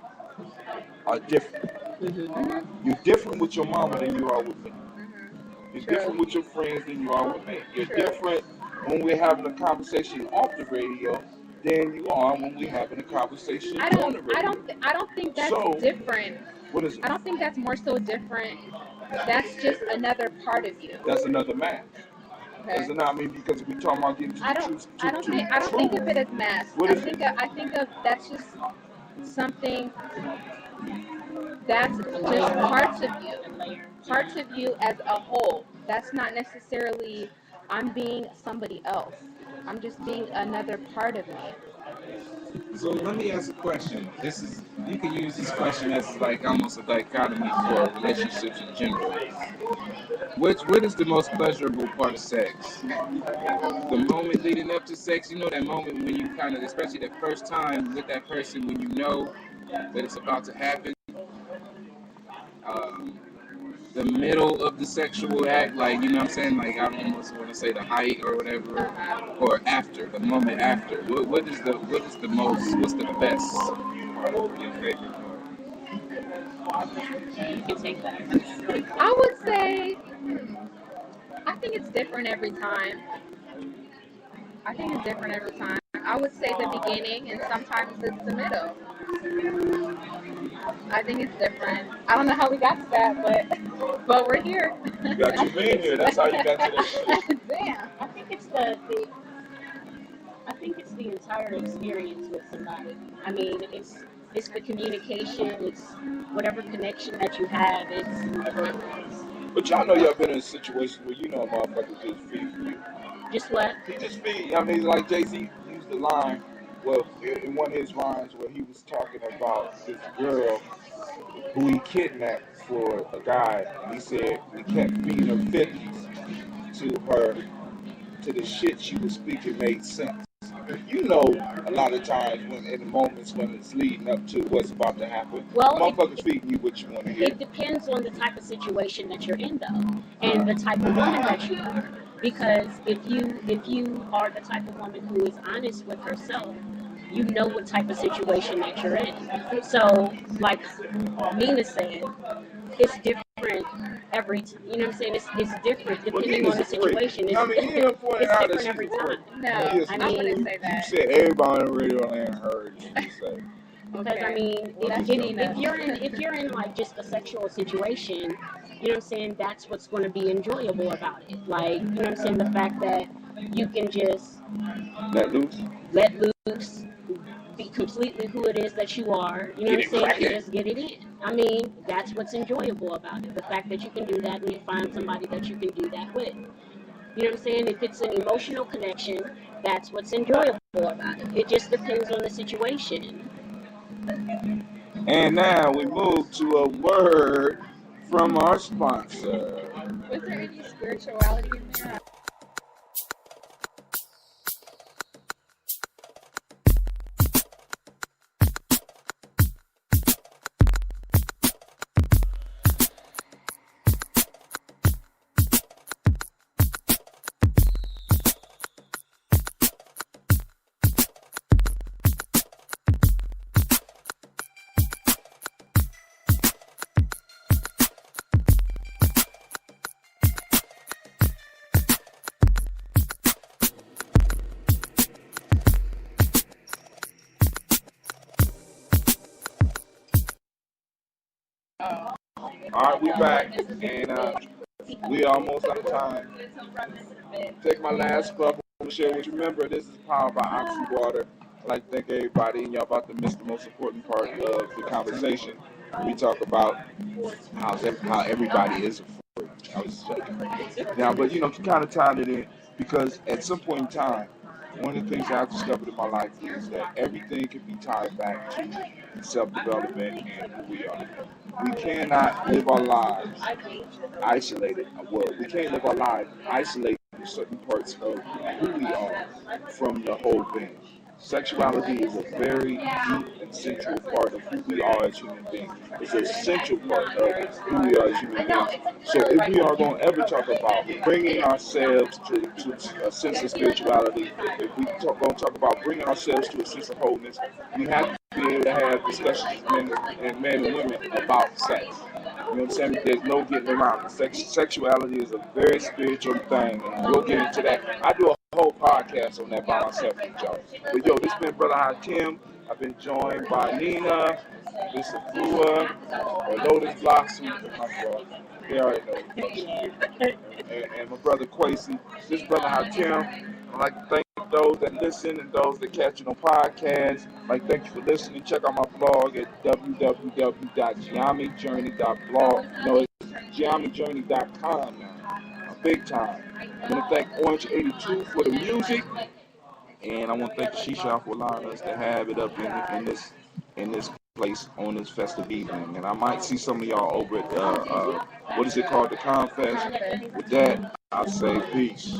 are different. Mm-hmm. You're different with your mama than you are with me. You're different with your friends than you are with me. You're different when we're having a conversation off the radio than you are when we're having a conversation on the radio. I don't think that's different. What is it? I don't think that's more so different. That's just another part of you. That's another match. Okay. Is it not? I mean, because we talking about getting to I don't think of it as mass. I think of that's just something that's just parts of you as a whole. That's not necessarily I'm being somebody else. I'm just being another part of me. So let me ask a question. You can use this question as like almost a dichotomy for relationships in general. What is the most pleasurable part of sex? The moment leading up to sex, you know, that moment when you kind of, especially the first time with that person, when you know that it's about to happen. The middle of the sexual act, like, you know what I'm saying? Like, I almost want to say the height or whatever, or after, the moment after. What's the best? You can take that. I would say, I think it's different every time. I would say the beginning, and sometimes it's the middle. I think it's different. I don't know how we got to that, but we're here. You got your man here. That's how you got to that. Damn. I think it's the entire experience with somebody. I mean, it's the communication. It's whatever connection that you have. But y'all know y'all been in a situation where you know a motherfucker just feed for you. Just what? He just feed. I mean, like Jay-Z used the line. Well, in one of his lines where he was talking about this girl who he kidnapped for a guy, and he said he kept feeding her 50s to the shit she was speaking made sense. You know, a lot of times when in the moments when it's leading up to what's about to happen, motherfuckers feeding you what you want to hear. It depends on the type of situation that you're in, though, and the type of woman that you are. Because if you are the type of woman who is honest with herself, you know what type of situation that you're in. So, like Nina's saying, it's different every time. You know what I'm saying? It's different depending on the situation. It's, it's different every time. No, Yes, I wouldn't say you that. said everybody on the radio land heard you say. Because I mean, if you're in like just a sexual situation, you know what I'm saying, that's what's going to be enjoyable about it. Like, you know what I'm saying, the fact that you can just let loose, be completely who it is that you are, you know what I'm saying, and just get it in. I mean, that's what's enjoyable about it. The fact that you can do that and you find somebody that you can do that with. You know what I'm saying? If it's an emotional connection, that's what's enjoyable about it. It just depends on the situation. And now we move to a word from our sponsor. Was there any spirituality in there? All right, we back, and we almost out of time. Take my last cup to share with you. Remember, this is powered by Oxy Water. I'd like to thank everybody, and y'all about to miss the most important part of the conversation. We talk about how everybody is afraid. I was joking. Now, but you kind of tied it in because at some point in time, one of the things that I've discovered in my life is that everything can be tied back to self-development and who we are. We cannot live our lives isolated. Well, we can't live our lives isolated from certain parts of who we are from the whole thing. Sexuality is a very deep and central part of who we are as human beings. It's an essential part of who we are as human beings. So if we are going to ever talk about bringing ourselves to a sense of spirituality, if we going to talk about bringing ourselves to a sense of wholeness, we have to be able to have discussions with men and women about sex. You know what I'm saying? There's no getting around it. Sexuality is a very spiritual thing, and we'll get into that. I do a whole podcast on that by myself with y'all. But yo, this has been Brother Hakim. I've been joined by Nina, Miss Afua, or Lotus Blossom. They already know. And my brother Quasi. This is Brother Hakim. I'd like to thank those that listen and those that catch it on podcasts. I'd like to thank you for listening. Check out my blog at www.GyeNyameJourney.blog. No, it's GyeNyameJourney.com now. Big time. I want to thank Orange 82 for the music, and I want to thank Shisha for allowing us to have it up in this place on this festive evening. And I might see some of y'all over at what is it called, the Confest. With that, I'll say peace.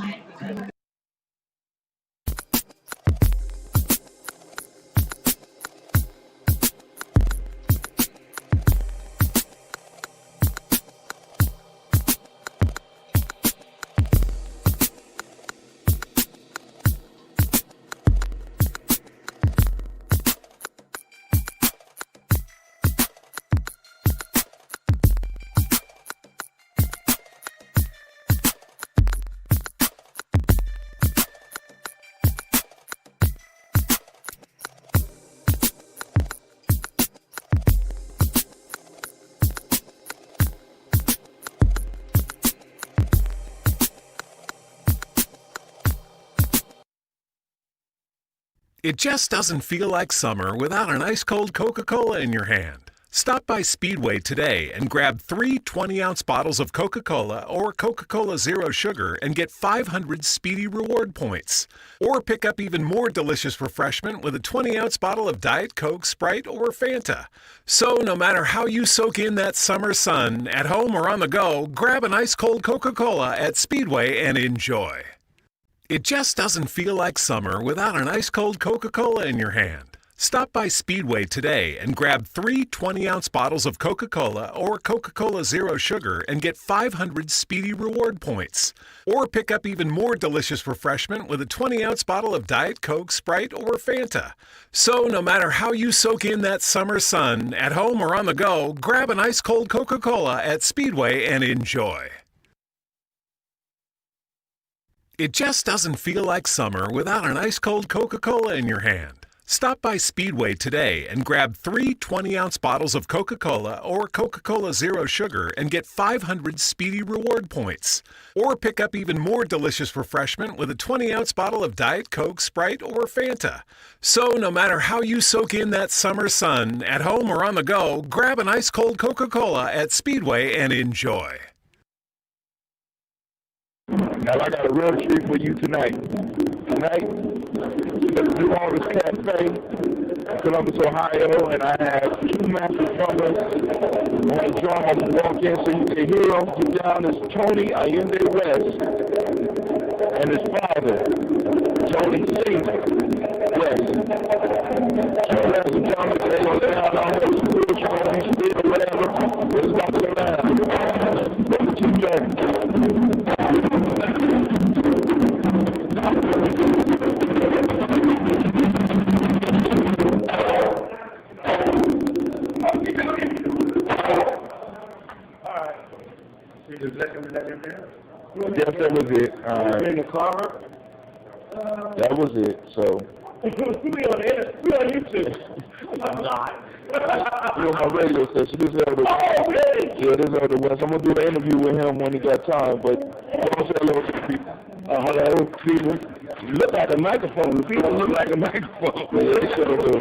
It just doesn't feel like summer without an ice-cold Coca-Cola in your hand. Stop by Speedway today and grab 3 20-ounce bottles of Coca-Cola or Coca-Cola Zero Sugar and get 500 Speedy Reward points. Or pick up even more delicious refreshment with a 20-ounce bottle of Diet Coke, Sprite, or Fanta. So no matter how you soak in that summer sun, at home or on the go, grab an ice-cold Coca-Cola at Speedway and enjoy. It just doesn't feel like summer without an ice-cold Coca-Cola in your hand. Stop by Speedway today and grab 3 20-ounce bottles of Coca-Cola or Coca-Cola Zero Sugar and get 500 Speedy Reward points. Or pick up even more delicious refreshment with a 20-ounce bottle of Diet Coke, Sprite, or Fanta. So no matter how you soak in that summer sun, at home or on the go, grab an ice-cold Coca-Cola at Speedway and enjoy. It just doesn't feel like summer without an ice-cold Coca-Cola in your hand. Stop by Speedway today and grab 3 20-ounce bottles of Coca-Cola or Coca-Cola Zero Sugar and get 500 Speedy Reward points. Or pick up even more delicious refreshment with a 20-ounce bottle of Diet Coke, Sprite, or Fanta. So no matter how you soak in that summer sun, at home or on the go, grab an ice-cold Coca-Cola at Speedway and enjoy. Now I got a real treat for you tonight. Tonight, New Orleans Cafe, Columbus, Ohio, and I have 2 master drummers on the drum. I'm going to walk in so you can hear them. Get down is Tony Allende West and his father, Tony C. West. 2 master drummers, they're going to sound on the spiritual, or whatever. It's about to go down. Those 2 drummers. Yes, that was it. In the car? That was it. So. we on YouTube. I'm not. You're on my radio station. This is Elder. Oh, really? Yeah, this is Elder West. I'm gonna do an interview with him when he got time. But don't say hello to the people. Hello, people. You look like a microphone. The people look like a microphone. Yeah, they sure do.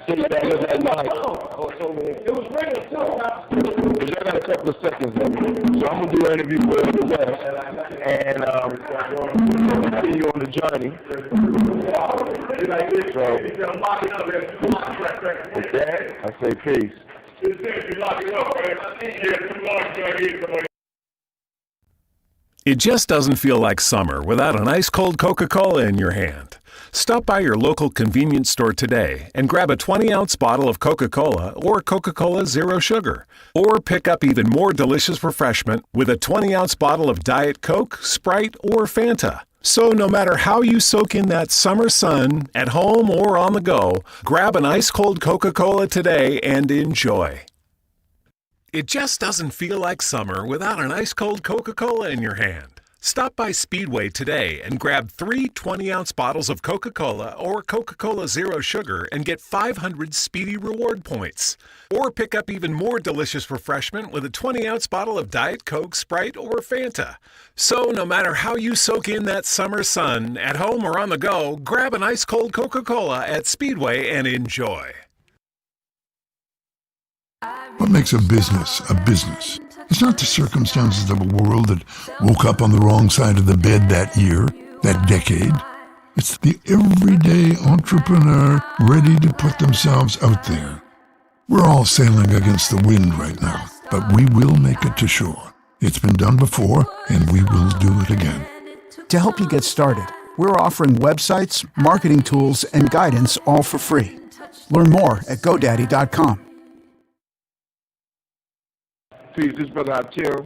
Sit back with that mic. Oh, it's over here. It was ringing too. But I got a couple of seconds left. So I'm gonna do an interview with Elder West, and see you on the journey. So with that, I say peace. It just doesn't feel like summer without an ice-cold Coca-Cola in your hand. Stop by your local convenience store today and grab a 20-ounce bottle of Coca-Cola or Coca-Cola Zero Sugar. Or pick up even more delicious refreshment with a 20-ounce bottle of Diet Coke, Sprite, or Fanta. So no matter how you soak in that summer sun, at home or on the go, grab an ice-cold Coca-Cola today and enjoy. It just doesn't feel like summer without an ice-cold Coca-Cola in your hand. Stop by Speedway today and grab 3 20-ounce bottles of Coca-Cola or Coca-Cola Zero Sugar and get 500 Speedy Reward points. Or pick up even more delicious refreshment with a 20-ounce bottle of Diet Coke, Sprite, or Fanta. So no matter how you soak in that summer sun, at home or on the go, grab an ice-cold Coca-Cola at Speedway and enjoy. What makes a business a business? It's not the circumstances of a world that woke up on the wrong side of the bed that year, that decade. It's the everyday entrepreneur ready to put themselves out there. We're all sailing against the wind right now, but we will make it to shore. It's been done before, and we will do it again. To help you get started, we're offering websites, marketing tools, and guidance all for free. Learn more at GoDaddy.com. Peace, this is Brother Hatil.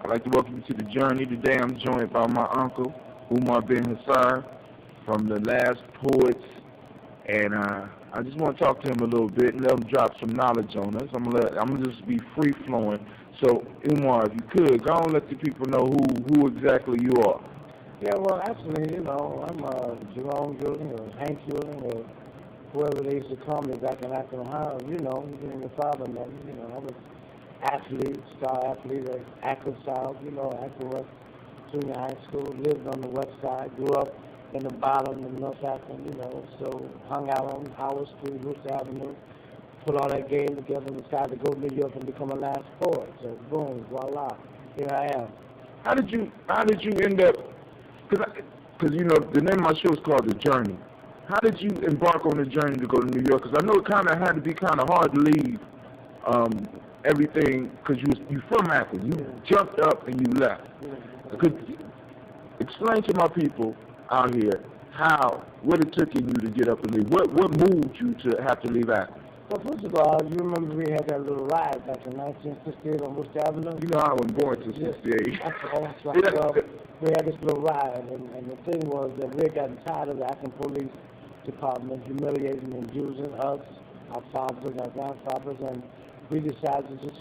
I'd like to welcome you to the journey. Today I'm joined by my uncle, Umar bin Hassar, from the Last Poets. And I just want to talk to him a little bit and let him drop some knowledge on us. I'm gonna just be free-flowing. So, Umar, if you could, go on and let the people know who exactly you are. Yeah, well, actually, you know, I'm Jerome Julian or Hank Julian or whoever they used to call me back in Akron, Ohio. You know, even your father met me. You know, I was athlete, star athlete at Akron South, you know, Akron West Junior High School, lived on the west side, grew up in the bottom in North Akron, you know, so hung out on Howard Street, Rooster Avenue, put all that game together and decided to go to New York and become a Last Poet. So boom, voila, here I am. How did you end up, because you know, the name of my show is called The Journey. How did you embark on the journey to go to New York? Because I know it kind of had to be kind of hard to leave everything, because you from Akron. You jumped up and you left. Explain to my people out here what it took in you to get up and leave? What moved you to have to leave Akron? Well, first of all, you remember we had that little ride back in 1968 on Worcester Avenue? You know I was born to 68. That's right. Well, we had this little ride, and the thing was that we had gotten tired of the Akron Police Department humiliating and using us, our fathers, our grandfathers, and we decided to just,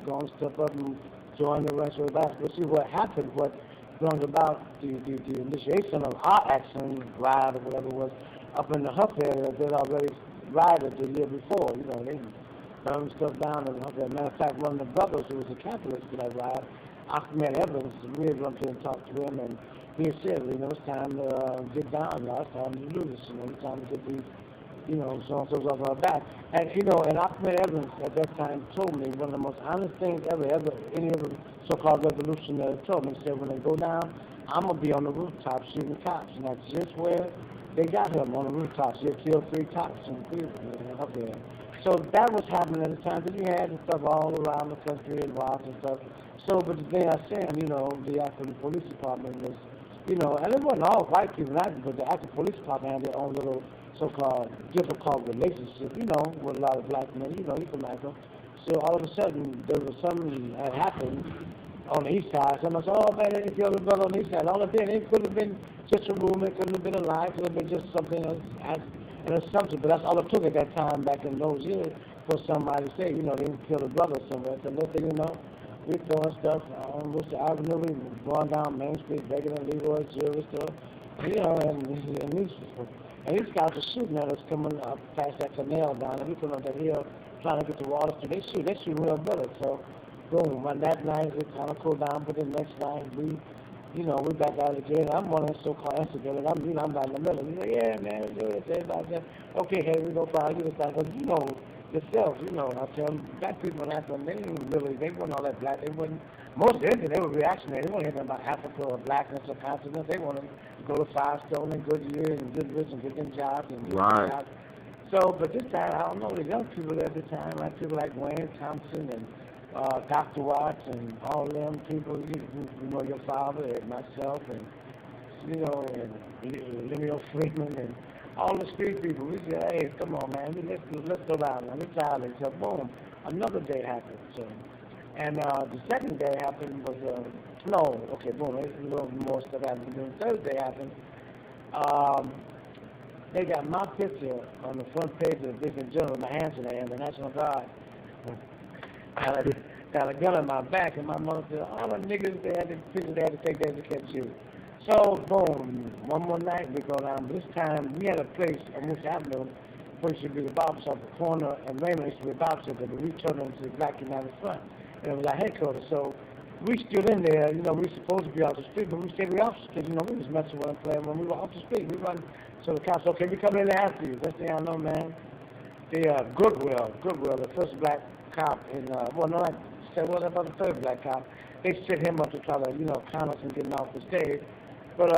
go and step up and join the rest of the basketball. But see, what happened, what brought about the initiation of our action ride or whatever was up in the Huff area. They'd already rioted the year before. They burned stuff down in the Huff area. Matter of fact, one of the brothers who was a capitalist for that ride, Ahmed Evans, we had run to and talked to him, and he said, it's time to get down now. It's time to do this. It's time to get these, so-and-so's off our back. And, and Ahmed Evans at that time told me one of the most honest things ever, any of the so-called revolutionaries told me. He said, when they go down, I'm going to be on the rooftop shooting cops. And that's just where they got him, on the rooftops. They killed 3 cops and up there. So that was happening at the time, because you had the stuff all around the country and riots and stuff. So, but the thing I was saying, the Akron Police Department was, and it wasn't all white people, but the Akron Police Department had their own little so-called difficult relationship, with a lot of black men, you from Akron. So all of a sudden, there was something that happened on the east side. Someone said, oh man, they killed a brother on the east side. All of that, it could have been just a rumor, it could have been a lie, it could have been just something as an assumption. But that's all it took at that time back in those years for somebody to say, they killed a brother somewhere. So next thing you know, we throwing stuff on Worcester Avenue, we going down Main Street, begging at Leroy's jewelry store, and these guys are shooting at us coming up past that canal down, and we come up that hill trying to get to Water Street. They shoot real bullets. So, boom, on that night it kind of cooled down, but the next night we back out again. I'm one of the so-called instigators. I'm right in the middle. Yeah, man, let's do this. Everybody said, okay, hey, we go fire you this time. Because yourself, I tell them, black people in Africa, they weren't all that black. They wasn't, most Indians, they were reactionary. They weren't anything about Africa or blackness or continence. They wanted to go to Firestone and Goodyear and get rich and get them jobs. Right. So, but this time, I don't know, the young people at the time, like people like Wayne Thompson and Dr. Watts and all them people, your father and myself and, and Lemuel Freeman and all the street people. We said, hey, come on, man, let's go down. We're tired of it. So, boom, another day happened. So, and the second day happened was, boom, there's a little more stuff happened. Then the third day happened. They got my picture on the front page of the District Journal with my hands in the air, the National Guard. Got a gun on my back, and my mother said, all the niggas, they had to take that to catch you. So, boom, one more night we go down. This time, we had a place on Worcester Avenue, where it should be the barbershop, the corner, and Raymond used to be a barbershop, but we turned into the Black United Front. And it was our headquarters. So, we stood in there, we were supposed to be off the street, but we stayed off the street. We was messing with and playing when we were off the street. We run, so the cops, okay, we come in there after you. That's the thing I know, man. The Goodwill, the first black cop in, about the third black cop, they set him up to try to, count us and getting off the stage. But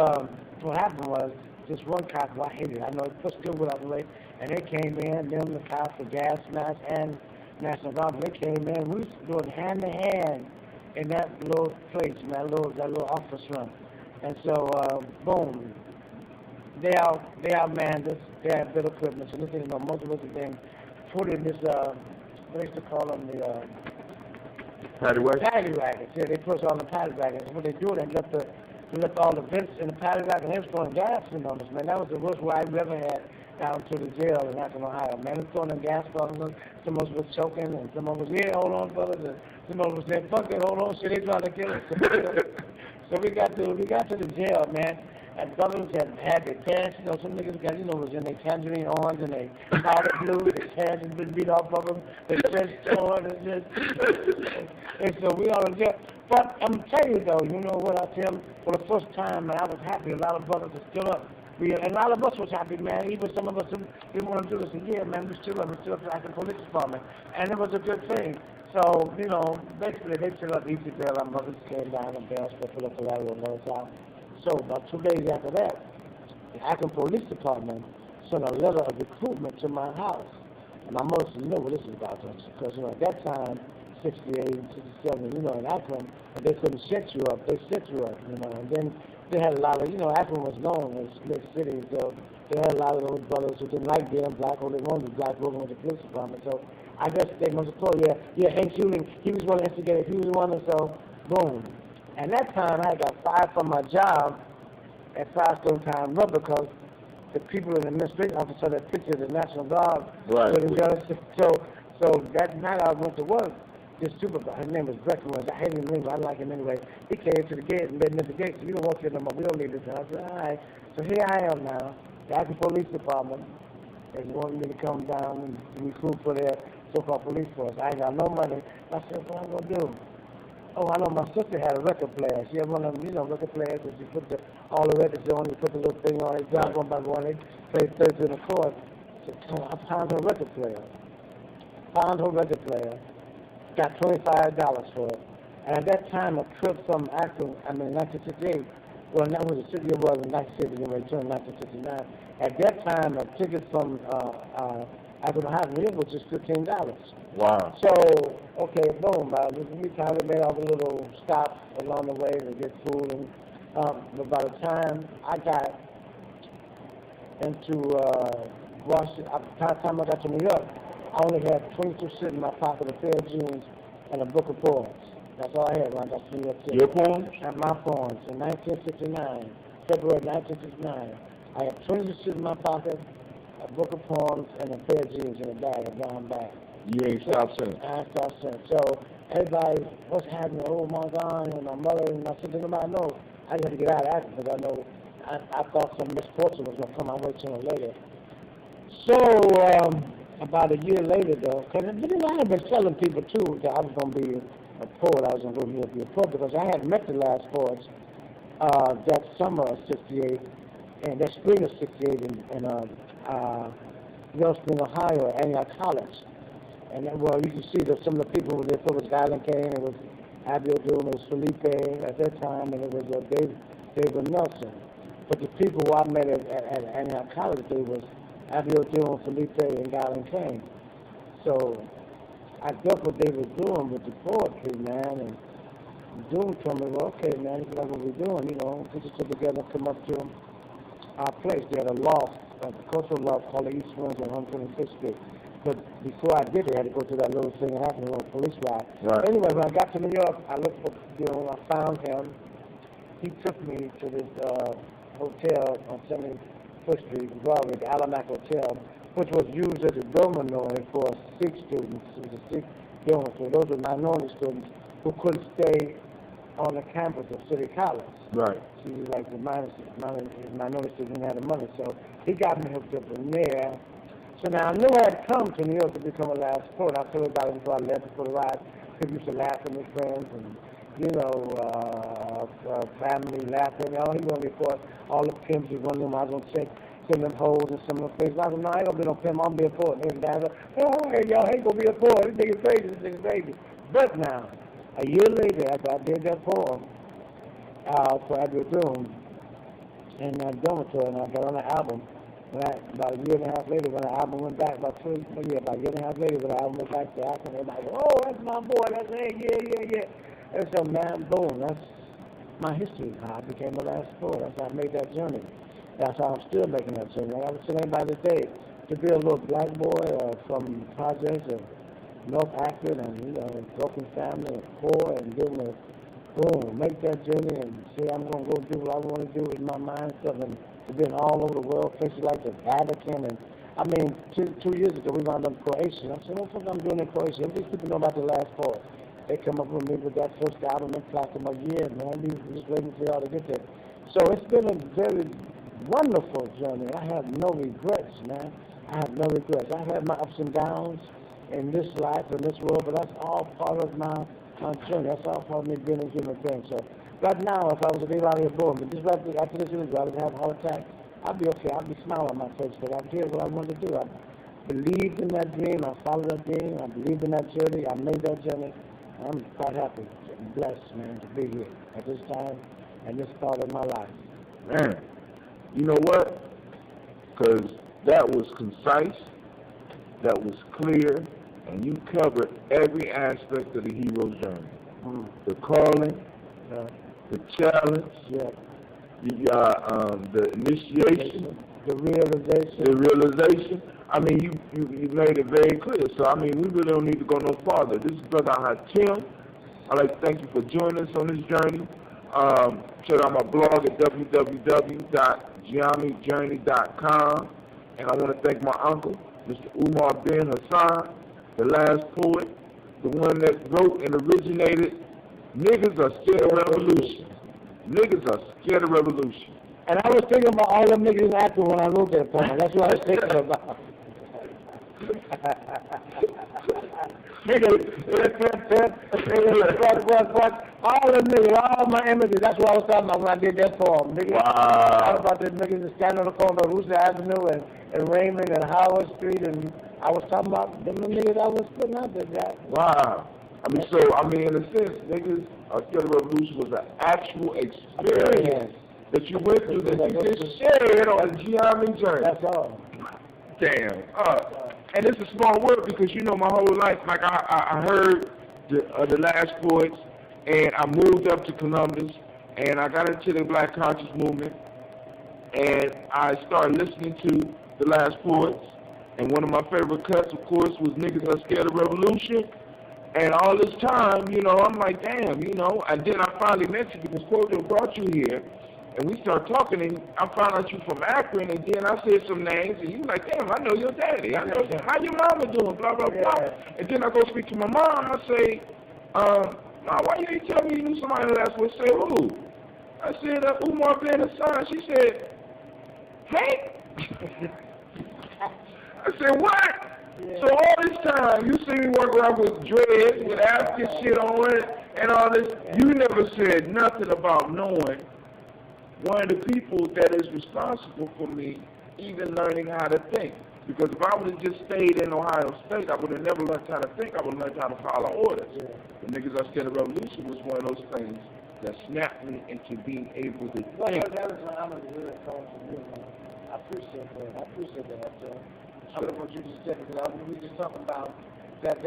what happened was, this one cop who I hated, I know he pushed Goodwill out of the way, and they came in, them, the cops, the gas mask, and National Guard, they came in, we was doing hand-to-hand in that little place, that little office room. And so, boom, they outmanned us, they had better equipment, so this thing, most of us have been put in this, what they used to call them, the paddy wagons. Yeah, they put us on the paddy wagons. What they do, they left all the vents in the paddy wagon, and they was throwing gas in on us, man. That was the worst ride we ever had down to the jail in Akron, Ohio. Man, they was throwing them gas bombs. Some of us was choking, and some of us, yeah, hold on, brothers. And some of us said, fuck it, hold on, shit, they trying to kill us. So we got to the jail, man. And brothers had their pants, some niggas got, was in their tangerine orange and they powder blue, their pants had been beat off of them, their chest torn, and so we all in jail. But I'm telling you though, what I tell them, for the first time, man, I was happy. A lot of brothers are still up. And a lot of us was happy, man. Even some of us didn't want to do this. And yeah, man, we're still up at the police department. And it was a good thing. So, basically they took up easy bail. Our mothers came down and bailed, so put up the collateral and let us out. So about 2 days after that, the Akron Police Department sent a letter of recruitment to my house. And my mother said, you know what this is about, because, at that time, 68, 67, in Akron, and they couldn't set you up, they set you up, and then they had a lot of, Akron was known as Split City, so they had a lot of those brothers who didn't like being black or they wanted to be black working with the police department. So I guess they must have thought, Hank Hewling, he was one to instigate, he was one, and so boom. And that time I got fired from my job at Firestone Time Rubber because the people in the administration office saw that picture of the National Guard. Right. So that night I went to work. This supervisor, his name was Breckenridge. I hated him, but I like him anyway. He came to the gate and met me at the gate. So, we don't want you no more. We don't need this. I said, all right. So here I am now. The Akron Police Department. They wanted me to come down and recruit for their so-called police force. I ain't got no money. I said, what am I going to do? Oh, I know my sister had a record player. She had one of them, record players that you put all the records on, you put the little thing on, it drive one by one, they play 13 accords. So I found her record player. Got $25 for it. And at that time, a trip from Akron, 1968, well, that was the city it was in 1969. At that time, a ticket from Akron, Ohio, New York was just $15. Wow. So, okay, boom. We kind of made all the little stops along the way to get food. And but by the time I got into Washington, by the time I got to New York, I only had 22 cents in my pocket, a pair of jeans, and a book of poems. That's all I had when I got to New York City. Your poems? And my poems. In 1969, February 1969, I had 22 cents in my pocket, a book of poems, and a pair of jeans in a bag, a brown bag. You ain't stopped since? I ain't stopped since. So everybody, what's happening? Oh my God, and my mother and my sister, nobody knows. I just had to get out of Akron because I know I thought some misfortune was going to come my way sooner or later. So about a year later, though, because I had been telling people too that I was going to be a poet. I was going to be a poet because I had met the last poets that summer of '68 and that spring of '68 in Wellspring, Ohio, at Antioch College. And then, well, you can see that some of the people who were there. It was Galen Kane, it was Abiel Doom, it was Felipe at that time, and it was David Nelson. But the people who I met at Antioch College, they was Abiel Doom, Felipe, and Galen Kane. So I dealt with David Doom with the poetry, man, and Doom told me, well, okay, man, this is what we're doing, put yourself together and come up to our place. They had a loft, a cultural loft called the East Winds on 125th Street. But before I did it, I had to go through that little thing that happened on a police ride. Right. Anyway, when I got to New York, I looked for, I found him. He took me to this hotel on 74th Street, Broadway, the Alamac Hotel, which was used as a dormitory for Sikh students. It was a Sikh dormitory. Those were minority students who couldn't stay on the campus of City College. Right. She was like the minority students didn't have the money. So he got me hooked up in there. So now I knew I had come to New York to become a last poet. I told everybody before I left, before the ride, people used to laugh at my friends and, family laughing. Oh, he going to report all the pimps. He going to I was going to take some of them hoes and some of them faces. I said, no, I ain't going to be no pimp. I'm going to be a poet. And guys are, hey, y'all ain't going to be a poet. This nigga's crazy. This nigga's crazy. But now, a year later, after I did that poem for Abiel Doom in that dormitory, and I got on the album, about a year and a half later, when the album went back, about a year and a half later, when the album went back to Akron, everybody go, oh, that's my boy, that's it, yeah. And so, man, boom, that's my history. How I became the last poet. That's how I made that journey. That's how I'm still making that journey. I would tell anybody today, to be a little black boy from projects of North Akron and, broken family and poor and doing it, boom, make that journey and say I'm going to go do what I want to do with my mind and stuff. And been all over the world, places like the Vatican, and I mean, two years ago we wound up in Croatia. I said, what the fuck I'm doing in Croatia? These people know about the last poet. They come up with me with that first album and platinum a year, man. We just waiting for y'all to get there. So it's been a very wonderful journey. I have no regrets, man. I have no regrets. I've had my ups and downs in this life, in this world, but that's all part of my journey. That's all part of me being a human being. So right now, if I was to be out here born, but just right after this interview, I would have a heart attack, I'd be okay. I'd be smiling on my face because I did what I wanted to do. I believed in that dream. I followed that dream. I believed in that journey. I made that journey. I'm quite happy and blessed, man, to be here at this time and this part of my life. Man, you know what? Because that was concise, that was clear, and you covered every aspect of the hero's journey. The calling, the challenge, You got the initiation, the realization. the realization. I mean, you made it very clear. So, I mean, we really don't need to go no farther. This is Brother Hatim. I'd like to thank you for joining us on this journey. Check out my blog at www.GNJpodcast.com. And I want to thank my uncle, Mr. Umar bin Hassan, the last poet, the one that wrote and originated, "Niggas are scared of revolution." Niggas are scared of revolution. And I was thinking about all them niggas in Akron when I wrote that poem. That's what I was thinking about. Niggas, all them niggas, all my images. That's what I was talking about when I did that poem. Niggas, wow. I was about the niggas that stand on the corner of Rooster Avenue and Raymond and Howard Street, and I was talking about them niggas I was putting out there, Jack. Wow. I mean, so, I mean, in a sense, niggas are scared of revolution was an actual experience that you went through that you just shared on the Gye-Nyame journey. That's all. Damn. And it's a small world because, you know, my whole life, like I heard the last poets, and I moved up to Columbus, and I got into the Black Conscious Movement, and I started listening to the last poets, and one of my favorite cuts, of course, was Niggas Are Scared of Revolution. And all this time, you know, I'm like, damn, you know, and then I finally met you because Quoto brought you here, and we started talking, and I found out you from Akron, and then I said some names, and you were like, damn, I know your daddy. I know how your mama doing, blah, blah, blah. And then I go speak to my mom, I say, why you ain't tell me you knew somebody last week? I said, who? I said, Umar bin Hassan. She said, hey? I said, what? So all this time, you see me walk around with dreads, with African shit on it, and all this. You never said nothing about knowing one of the people that is responsible for me even learning how to think. Because if I would have just stayed in Ohio State, I would have never learned how to think. I would have learned how to follow orders. The Niggas Are Scared of Revolution was one of those things that snapped me into being able to think. Well, that was when I was really calling for you, man. I appreciate that. I appreciate that, Joe. I don't know what you just said, because we were just talking about that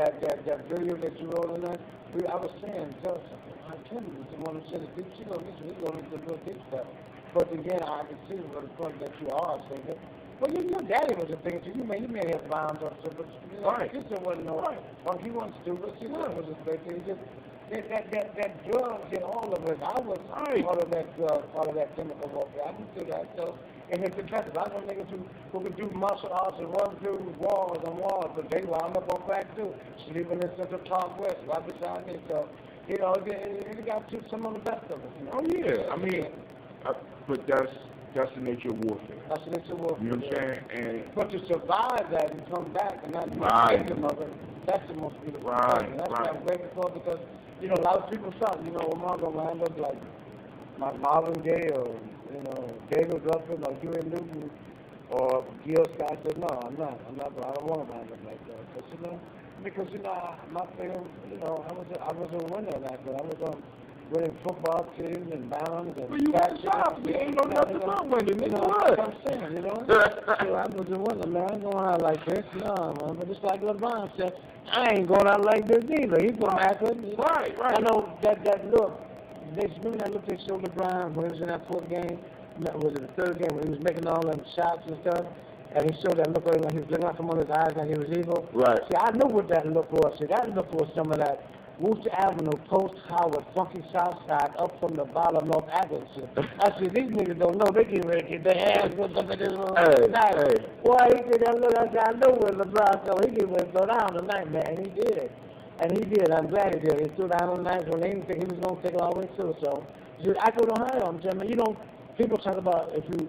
video that you wrote on that. I was saying, Joe, I tell you, the one who said it, he's going into the real deep stuff. But again, I can see the point that you are saying that. Well, your daddy was a thing too. You may have bounds on stuff, but you know, right. This wasn't no. Right. Well, he wasn't stupid. He was a thing. He just that drug did all of us. I was part of that drug, part of that chemical warfare. I can see that. So. And it's impressive. I know niggas who could do martial arts and run through walls and walls, but they wound up on crack too, sleeping in Central Park West, right beside me. So, you know, it got to some of the best of us. You know? Oh yeah, I mean, but that's the nature of warfare. That's the nature of warfare. You know what I'm saying? And but to survive that and come back and not right. That's the most beautiful right. thing. That's right. what I'm grateful for, because you know a lot of people thought, you know, Omar gonna end up like Marvin Gaye or David Ruffin or Huey Newton or Gil Scott. Said, no, I'm not. I don't want to wind up like that. Because my thing, I was a winner like that. I was on winning football teams and bounds and. Well, you was soft. You ain't know nothing about winning. That's what I'm saying, you know. So I was a winner, man. I ain't going out like this, no, man. But just like LeBron said, I ain't going out like this either. He's going to act like this. Right. I know that look. Remember that look they showed LeBron when he was in that fourth game? Was it the third game when he was making all them shots and stuff? And he showed that look like he was looking out from under his eyes like he was evil. Right. See, I knew what that look was. See, that look was some of that Worcester Avenue, Post Howard, Funky Southside, up from the bottom North Akron shit. I said, these niggas don't know. They get ready to get their hands put up in this little night. Hey. Boy, he did that look. I said, I know where LeBron so he get ready to throw down tonight, man. And he did. And he did. I'm glad he did. He threw down on the night when they didn't think he was going to take it all the way through. So, I go to Ohio. I'm telling you, people talk about if you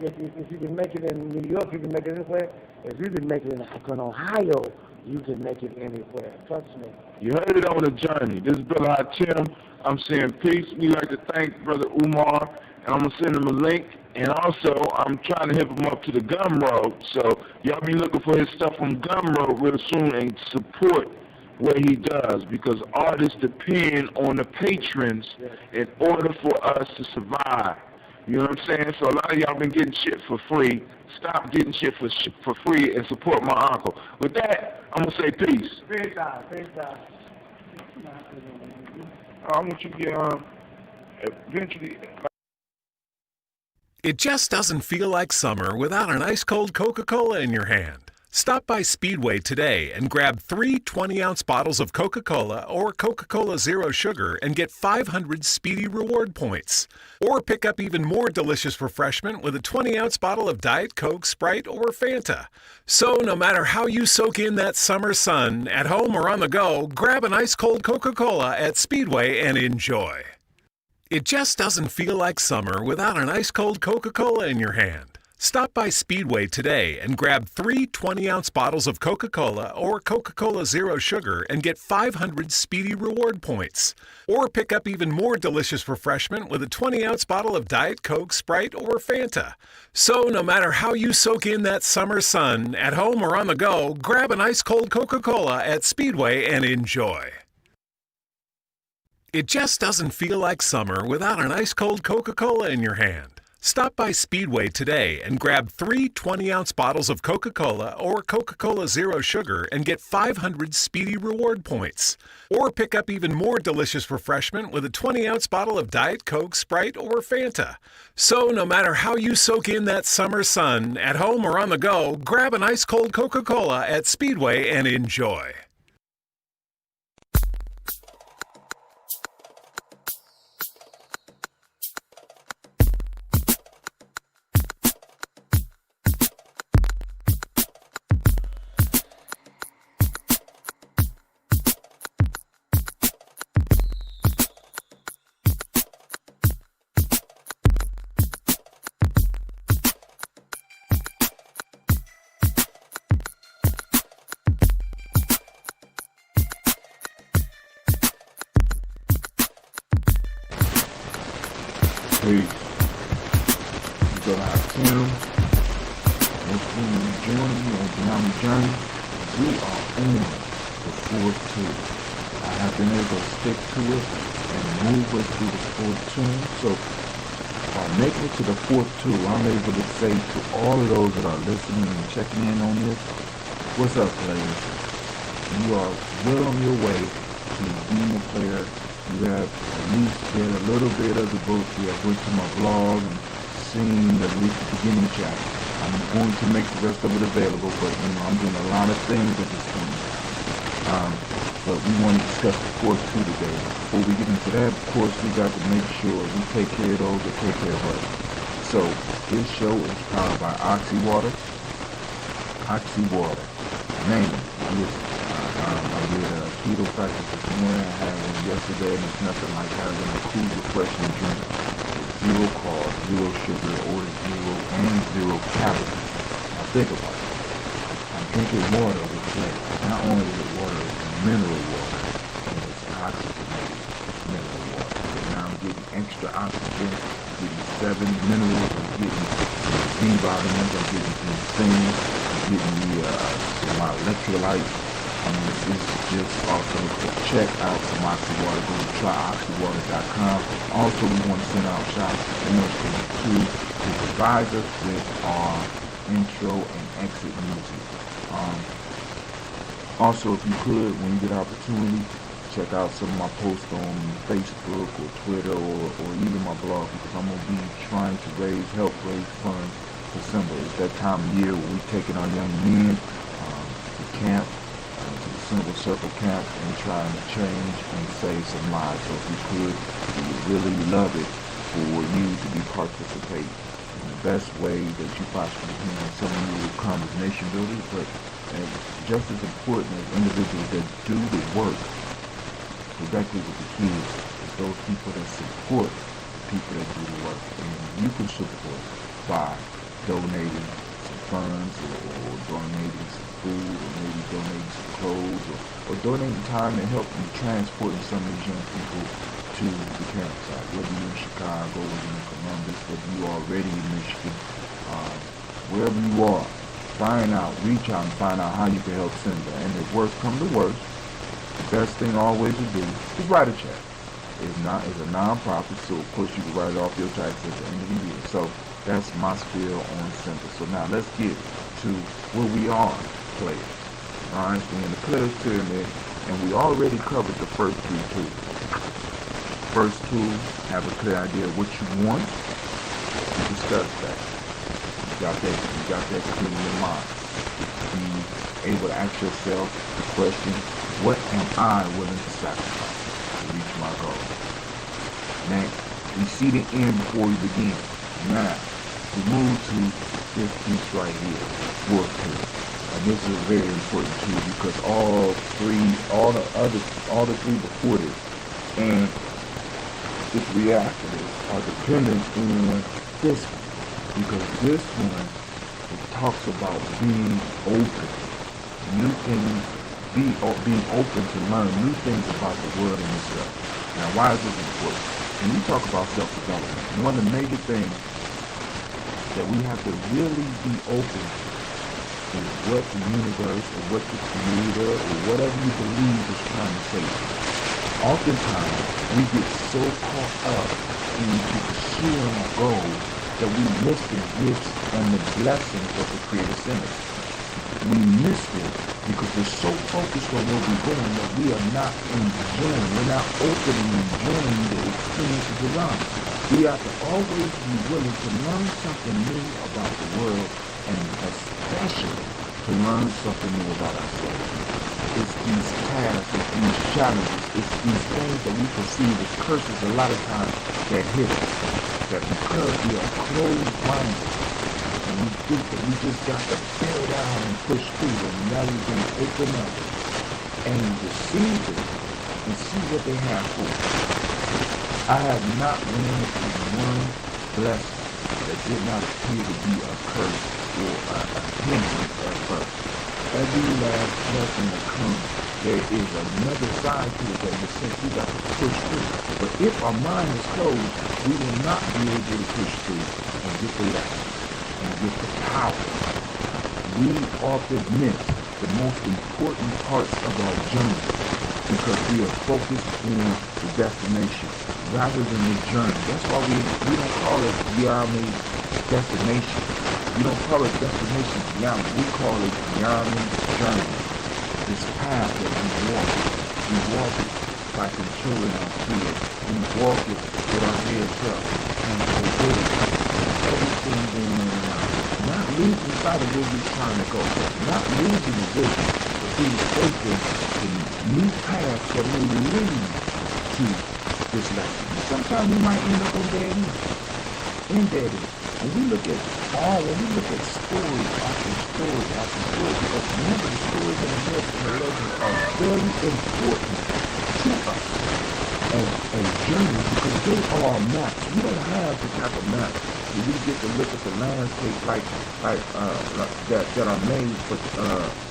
can make it in New York, you can make it anywhere. If you can make it in Akron, Ohio, you can make it anywhere. Trust me. You heard it on the journey. This is Brother Hatim. I'm saying peace. We like to thank Brother Umar, and I'm going to send him a link. And also, I'm trying to hip him up to the Gumroad. So, y'all be looking for his stuff from Gumroad real soon and support what he does, because artists depend on the patrons in order for us to survive. You know what I'm saying? So a lot of y'all been getting shit for free. Stop getting shit for free and support my uncle. With that, I'm going to say peace. Peace out. I want you to get eventually. It just doesn't feel like summer without an ice-cold Coca-Cola in your hand. Stop by Speedway today and grab 3 20-ounce bottles of Coca-Cola or Coca-Cola Zero Sugar and get 500 Speedy Reward points. Or pick up even more delicious refreshment with a 20-ounce bottle of Diet Coke, Sprite, or Fanta. So no matter how you soak in that summer sun, at home or on the go, grab an ice-cold Coca-Cola at Speedway and enjoy. It just doesn't feel like summer without an ice-cold Coca-Cola in your hand. Stop by Speedway today and grab 3 20-ounce bottles of Coca-Cola or Coca-Cola Zero Sugar and get 500 Speedy Reward points. Or pick up even more delicious refreshment with a 20-ounce bottle of Diet Coke, Sprite, or Fanta. So no matter how you soak in that summer sun, at home or on the go, grab an ice-cold Coca-Cola at Speedway and enjoy. It just doesn't feel like summer without an ice-cold Coca-Cola in your hand. Stop by Speedway today and grab 3 20-ounce bottles of Coca-Cola or Coca-Cola Zero Sugar and get 500 Speedy Reward points. Or pick up even more delicious refreshment with a 20-ounce bottle of Diet Coke, Sprite, or Fanta. So no matter how you soak in that summer sun, at home or on the go, grab an ice-cold Coca-Cola at Speedway and enjoy. Peace. You go out Tim. Thanks for joining me on Gye-Nyame journey. We are on the 4th tour. I have been able to stick to it and move us through the 4th tour. So by making it to the 4th tour, I'm able to say to all of those that are listening and checking in on this, what's up, players? You are well on your way to being a player. You have at least read a little bit of the book. You have went to my blog and seen at least the beginning chapter. I'm going to make the rest of it available, but I'm doing a lot of things at this point. But we want to discuss the 4th tour today. Before we get into that, of course, we got to make sure we take care of those that take care of us. So this show is powered by Oxy Water. Oxy Water. Name it. I did a keto practice this morning. I had one yesterday, and it's nothing like having a cool, refreshing drink with 0 carbs, 0 sugar, or 0 calories. Now think about it. I'm drinking water with that. Not only is it water, it's mineral water, and it's oxygenated mineral water. So now I'm getting extra oxygen, I'm getting 7 minerals, I'm getting some B vitamins, I'm getting some things, I'm getting some electrolytes. This is just awesome. So check out some Oxy Water. Go to tryoxywater.com. Also, we want to send out shout out to who provides us with our intro and exit music. Also, if you could, when you get an opportunity, check out some of my posts on Facebook or Twitter or even my blog, because I'm going to be trying to help raise funds for Simba. It's that time of year where we're taking our young men to camp, Single Circle Camp, and trying to change and save some lives. So if you could, we would really love it for you to be participating in the best way that you possibly can. Some of you will come as nation builders, but just as important as individuals that do the work directly with the kids is those people that support the people that do the work. And you can support by donating some funds or donating some food, or maybe donating some clothes, or donating time to help in transporting some of these young people to the campsite, whether you're in Chicago, whether you're in Columbus, whether you're already in Michigan, wherever you are, reach out and find out how you can help Simba. And if worst come to worst, the best thing always to do is write a check. It's a non-profit, so of course you can write it off your taxes at the end of the year. So that's my spiel on Simba. So now let's get to where we are players. Alright, so we're in the players pyramid, and we already covered the first 3 tools. First tool, have a clear idea of what you want. You can discuss that. You got that clear in your mind. Be able to ask yourself the question, what am I willing to sacrifice to reach my goal? Now, we see the end before we begin. Now, we move to this piece right here, fourth piece. And this is very important too, because all the three before this and this reactor are dependent on this one. Because this one, it talks about being open, new things, being open to learn new things about the world and yourself. Now, why is this important? When we talk about self-development, one of the major things that we have to really be open is what the universe or what the creator or whatever you believe is trying to say. Oftentimes, we get so caught up into pursuing our goals that we miss the gifts and the blessings of the Creator in us. We miss it because we're so focused on where we're going that we are not enjoying, we're not open and enjoying the experiences around us. We have to always be willing to learn something new about the world, and especially to learn something new about ourselves. It's these tasks, it's these challenges, it's these things that we perceive as curses a lot of times that hit us. That because we are closed-minded and we think that we just got to bear down and push through, and now we're going to open up and receive it and see what they have for us. I have not run into one blessing that did not appear to be a curse or a hindrance at first. Every last blessing that comes, there is another side to it that in a sense we got to push through. But if our mind is closed, we will not be able to push through and get the lesson and get the power. We often miss the most important parts of our journey because we are focused on the destination rather than the journey. That's why we don't call it Gye-Nyame destination. We don't call it destination Gye-Nyame. We call it Gye-Nyame journey. This path that we walk it by controlling our fear. We walk it with our heads up and obey everything going on around. Not losing sight of where we're trying to go. Not losing the vision, but being open to new paths that will lead to this lesson. And sometimes we might end up on dead end. When we look at story after story after story, because remember the stories and the myths and the legends are very important to us as journeys because they are maps. We don't have the type of maps where we get to look at the landscape that are made for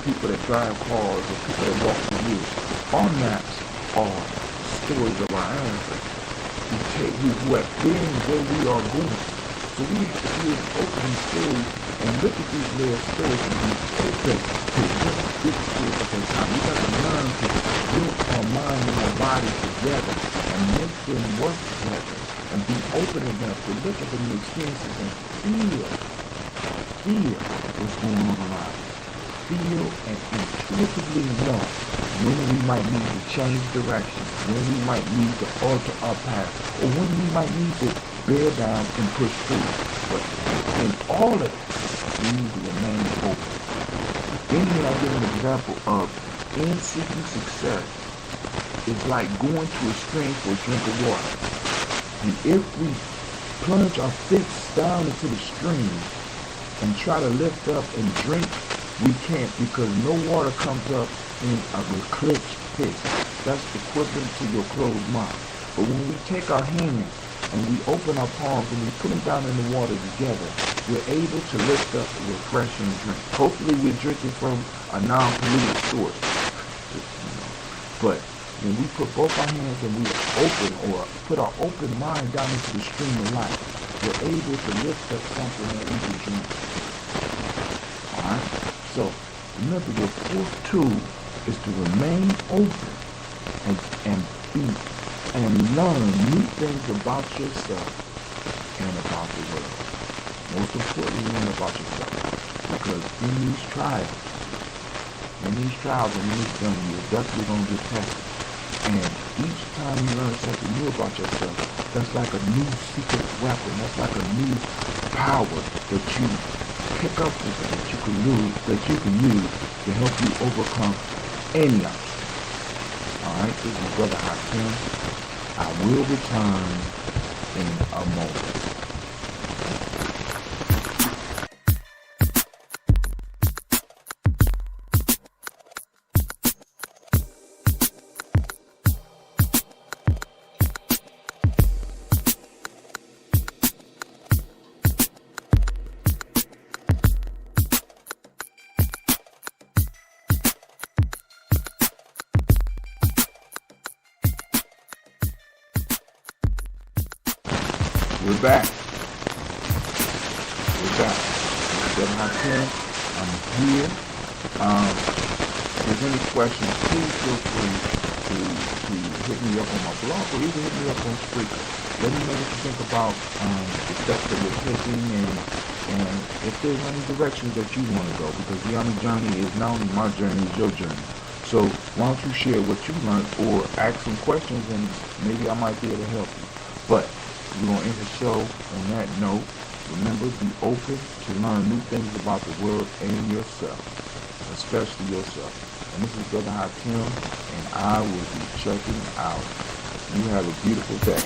people that drive cars or people that walk the woods. Our maps are stories of our ancestors who have been where we are going. So we have to be open stories and look at these little stories and be open to what this is at that time. We got to learn to link our mind and our body together and make them work together and be open enough to look at the new experiences and feel what's going on around us. Feel and intuitively know when we might need to change direction, when we might need to alter our path, or when we might need to bear down and push through. But in all of it, we need to remain open. In here, I give an example of in seeking success is like going to a stream for a drink of water. And if we plunge our fists down into the stream and try to lift up and drink, we can't because no water comes up in a clenched fist. That's equivalent to your closed mind. But when we take our hands and we open our palms and we put them down in the water together, we're able to lift up a refreshing drink. Hopefully we're drinking from a non-polluted source. But when we put both our hands and we are open or put our open mind down into the stream of life, we're able to lift up something that we can drink. Alright? So remember, your fourth tool is to remain open and be and learn new things about yourself and about the world. Most importantly, learn about yourself. Because in these trials and in this journey, you're definitely going to get tested. And each time you learn something new about yourself, that's like a new secret weapon. That's like a new power that you pick up with it, that you can use to help you overcome any obstacle. Alright, this is Brother Hakim. I will return in a moment. We're back. Brother Hakim, I'm here. If there's any questions, please feel free to hit me up on my blog or even hit me up on Spreaker. Let me know what you think about the steps that we're taking and if there's any directions that you want to go, because the Gye-Nyame journey is not only my journey, it's your journey. So why don't you share what you learned or ask some questions and maybe I might be able to help you. But we're going to end the show on that note. Remember, be open to learn new things about the world and yourself, especially yourself. And this is Brother Hakim, and I will be checking out. You have a beautiful day.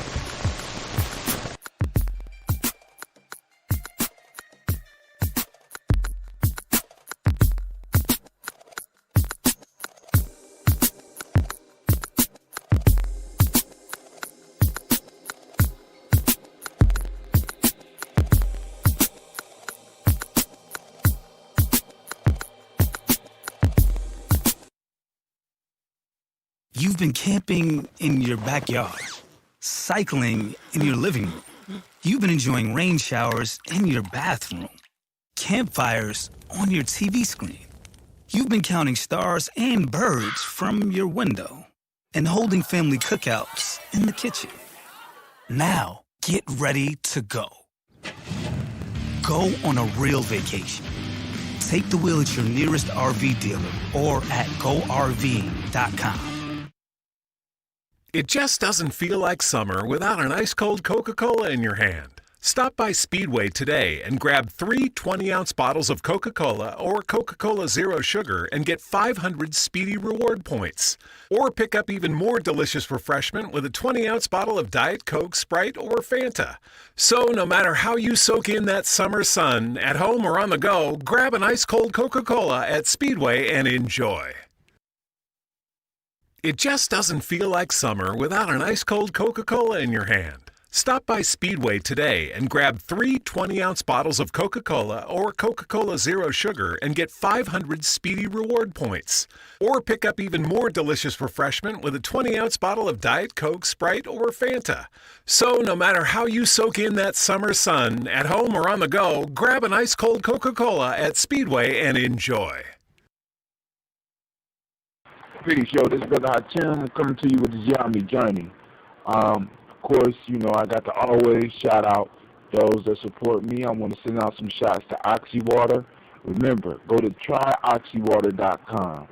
You've been camping in your backyard, cycling in your living room. You've been enjoying rain showers in your bathroom, campfires on your TV screen. You've been counting stars and birds from your window and holding family cookouts in the kitchen. Now, get ready to go. Go on a real vacation. Take the wheel at your nearest RV dealer or at GoRV.com. It just doesn't feel like summer without an ice-cold Coca-Cola in your hand. Stop by Speedway today and grab 3 20-ounce bottles of Coca-Cola or Coca-Cola Zero Sugar and get 500 Speedy Reward points. Or pick up even more delicious refreshment with a 20-ounce bottle of Diet Coke, Sprite, or Fanta. So no matter how you soak in that summer sun, at home or on the go, grab an ice-cold Coca-Cola at Speedway and enjoy. It just doesn't feel like summer without an ice-cold Coca-Cola in your hand. Stop by Speedway today and grab 3 20-ounce bottles of Coca-Cola or Coca-Cola Zero Sugar and get 500 Speedy Reward points. Or pick up even more delicious refreshment with a 20-ounce bottle of Diet Coke, Sprite, or Fanta. So no matter how you soak in that summer sun, at home or on the go, grab an ice-cold Coca-Cola at Speedway and enjoy. Peace, yo, this is Brother Hakim coming to you with the Gye-Nyame journey. Of course, you know, I got to always shout out those that support me. I want to send out some shots to Oxy Water. Remember, go to tryoxywater.com.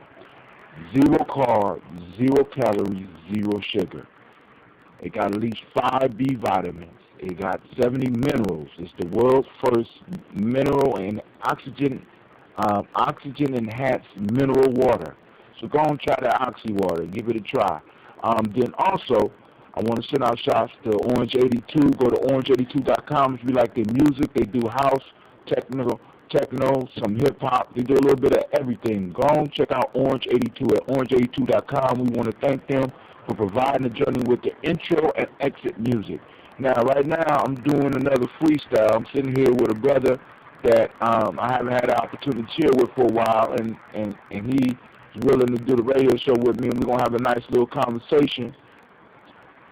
0 carb, 0 calories, 0 sugar. It got at least 5 B vitamins. It got 70 minerals. It's the world's first mineral and oxygen enhanced mineral water. So go and try that Oxy Water. Give it a try. Then also, I want to send out shots to Orange 82. Go to orange82.com if you like their music. They do house, techno, some hip-hop. They do a little bit of everything. Go and check out Orange 82 at orange82.com. We want to thank them for providing the journey with the intro and exit music. Now, right now, I'm doing another freestyle. I'm sitting here with a brother that I haven't had the opportunity to chill with for a while, and he willing to do the radio show with me, and we're going to have a nice little conversation.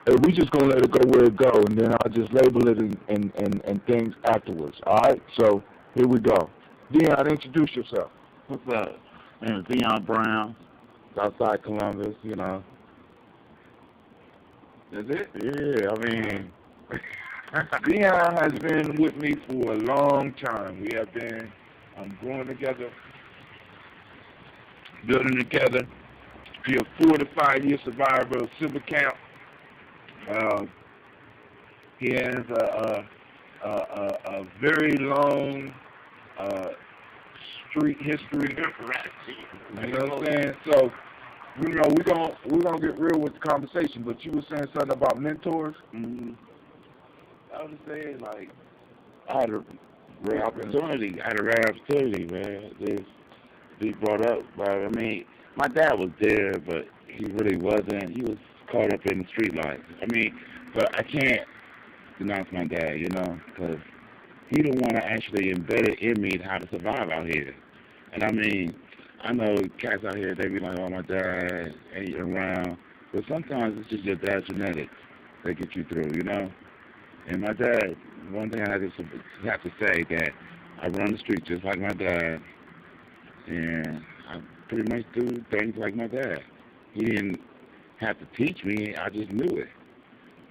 And we just going to let it go where it go, and then I'll just label it and things afterwards. All right? So here we go. Dion, introduce yourself. What's up? My name is Dion Brown, outside Columbus, you know. That's it? Yeah, I mean. Dion has been with me for a long time. We have been growing together, building together. Be a 4 to 5 year survivor of Silver Camp. He has a very long street history. You know what I'm saying? So, you know, we're gonna get real with the conversation. But you were saying something about mentors. Mm-hmm. I was just saying, like, I had a rare opportunity, man. This be brought up, but I mean, my dad was there, but he really wasn't. He was caught up in the street life. I mean, but I can't denounce my dad, you know, because he the one that actually embedded in me how to survive out here. And I mean, I know cats out here, they be like, oh, my dad ain't around. But sometimes it's just your dad's genetics that get you through, you know? And my dad, one thing I just have to say that I run the street just like my dad, and I pretty much do things like my dad. He didn't have to teach me, I just knew it.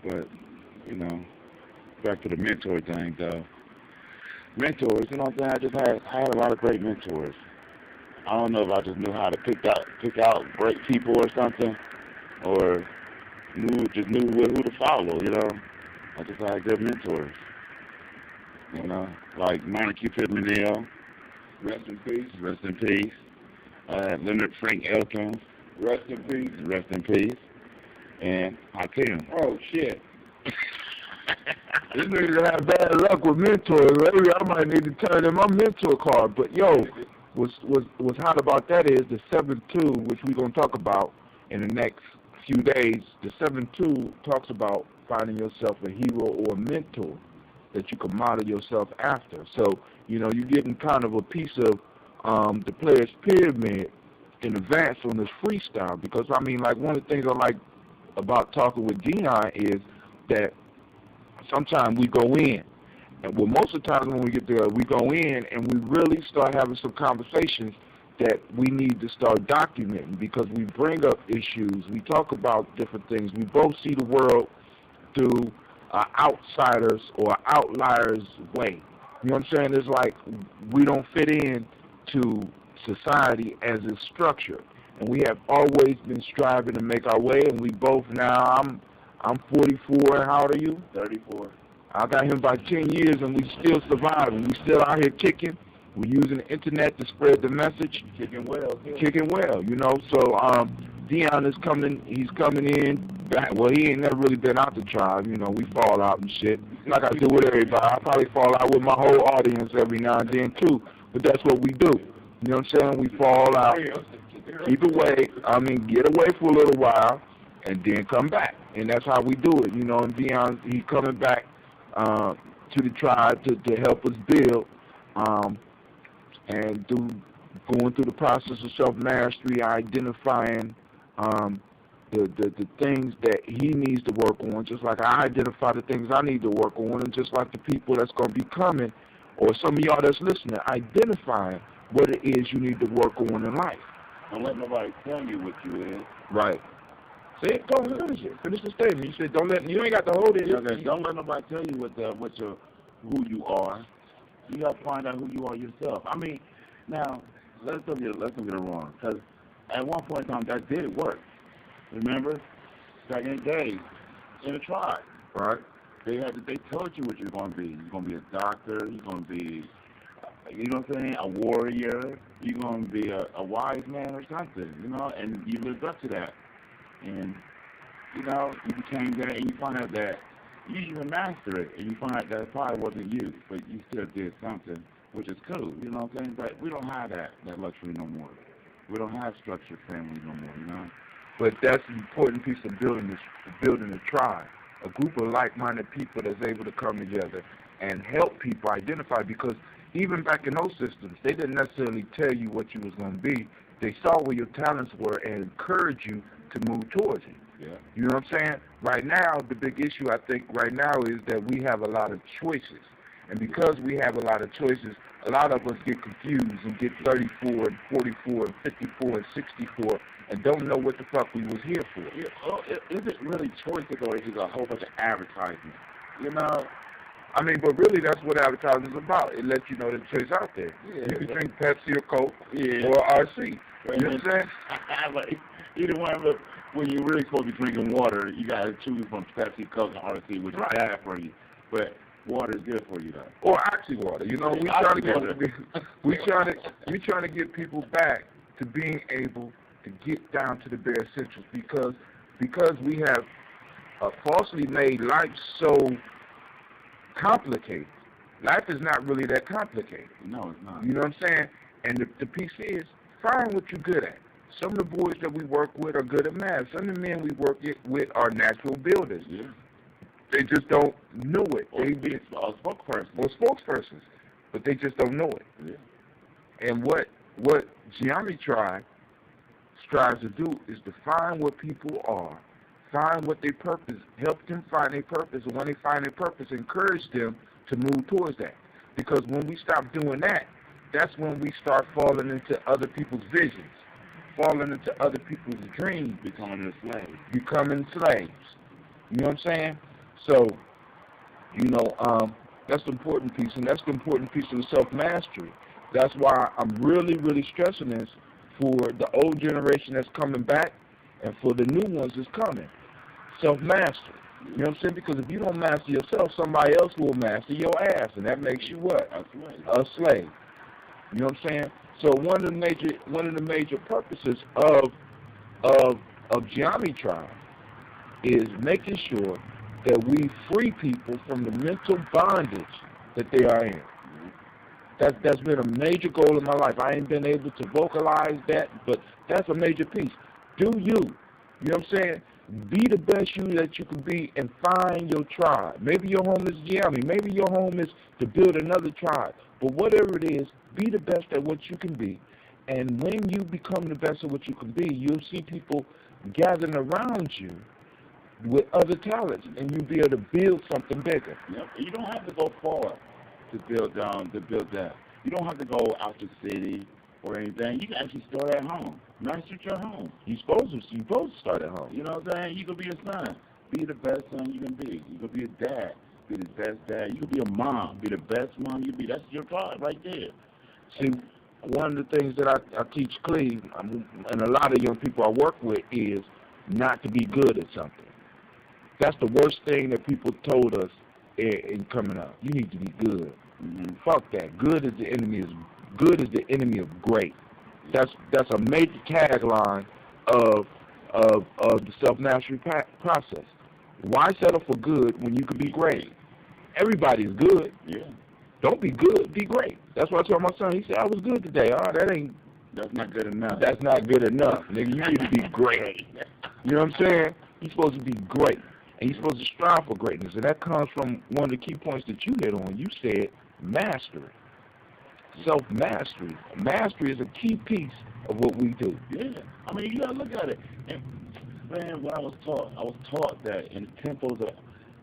But, you know, back to the mentor thing, though. Mentors, you know what I'm saying? I had a lot of great mentors. I don't know if I just knew how to pick out great people or something, or knew who to follow, you know? I just had good mentors, you know? Like Monica Pittman, Rest in peace. Rest in peace. Leonard Frank Elkins, Rest in peace. Rest in peace. And Hakeem. Oh, shit. This nigga have bad luck with mentors. Maybe I might need to turn in my mentor card. But, yo, what's hot about that is the 7-2, which we're going to talk about in the next few days. The 7-2 talks about finding yourself a hero or a mentor that you can model yourself after. So, you know, you're getting kind of a piece of the player's pyramid in advance on this freestyle. Because, I mean, like, one of the things I like about talking with Gye-Nyame is that sometimes we go in. And well, most of the times when we get there, we go in and we really start having some conversations that we need to start documenting, because we bring up issues, we talk about different things. We both see the world through an outsider's or outlier's way. You know what I'm saying? It's like we don't fit in to society as it's structured. And we have always been striving to make our way, and we both now, I'm 44, and how old are you? 34. I got him by 10 years, and we still surviving. We still out here kicking. We're using the internet to spread the message. Kicking well. Yeah. Kicking well, you know. So Dion is coming. He's coming in back. Well, he ain't never really been out the tribe. You know, we fall out and shit. Like I do with everybody. I probably fall out with my whole audience every now and then too. But that's what we do. You know what I'm saying? We fall out. Keep away. I mean, get away for a little while, and then come back. And that's how we do it. You know, and Dion, he's coming back to the tribe to help us build, and going through the process of self-mastery, identifying the things that he needs to work on, just like I identify the things I need to work on, and just like the people that's going to be coming, or some of y'all that's listening, identifying what it is you need to work on in life. Don't let nobody tell you what you is. Right. Say it, go finish it. Finish the statement. You said you ain't got to hold it. Okay, don't let nobody tell you who you are. You got to find out who you are yourself. I mean, now let's don't get it wrong, because at one point in time that did work. Remember, back in the day, in the tribe, right? They told you what you're going to be. You're going to be a doctor. You're going to be, you know what I'm saying, a warrior. You're going to be a wise man or something, you know, and you lived up to that. And, you know, you became that, and you find out that you even master it, and you find out that it probably wasn't you, but you still did something, which is cool, you know what I'm saying? But we don't have that luxury no more. We don't have structured families no more, you know? But that's an important piece of building a tribe, a group of like-minded people that's able to come together and help people identify, because even back in those systems, they didn't necessarily tell you what you was going to be. They saw where your talents were and encouraged you to move towards it. Yeah. You know what I'm saying? Right now, the big issue I think right now is that we have a lot of choices. And because we have a lot of choices, a lot of us get confused and get 34 and 44 and 54 and 64 and don't know what the fuck we was here for. Yeah, well, is it really choices, or is it a whole bunch of advertising? You know? I mean, but really that's what advertising is about. It lets you know the choice out there. Yeah, you can drink Pepsi or Coke yeah. or RC. You know what I'm saying? But either one, but when you're really supposed to be drinking water, you got to choose from Pepsi, Coke, and RC, which is bad for you. But Water is good for you, though. Or oxy water. You know, we trying to get people back to being able to get down to the bare essentials because we have falsely made life so complicated. Life is not really that complicated. No, it's not. You know what I'm saying? And the piece is, find what you're good at. Some of the boys that we work with are good at math. Some of the men we work with are natural builders. Yeah. They just don't know it. Or spokespersons. But they just don't know it. Yeah. And what Gye-Nyame tribe strives to do is to find what people are, find what their purpose, help them find their purpose, and when they find their purpose, encourage them to move towards that. Because when we stop doing that, that's when we start falling into other people's visions, falling into other people's dreams. Becoming slaves. You know what I'm saying? So, you know, that's the important piece, and that's the important piece of the self-mastery. That's why I'm really, really stressing this for the old generation that's coming back and for the new ones that's coming. Self-mastery. You know what I'm saying? Because if you don't master yourself, somebody else will master your ass, and that makes you what? A slave. You know what I'm saying? So one of the major purposes of Gye-Nyame tribe is making sure that we free people from the mental bondage that they are in. That's been a major goal in my life. I ain't been able to vocalize that, but that's a major piece. Do you. You know what I'm saying? Be the best you that you can be and find your tribe. Maybe your home is Gye-Nyame. Maybe your home is to build another tribe. But whatever it is, be the best at what you can be. And when you become the best at what you can be, you'll see people gathering around you with other talents, and you'll be able to build something bigger. Yep. You don't have to go far to build that. You don't have to go out the city or anything. You can actually start at home. Master your home. You're supposed to start at home. You know what I'm saying? You can be a son. Be the best son you can be. You can be a dad. Be the best dad. You can be a mom. Be the best mom you can be. That's your part right there. See, one of the things that I teach Cleve, and a lot of young people I work with, is not to be good at something. That's the worst thing that people told us in coming up. You need to be good. Mm-hmm. Fuck that. Good is the enemy of great. That's a major tagline of the self-mastery process. Why settle for good when you can be great? Everybody's good. Yeah. Don't be good, be great. That's what I told my son. He said, I was good today. That's not good enough. That's not good enough. Nigga, you need to be great. You know what I'm saying? You're supposed to be great. And you're supposed to strive for greatness. And that comes from one of the key points that you hit on. You said mastery. Self-mastery. Mastery is a key piece of what we do. Yeah. I mean, you got to look at it. And, man, when I was taught that in the temples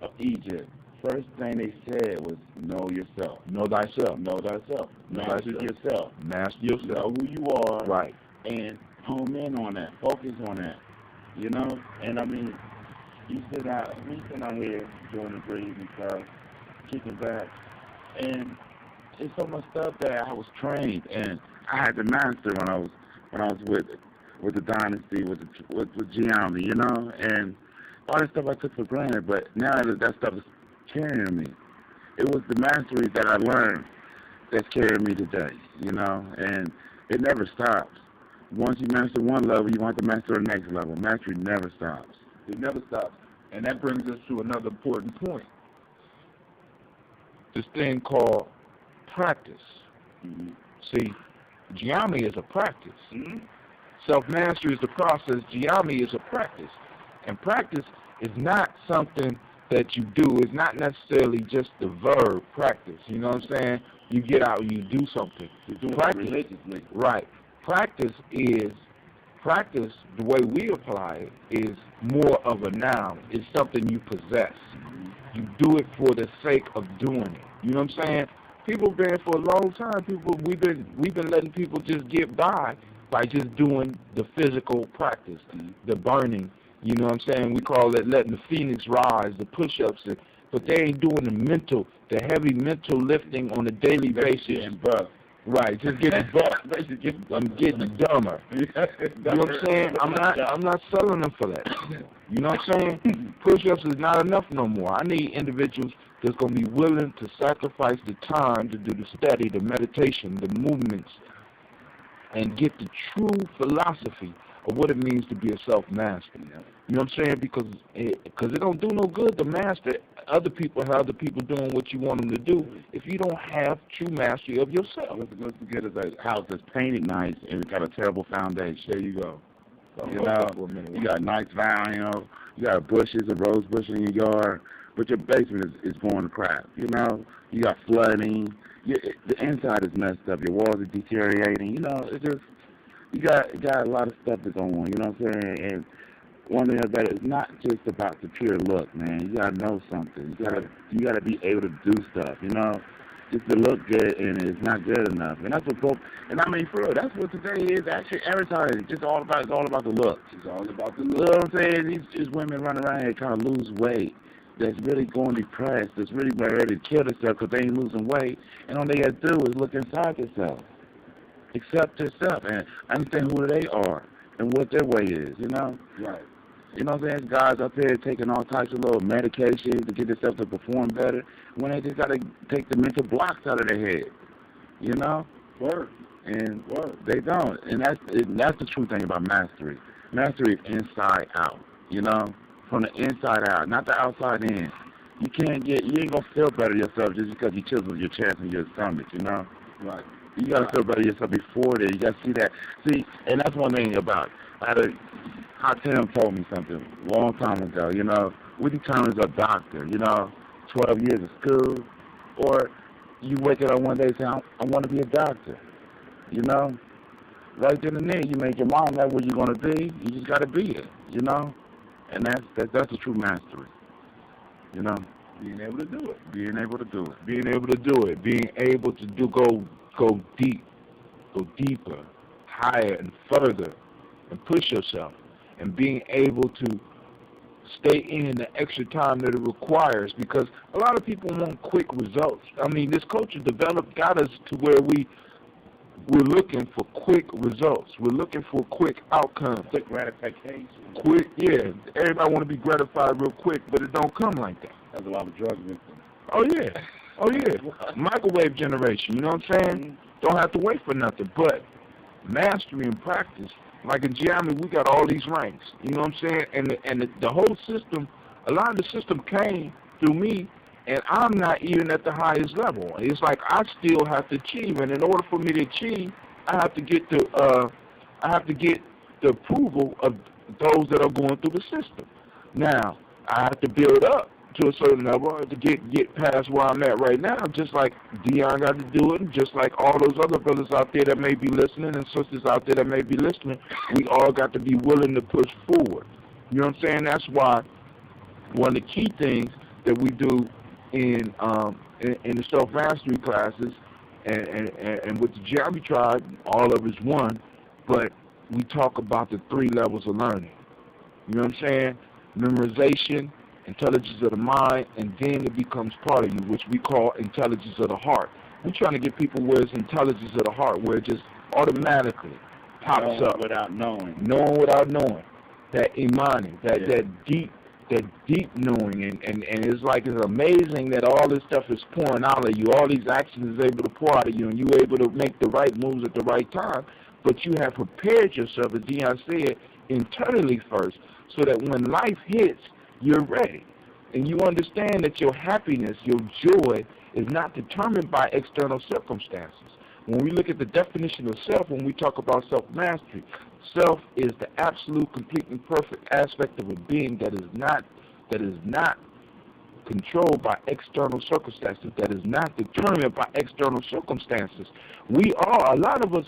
of Egypt, first thing they said was know yourself. Know thyself. Know thyself. Master yourself. Master yourself. Know who you are. Right. And hone in on that. Focus on that. You know? And, I mean, we sit out here doing the breeze and stuff, kicking back. And it's so much stuff that I was trained, and I had to master when I was with the dynasty, with Gye-Nyame, you know, and all that stuff I took for granted. But now that stuff is carrying me. It was the mastery that I learned that's carrying me today, you know, and it never stops. Once you master one level, you want to master the next level. Mastery never stops. It never stops. And that brings us to another important point. This thing called practice. Mm-hmm. See, Gye-Nyame is a practice. Mm-hmm. Self-mastery is the process. Gye-Nyame is a practice. And practice is not something that you do. It's not necessarily just the verb, practice. You know what I'm saying? You get out and you do something. You do practice, it religiously. Right. Practice, the way we apply it, is more of a noun. It's something you possess. Mm-hmm. You do it for the sake of doing it. You know what I'm saying? People have been for a long time. We've been letting people just get by just doing the physical practice, the burning. You know what I'm saying? We call it letting the phoenix rise, the push-ups, but they ain't doing the heavy mental lifting on a daily basis. And buff. Right, just getting buff. I'm getting dumber. You know what I'm saying? I'm not selling them for that. You know what I'm saying? Push-ups is not enough no more. I need individuals that's going to be willing to sacrifice the time to do the study, the meditation, the movements, and get the true philosophy of what it means to be a self-master. You know what I'm saying? Because it don't do no good to master other people, how other people doing what you want them to do if you don't have true mastery of yourself. Let's forget it's a house that's painted nice and it's got a terrible foundation. There you go. You know, you got a nice vine, you know, you got bushes, a rose bush in your yard, but your basement is going to crap. You know, you got flooding. The inside is messed up. Your walls are deteriorating. You know, it's just you got a lot of stuff that's going on. You know what I'm saying? And one thing about it, it's not just about the pure look, man. You gotta know something. You gotta be able to do stuff. You know, just to look good and it's not good enough. And that's what and I mean, for real, that's what today is. Actually, advertising. It's all about the looks. It's all about the looks. You know what I'm saying? These women running around here trying to lose weight. That's really going depressed. That's really ready to kill themselves because they ain't losing weight. And all they got to do is look inside themselves, accept themselves, and understand who they are and what their way is. You know. Right. You know what I'm saying? Guys up here taking all types of little medications to get themselves to perform better when they just got to take the mental blocks out of their head. You know? Word. And they don't. And that's the true thing about mastery. Mastery is inside out. You know? From the inside out, not the outside in. You ain't gonna feel better yourself just because you chisel your chest and your stomach, you know? Right. You gotta feel better yourself before that. You gotta see that. See, and that's one thing about it. Tim told me something a long time ago, you know. We determine as a doctor, you know, 12 years of school, or you wake up one day and say, I want to be a doctor, you know. Right then and there, you make your mind that what you're going to be. You just got to be it, you know. And that's the true mastery, you know. Being able to do it. Being able to do it. Being able to do it. Being able to go deep, go deeper, higher and further, and push yourself. And being able to stay in the extra time that it requires, because a lot of people want quick results. I mean, this culture got us to where we're looking for quick results. We're looking for quick outcomes. Quick gratification. Yeah. Everybody want to be gratified real quick, but it don't come like that. That's a lot of drugs. Oh yeah. Microwave generation. You know what I'm saying? Don't have to wait for nothing. But mastery and practice. Like in Gye-Nyame, we got all these ranks. You know what I'm saying? And the whole system, a lot of the system came through me, and I'm not even at the highest level. It's like I still have to achieve, and in order for me to achieve, I have to get the approval of those that are going through the system. Now I have to build up to a certain level to get past where I'm at right now, just like Dion got to do it, and just like all those other brothers out there that may be listening and sisters out there that may be listening. We all got to be willing to push forward. You know what I'm saying? That's why one of the key things that we do in the self-mastery classes and with the Gye-Nyame tribe, all of it's one, but we talk about the 3 levels of learning. You know what I'm saying? Memorization, intelligence of the mind, and then it becomes part of you, which we call intelligence of the heart. We're trying to get people where it's intelligence of the heart, where it just automatically pops up. Without knowing. Knowing without knowing. That imani, that deep knowing, and it's like it's amazing that all this stuff is pouring out of you, all these actions is able to pour out of you, and you're able to make the right moves at the right time, but you have prepared yourself, as Dion said, internally first, so that when life hits, you're ready. And you understand that your happiness, your joy, is not determined by external circumstances. When we look at the definition of self, when we talk about self-mastery, self is the absolute, complete, and perfect aspect of a being that is not controlled by external circumstances, that is not determined by external circumstances. A lot of us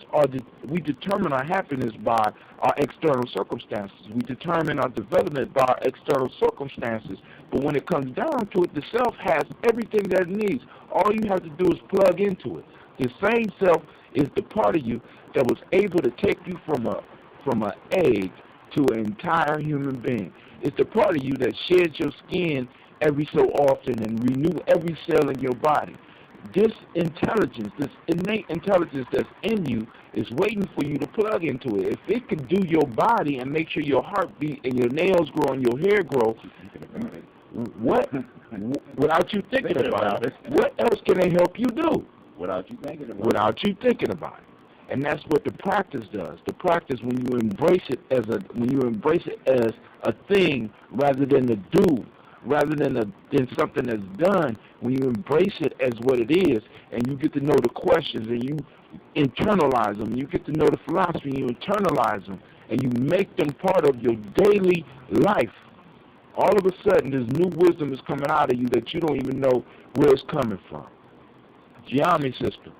we determine our happiness by our external circumstances. We determine our development by our external circumstances. But when it comes down to it, the self has everything that it needs. All you have to do is plug into it. The same self is the part of you that was able to take you from an egg to an entire human being. It's the part of you that sheds your skin every so often and renew every cell in your body. This intelligence, this innate intelligence that's in you is waiting for you to plug into it. If it can do your body and make sure your heart beat and your nails grow and your hair grow, without you thinking about it, what else can they help you do? Without you thinking about it. Without you thinking about it. And that's what the practice does. The practice, when you embrace it as a thing rather than a do, rather than something that's done, when you embrace it as what it is, and you get to know the questions and you internalize them, you get to know the philosophy and you internalize them, and you make them part of your daily life, all of a sudden this new wisdom is coming out of you that you don't even know where it's coming from. Gye-Nyame system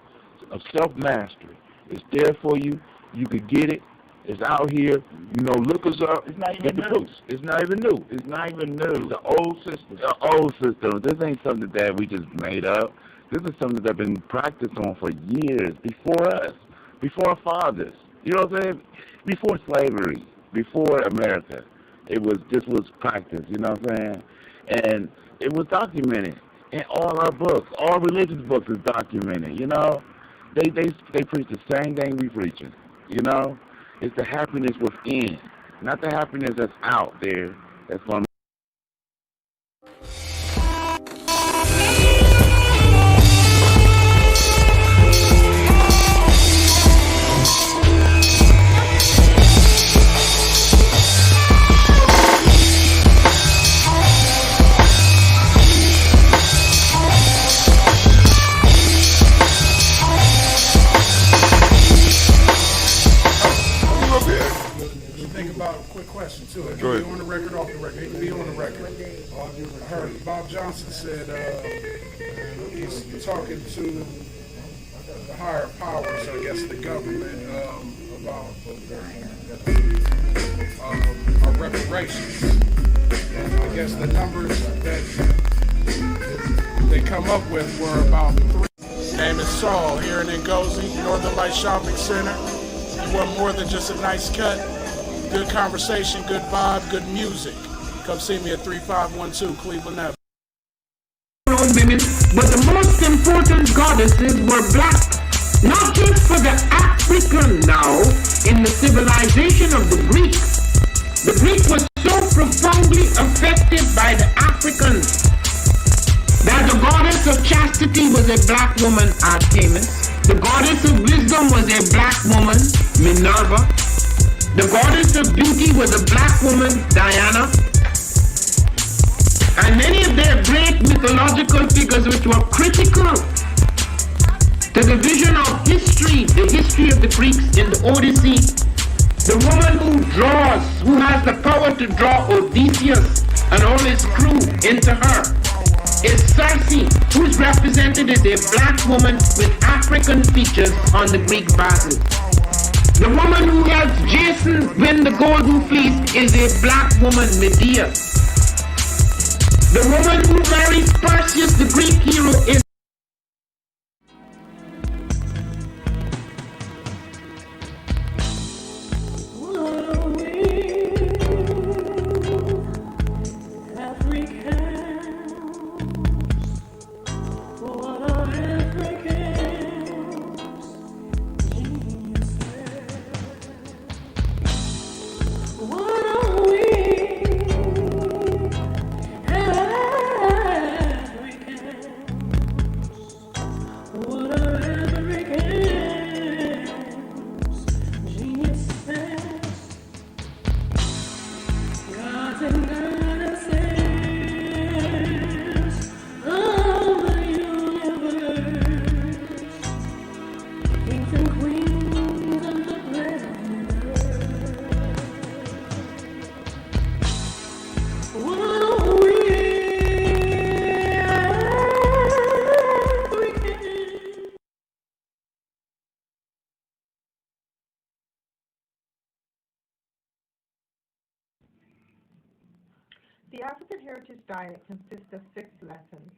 of self-mastery. It's there for you. You could get it. It's out here. You know, look us up. It's not even new. It's not even new. It's not even new. It's the old system. The old system. This ain't something that we just made up. This is something that's been practiced on for years, before us, before our fathers. You know what I'm saying? Before slavery, before America. This was practiced, you know what I'm saying? And it was documented in all our books. All religious books is documented, you know? They preach the same thing we preaching, you know? It's the happiness within, not the happiness that's out there that's going to question too. It Go can ahead. be on the record, off the record. It can be on the record. I heard Bob Johnson said he's talking to the higher powers, I guess the government, about our reparations. And I guess the numbers that they come up with were about 3. His name is Saul, here in Ngozi, Northern Light Shopping Center. He want more than just a nice cut. Good conversation, good vibe, good music. Come see me at 3512 Cleveland Avenue. Women, but the most important goddesses were black, not just for the African now, in the civilization of the Greeks. The Greek was so profoundly affected by the Africans that the goddess of chastity was a black woman, Artemis. The goddess of wisdom was a black woman, Minerva. The goddess of beauty was a black woman, Diana. And many of their great mythological figures which were critical to the vision of history, the history of the Greeks in the Odyssey. The woman who has the power to draw Odysseus and all his crew into her is Circe, who is represented as a black woman with African features on the Greek vases. The woman who helps Jason win the golden fleece is a black woman, Medea. The woman who marries Perseus, the Greek hero, is The African Heritage Diet consists of 6 lessons.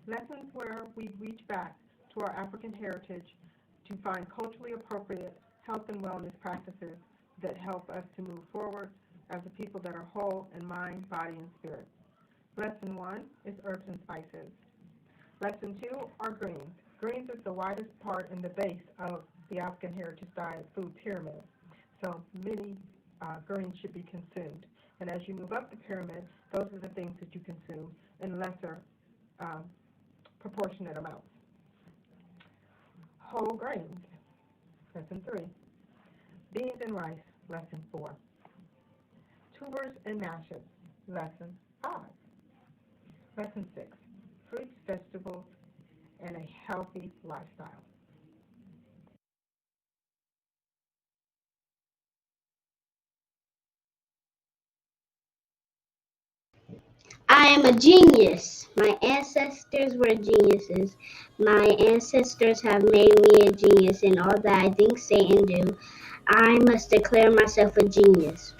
Lessons where we reach back to our African heritage to find culturally appropriate health and wellness practices that help us to move forward as a people that are whole in mind, body, and spirit. Lesson 1 is herbs and spices. Lesson 2 are greens. Greens is the widest part in the base of the African Heritage Diet food pyramid, so many greens should be consumed. And as you move up the pyramid, those are the things that you consume in lesser proportionate amounts. Whole grains, lesson 3. Beans and rice, lesson 4. Tubers and mashes, lesson 5. Lesson 6. Fruits, vegetables, and a healthy lifestyle. I am a genius. My ancestors were geniuses. My ancestors have made me a genius in all that I think, say, and do. I must declare myself a genius.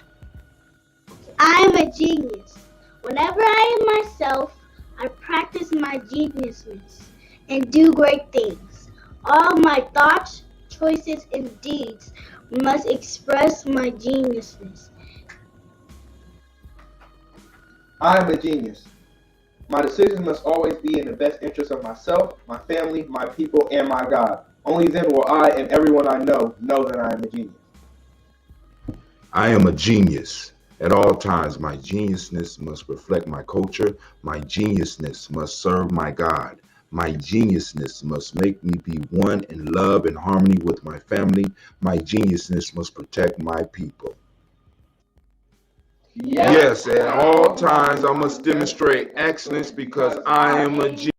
I am a genius. Whenever I am myself, I practice my geniusness and do great things. All my thoughts, choices, and deeds must express my geniusness. I am a genius. My decisions must always be in the best interest of myself, my family, my people, and my God. Only then will I and everyone I know that I am a genius. I am a genius. At all times, my geniusness must reflect my culture. My geniusness must serve my God. My geniusness must make me be one in love and harmony with my family. My geniusness must protect my people. Yes, at all times I must demonstrate excellence because I am a genius.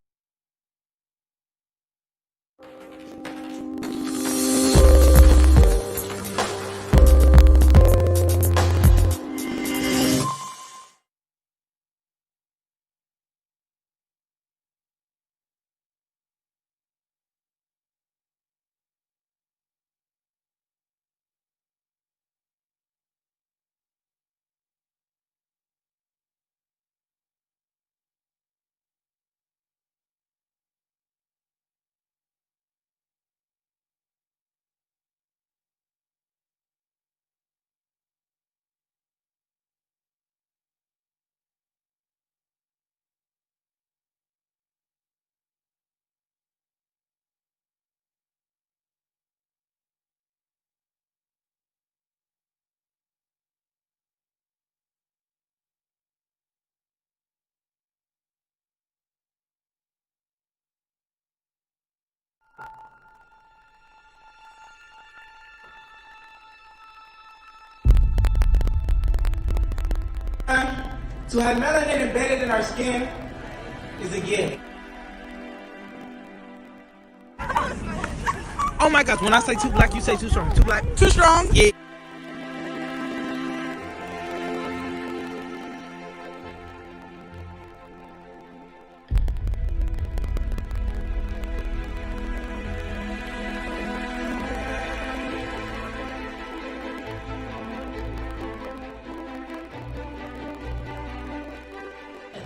To have melanin embedded in our skin is a gift. Oh my gosh, when I say too black, you say too strong. Too black? Too strong? Yeah.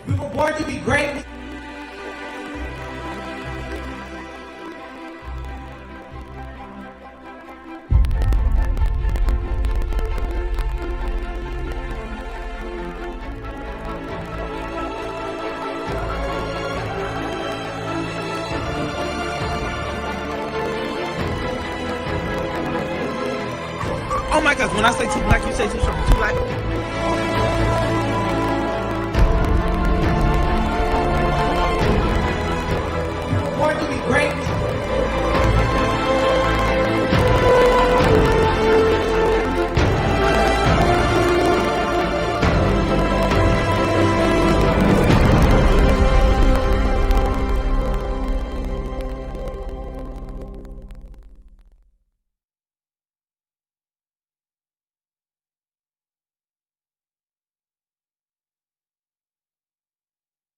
We were born to be great. Oh my gosh, when I say too black, you say too strong. Too black? Born to be great.